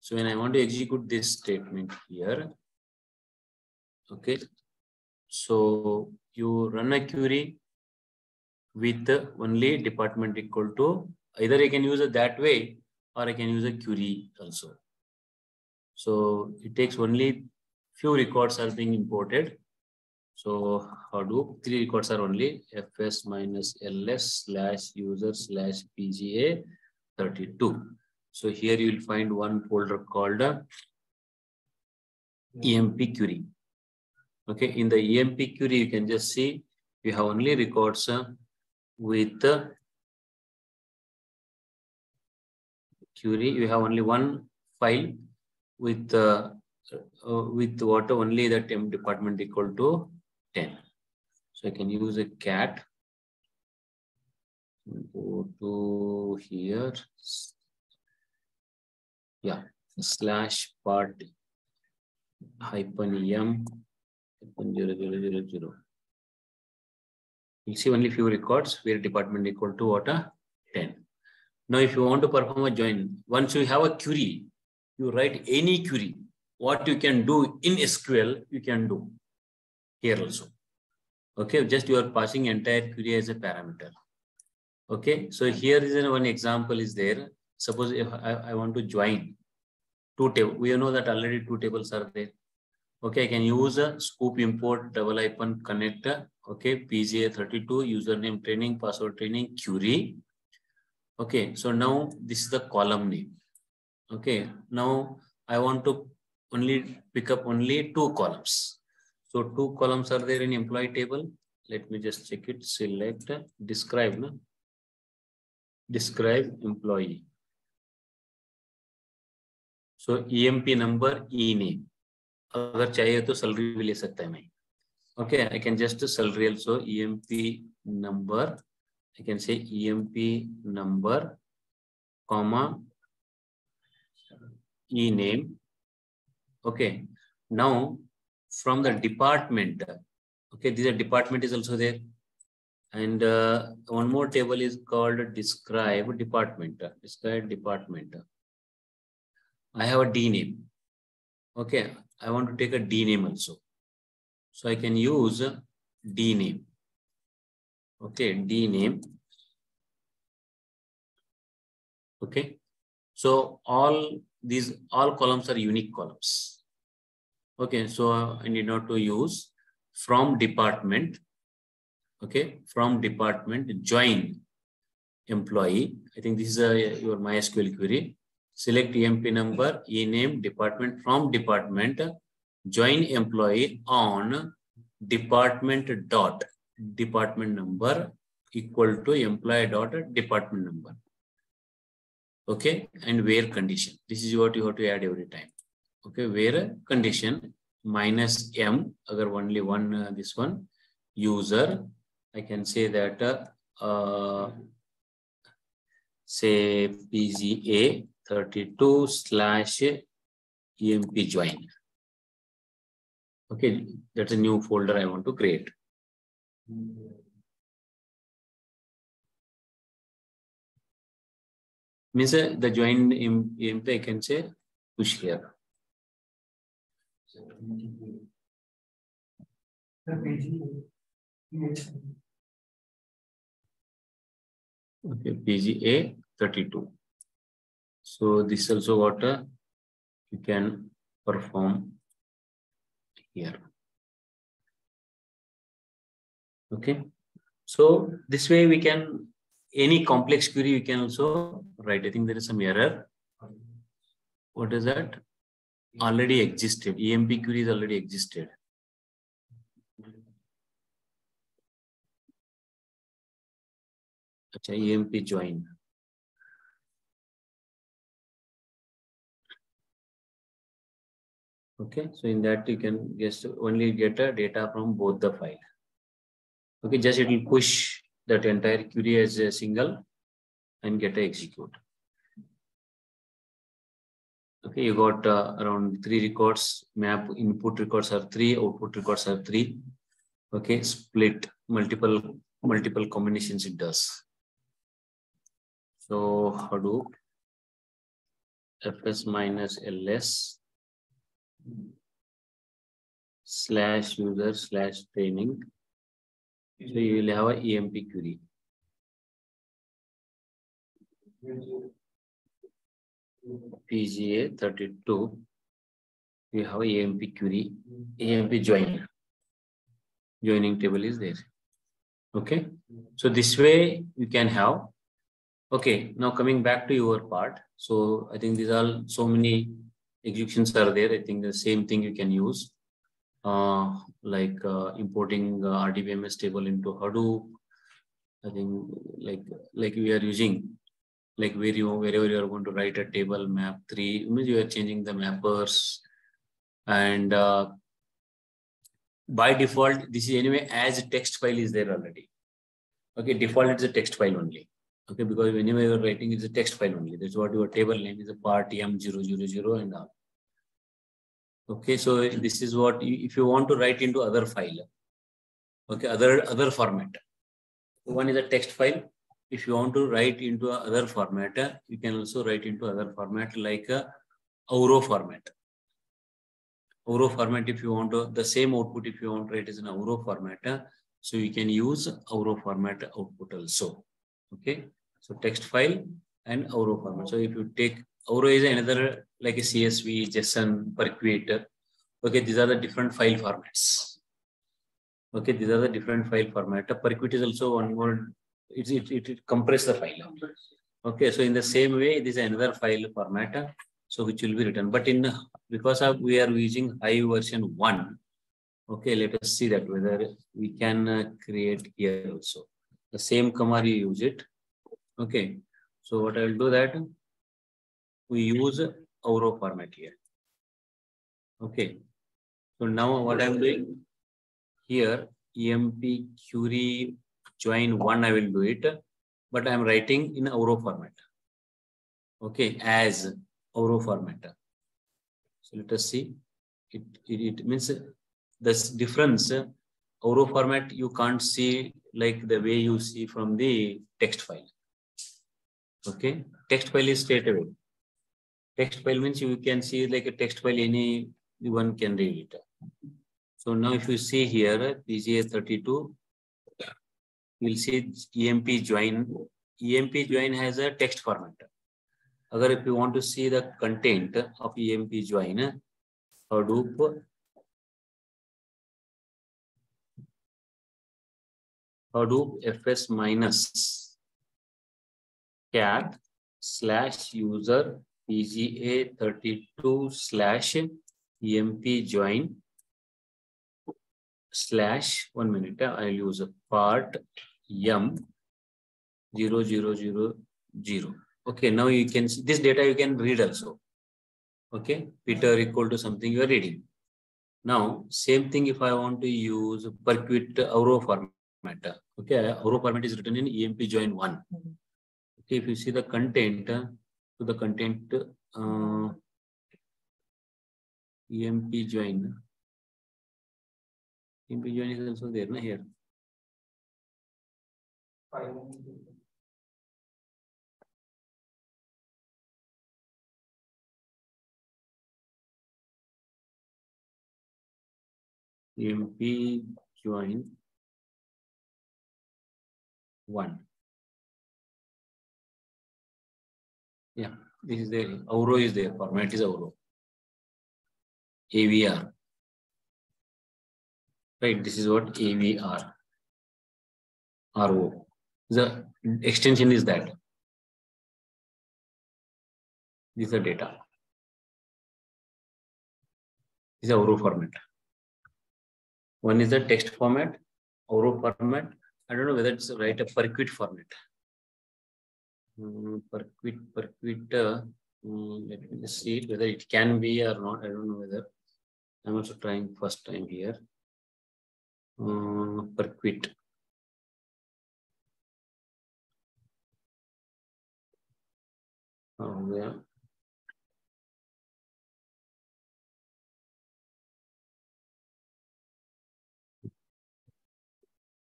[SPEAKER 1] So when I want to execute this statement here, okay, so you run a query with only department equal to, either I can use it that way or I can use a query also. So it takes only few records are being imported. So how do 3 records are only fs minus ls / user / pga 32. So here you will find one folder called EMP query. Okay, in the EMP query, you can just see we have only records with query. You have only one file with what only the temp department equal to 10. So I can use a cat. Go to here. Yeah, /part -m 0000. You'll see only few records where department equal to what 10. Now, if you want to perform a join, once you have a query, you write any query. What you can do in SQL, you can do here also. Okay, just you are passing entire query as a parameter. Okay, so here is one example is there. Suppose if I want to join 2 tables, we know that already 2 tables are there. Okay, I can use a scoop import _ connect. Okay, PGA 32 username training, password training, query. Okay, so now this is the column name. Okay, now I want to only pick up only 2 columns. So 2 columns are there in employee table. Let me just check it. Select describe. No? Describe employee. So EMP number, E name. अगर चाहिए तो salary भी ले सकता है मैं. Okay, I can just salary also EMP number. I can say EMP number, comma, E name. Okay. Now from the department, okay, this department is also there. And one more table is called describe department. Describe department. I have a D name. Okay, I want to take a D name also. So I can use D name. Okay, D name. Okay. So all columns are unique columns. Okay, so I need not to use from department. Okay, from department join employee. I think this is your MySQL query. Select EMP number, E name, department, from department, join employee on department number equal to employee department number. Okay, and where condition. This is what you have to add every time. Okay, where condition minus M, agar only one this one, user, I can say that say PGA 32 / EMP join. Okay, that's a new folder I want to create. Means the join EMP I can say push here. Okay, PGA 32. So this also what you can perform here. Okay, so this way we can, any complex query you can also write. I think there is some error. What is that? already existed. EMP query is already existed. EMP join. Okay, so in that you can just only get a data from both the file. Okay, just it will push that entire query as a single and get a execute. Okay, you got around 3 records. Map input records are 3, output records are 3. Okay, split multiple combinations it does. So Hadoop fs minus ls / user / training. So you will have a EMP query. PGA 32. We have a EMP query. EMP join. Joining table is there. Okay. So this way you can have. Okay. Now coming back to your part. So I think these are so many executions are there. I think the same thing you can use. Like importing RDBMS table into Hadoop. I think like we are using, like wherever you are going to write a table map 3, means you are changing the mappers, and by default this is anyway as a text file is there already. Okay, default it's a text file only. Okay, because whenever you are writing it's a text file only. That's what your table name is, a part M000 and all. Okay, so this is what if you want to write into other file. Okay, other format. One is a text file. If you want to write into other format, you can also write into other format like a Auro format. Auro format, if you want to, the same output, if you want to write as an Auro format, so you can use Auro format output also. Okay, so text file and Auro format. So if you take Auro is another like a CSV, JSON, Perquit. Okay, these are the different file formats. Okay, these are the different file format. Perquit is also one more. It compress the file. Okay, so in the same way, this is another file format, so which will be written. But because we are using Hive version 1, okay, let us see that whether we can create here also. The same command you use it. Okay, so what I will do that we use Auro format here. Okay, so now what I am doing here, EMP query join 1, I will do it, but I am writing in Auro format. Okay, as Auro format. So let us see. It means this difference. Auro format you can't see like the way you see from the text file. Okay, text file is straight away. Text file means you can see like a text file, anyone can read it. So now if you see here, PGA 32, you'll see EMP join. EMP join has a text format. Agar if you want to see the content of EMP join, Hadoop fs minus cat / user PGA 32 / EMP join / 1 minute. I'll use a part M0000. Okay, now you can see this data you can read also. Okay, Peter equal to something you are reading. Now, same thing if I want to use Perquit Auro format. Okay, Auro format is written in EMP join 1. Okay, if you see the content, to the content EMP join. EMP join is also there na, here. EMP join 1. Yeah, this is there. Auro is there. Format is Auro. AVR. Right, this is what AVR. RO. The extension is that. These are data. is a ORO format. One is the text format, ORO format. I don't know whether it's right, a PGA format. PGA. Let me just see whether it can be or not. I don't know whether. I'm also trying first time here. PGA. Yeah.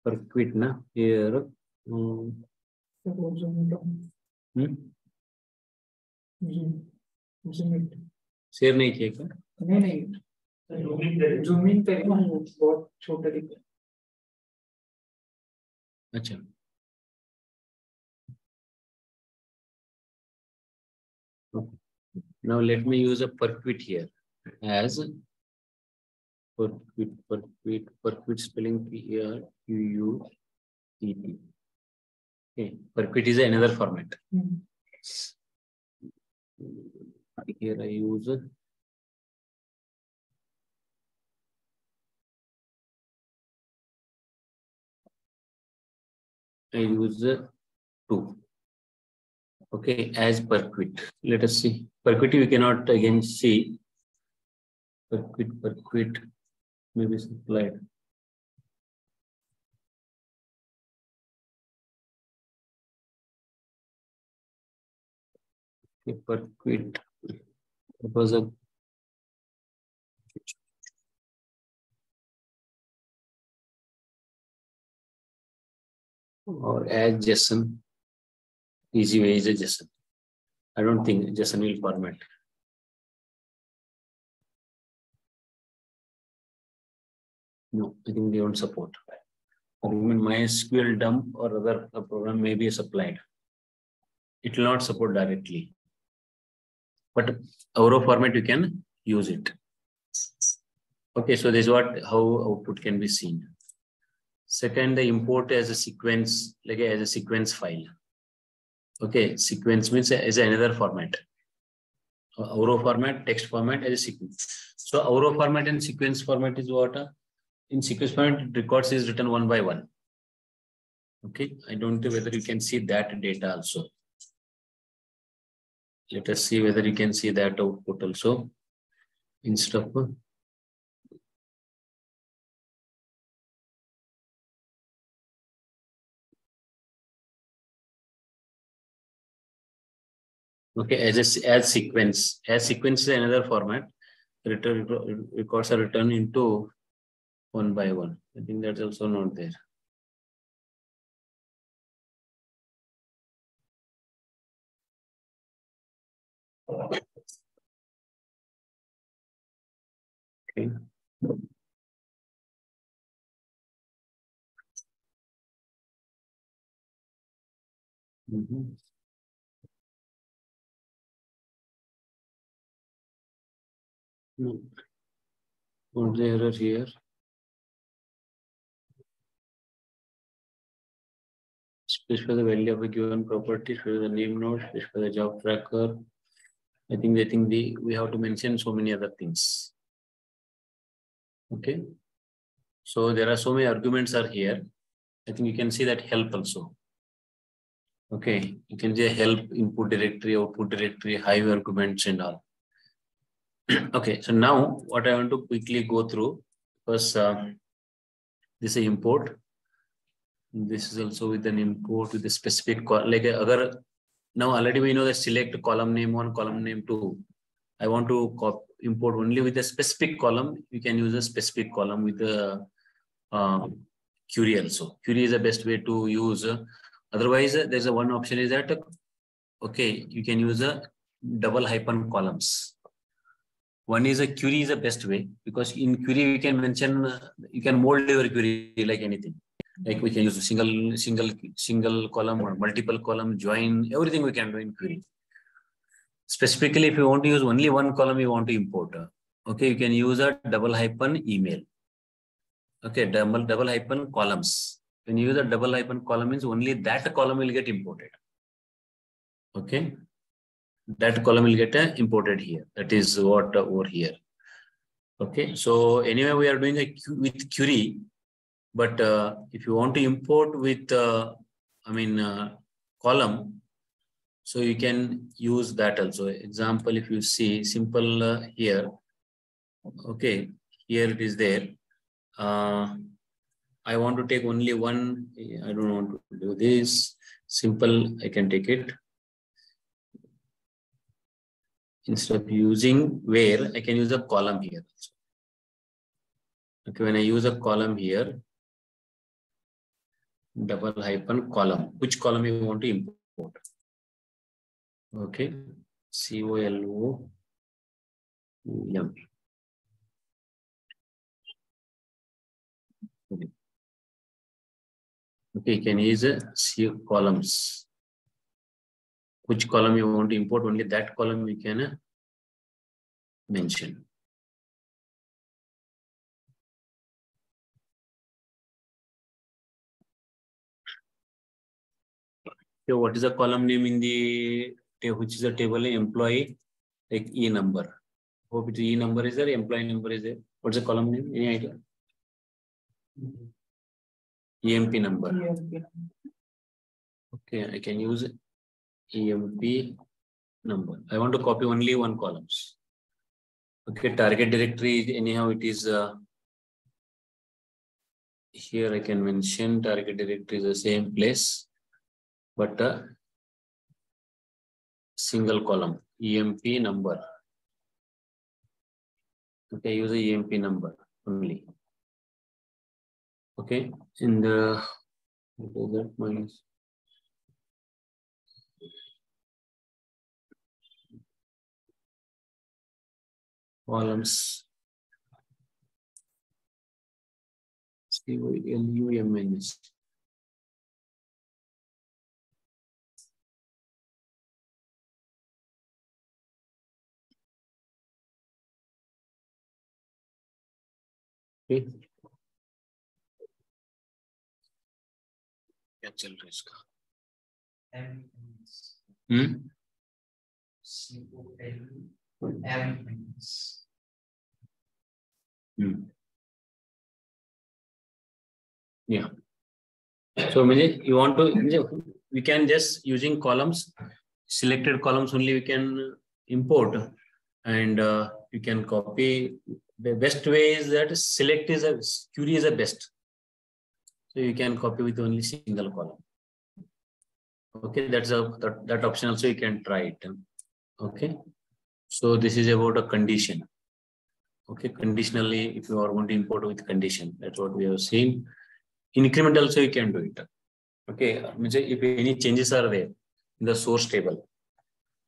[SPEAKER 1] PGA na here. Share नहीं किया क्या?
[SPEAKER 2] नहीं zooming करें बहुत छोटा दिख रहा है.
[SPEAKER 1] अच्छा. Now let me use a PGA here as PGA spelling PRQUET. Okay, PGA is another format. Here I use two. Okay, as PGA. Let us see. PGA we cannot again see. PGA maybe supplied. Okay, PGA. It was a or as JSON. Easy way is a JSON. I don't think JSON will format. No, I think they don't support. Even MySQL dump or other program may be supplied. It will not support directly. But ORO format you can use it. Okay, so this is how output can be seen. Second, the import as a sequence, like as a sequence file. Okay, sequence means as another format. ORO format, text format as a sequence. So ORO format and sequence format is what? In sequence format, records is written one by one. Okay, I don't know whether you can see that data also. Let us see whether you can see that output also instead of. Okay, as sequence is another format. Records are written into one by one. I think that's also not there. Okay. No. What's the error here? Specify the value of a given property, specify the name node, specify the job tracker. I think we have to mention so many other things. Okay. So there are so many arguments are here. I think you can see that help also. Okay, you can see help, input directory, output directory, Hive arguments and all. Okay, so now what I want to quickly go through, because this is import. This is also with an import with a specific like now already we know that select column name 1, column name 2. I want to import only with a specific column. You can use a specific column with a query also. Query is the best way to use. Otherwise, there's a one option is that, okay, you can use a double hyphen columns. One is a query is the best way, because in query we can mention, you can mold your query like anything. Like we can use a single column or multiple column, join, everything we can do in query. Specifically, if you want to use only one column, you want to import. Okay, you can use a double hyphen email. Okay, double hyphen columns. When you use a double hyphen column means only that column will get imported. Okay, that column will get imported here. That is what over here. Okay, so anyway, we are doing with query, but if you want to import with, column, so you can use that also. Example, if you see simple here, okay, here it is there. I want to take only one. I don't want to do this. Simple, I can take it. Instead of using where, I can use a column here. Okay, when I use a column here, double hyphen column. Which column you want to import? Okay, column. Okay, you can use columns. Which column you want to import? Only that column we can mention. So what is the column name in the which is the table? Employee, like E number. Hope it's E number is there, employee number is there. What's the column name? Any idea? EMP number. Okay, I can use EMP number. I want to copy only one columns. Okay, target directory, anyhow it is here. I can mention target directory is the same place, but single column, EMP number. Okay, use the EMP number only. Okay, in the what is that minus columns. COLUMNS. Okay. Cancel risk. Yeah. So you want to, we can just using columns, selected columns only we can import, and you can copy. The best way is that select is a query is a best. So you can copy with only single column. Okay, that's that option also you can try it. Okay. So this is about a condition. Okay, conditionally, if you are going to import with condition, that's what we have seen. Increment also you can do it. Okay, if any changes are there in the source table,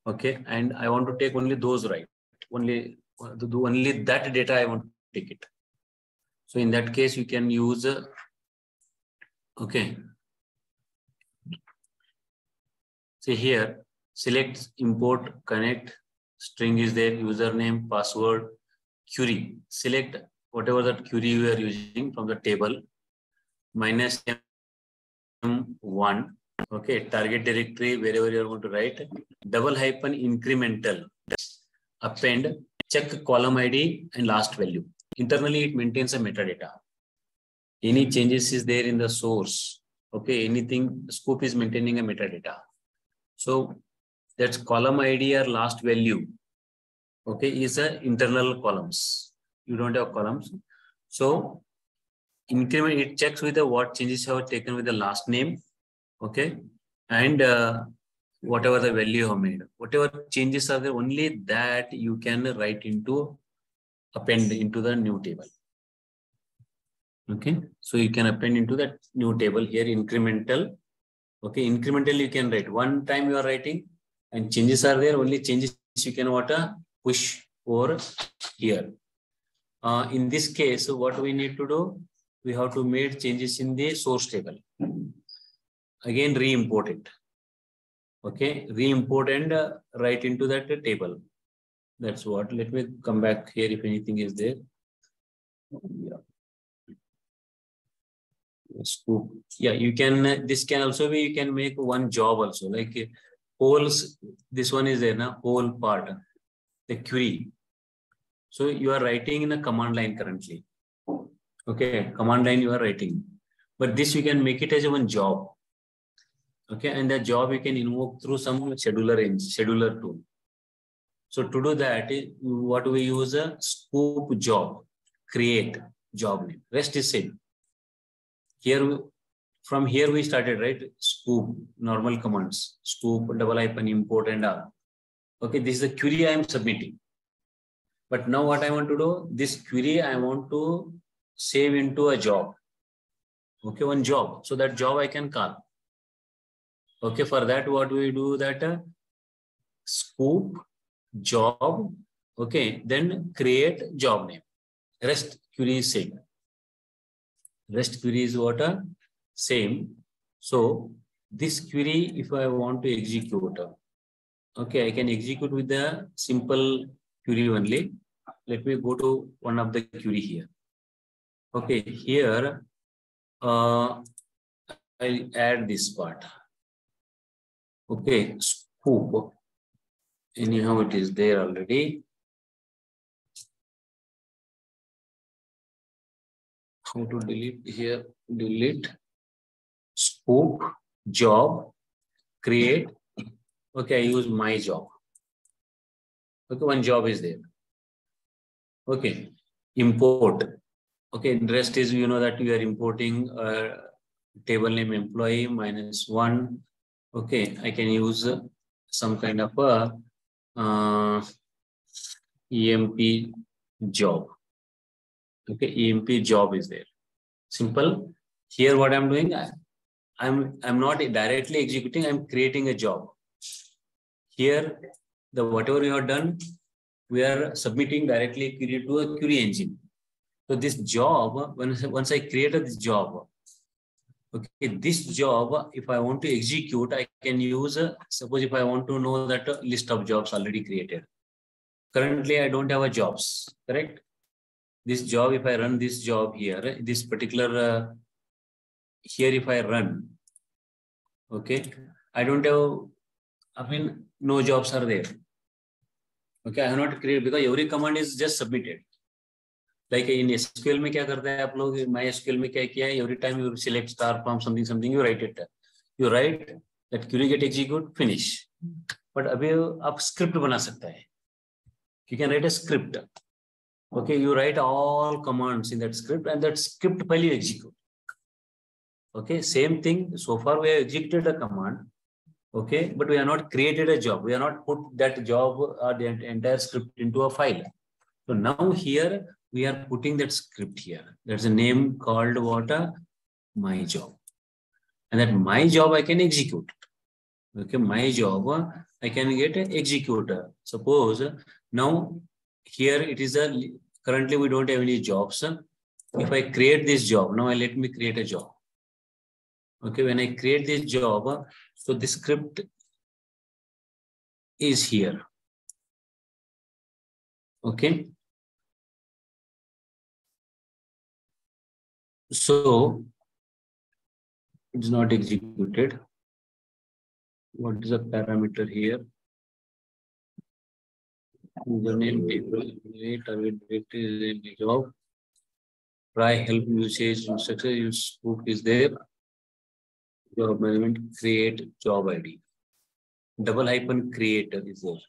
[SPEAKER 1] okay, and I want to take only those, right? Only that data I want to take it. So in that case, you can use okay. See here, select, import, connect, string is there, username, password, query. Select whatever that query you are using from the table, minus M1, okay, target directory, wherever you are going to write, double hyphen incremental, append, check column ID and last value. Internally, it maintains a metadata. Any changes is there in the source, okay, anything, scope is maintaining a metadata. So that's column ID or last value, okay, is a internal columns. You don't have columns. So increment, it checks with the what changes have taken with the last name, okay, and whatever the value you have made, whatever changes are there, only that you can write into, append into the new table. Okay, so you can append into that new table here, incremental. Okay, incremental you can write one time you are writing, and changes are there, only changes you can push over here. In this case, what we need to do, we have to make changes in the source table. Again, re-import it. Okay, re-import and write into that table. That's what. Let me come back here if anything is there. Yeah. Scoop. Yeah, you can. This can also be. You can make one job also, like holes. This one is there, na whole part. The query. So you are writing in a command line currently. Okay, command line you are writing. But this you can make it as one job. Okay, and the job you can invoke through some scheduler tool. So to do that, what we use a scoop job, create job name. Rest is same. Here, from here we started, right? Scoop, normal commands, scoop, double hyphen, import, and all. Okay, this is the query I am submitting. But now what I want to do, this query I want to save into a job. Okay, one job. So that job I can call. Okay, for that, what we do that scoop job. Okay, then create job name. Rest query is same. Rest query is what? Same. So this query, if I want to execute, okay, I can execute with the simple query only. Let me go to one of the query here. Okay, here I'll add this part. Okay, scoop. Anyhow, it is there already. How to delete here? Delete scoop job create. Okay, I use my job. Okay, one job is there. Okay, import. Okay, rest is, you know, that we are importing table name employee -1. Okay, I can use some kind of a EMP job. Okay, EMP job is there. Simple. Here, what I'm doing, I'm not directly executing. I'm creating a job. Here, the whatever you have done, we are submitting directly query to a query engine. So this job, once I created this job, okay, this job, if I want to execute, I can use, suppose if I want to know that list of jobs already created. Currently, I don't have a jobs, correct? This job, if I run this job here, this particular, here if I run, okay, I don't have, I mean, no jobs are there. Okay, I have not created because every command is just submitted. Like in SQL में क्या करते हैं आप लोग? MySQL में क्या किया है? Every time you select star from something, you write it. You write that query get execute, finish. But अभी आप script बना सकता है. You can write a script. Okay, you write all commands in that script, and that script file you execute. Okay, same thing. So far we have executed a command. Okay, but we have not created a job. We have not put that job or the entire script into a file. So now here we are putting that script here. There's a name called what? My job. And that my job I can execute. Okay, my job I can get an executor. Suppose now here it is currently we don't have any jobs. If I create this job, now let me create a job. Okay, when I create this job, so this script is here. Okay. So it's not executed. What is the parameter here? Username, table, target date is in the job. Try help usage instructor use scoop is there. Job management create job ID. Double hyphen create is there.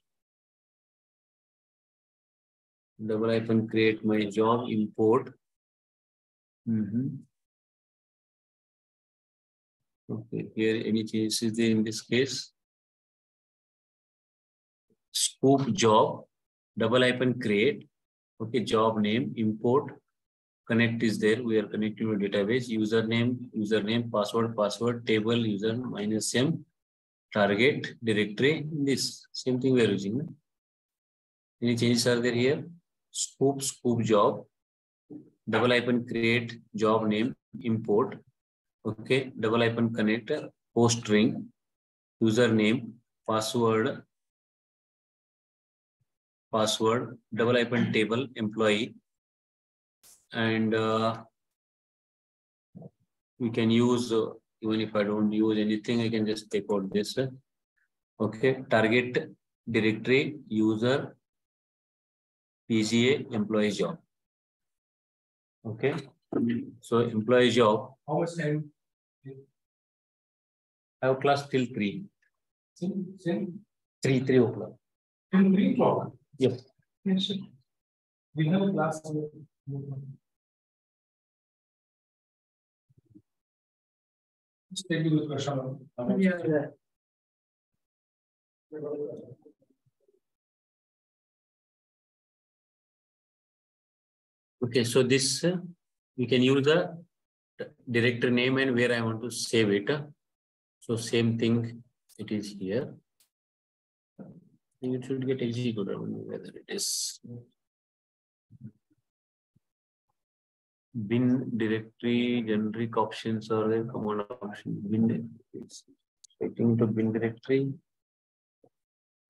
[SPEAKER 1] Double hyphen create my job import. Okay, here any changes is there in this case. Scoop job, double hyphen create. Okay, job name, import, connect is there. We are connecting to database, username, password, table, user -m, target, directory. This same thing we are using. Any changes are there here? Scoop job, double hyphen create, job name, import. Okay, double hyphen connect, post string, username, password, double hyphen table, employee, and we can use, even if I don't use anything, I can just take out this. Okay, target, directory, user, PGA employee job. Okay. So employee job.
[SPEAKER 2] How much time?
[SPEAKER 1] I have class till 3.
[SPEAKER 2] Same.
[SPEAKER 1] 3 o'clock.
[SPEAKER 2] Till 3 o'clock?
[SPEAKER 1] Yes.
[SPEAKER 2] Yes. We have a class. Just take you with question. Yeah.
[SPEAKER 1] Okay, so this we can use the directory name and where I want to save it. So same thing it is here. It should get executed. I don't know whether it is. Bin directory, generic options or the command option. Bin, it's waiting to bin directory.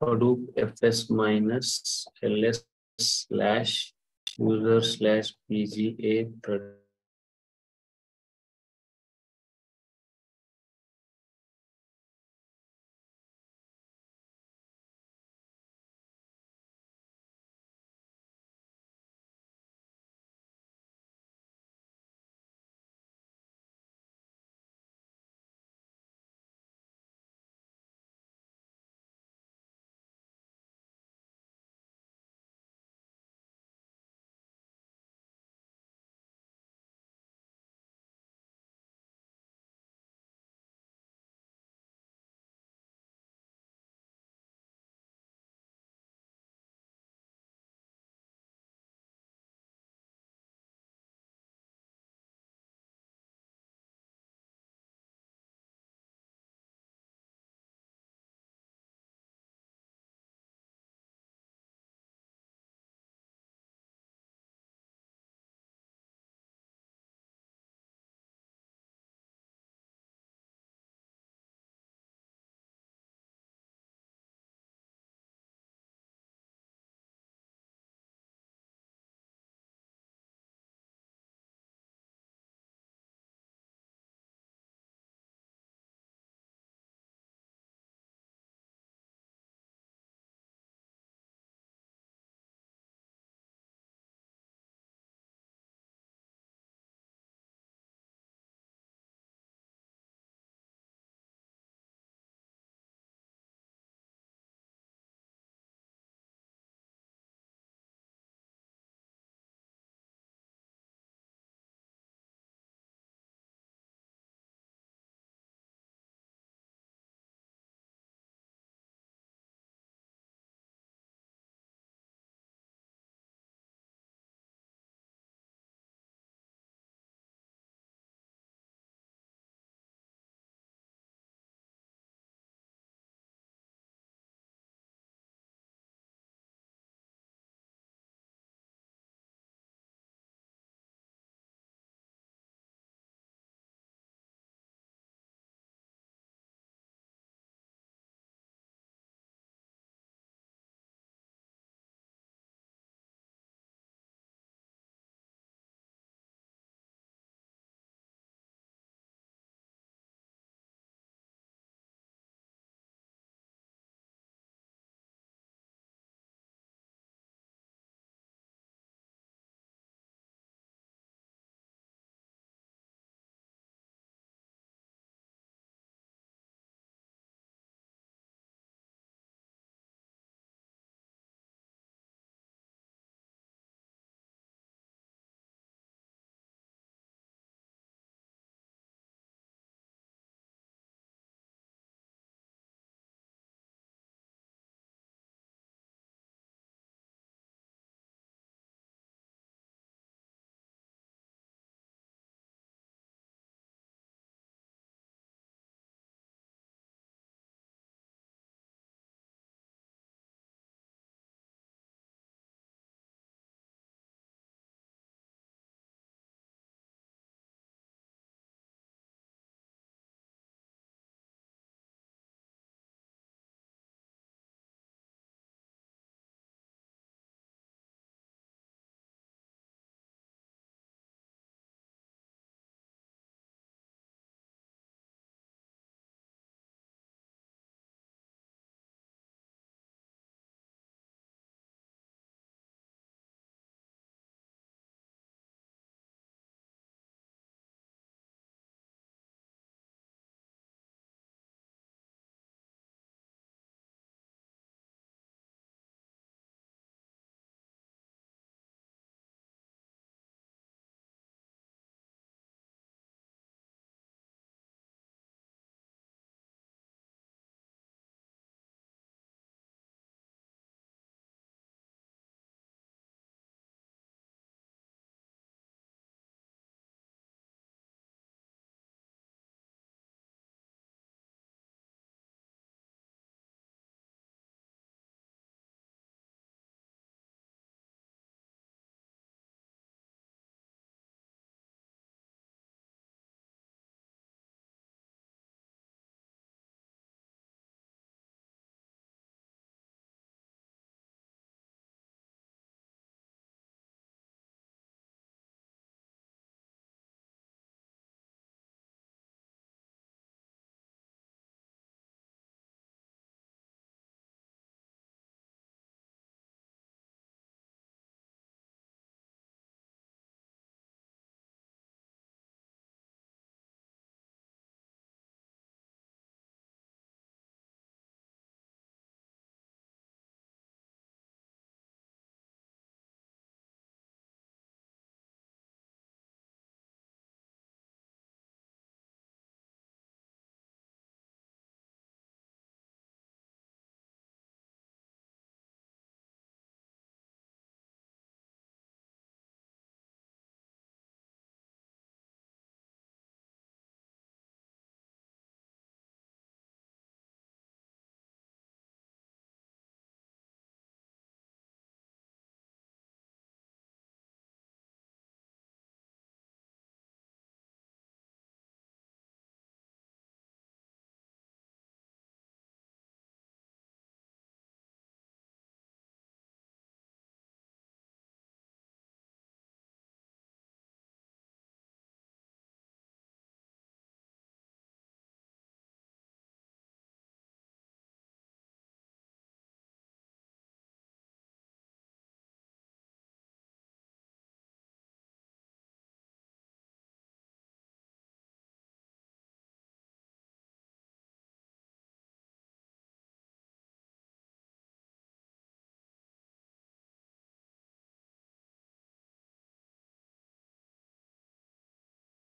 [SPEAKER 1] Hadoop fs minus ls slash user slash pga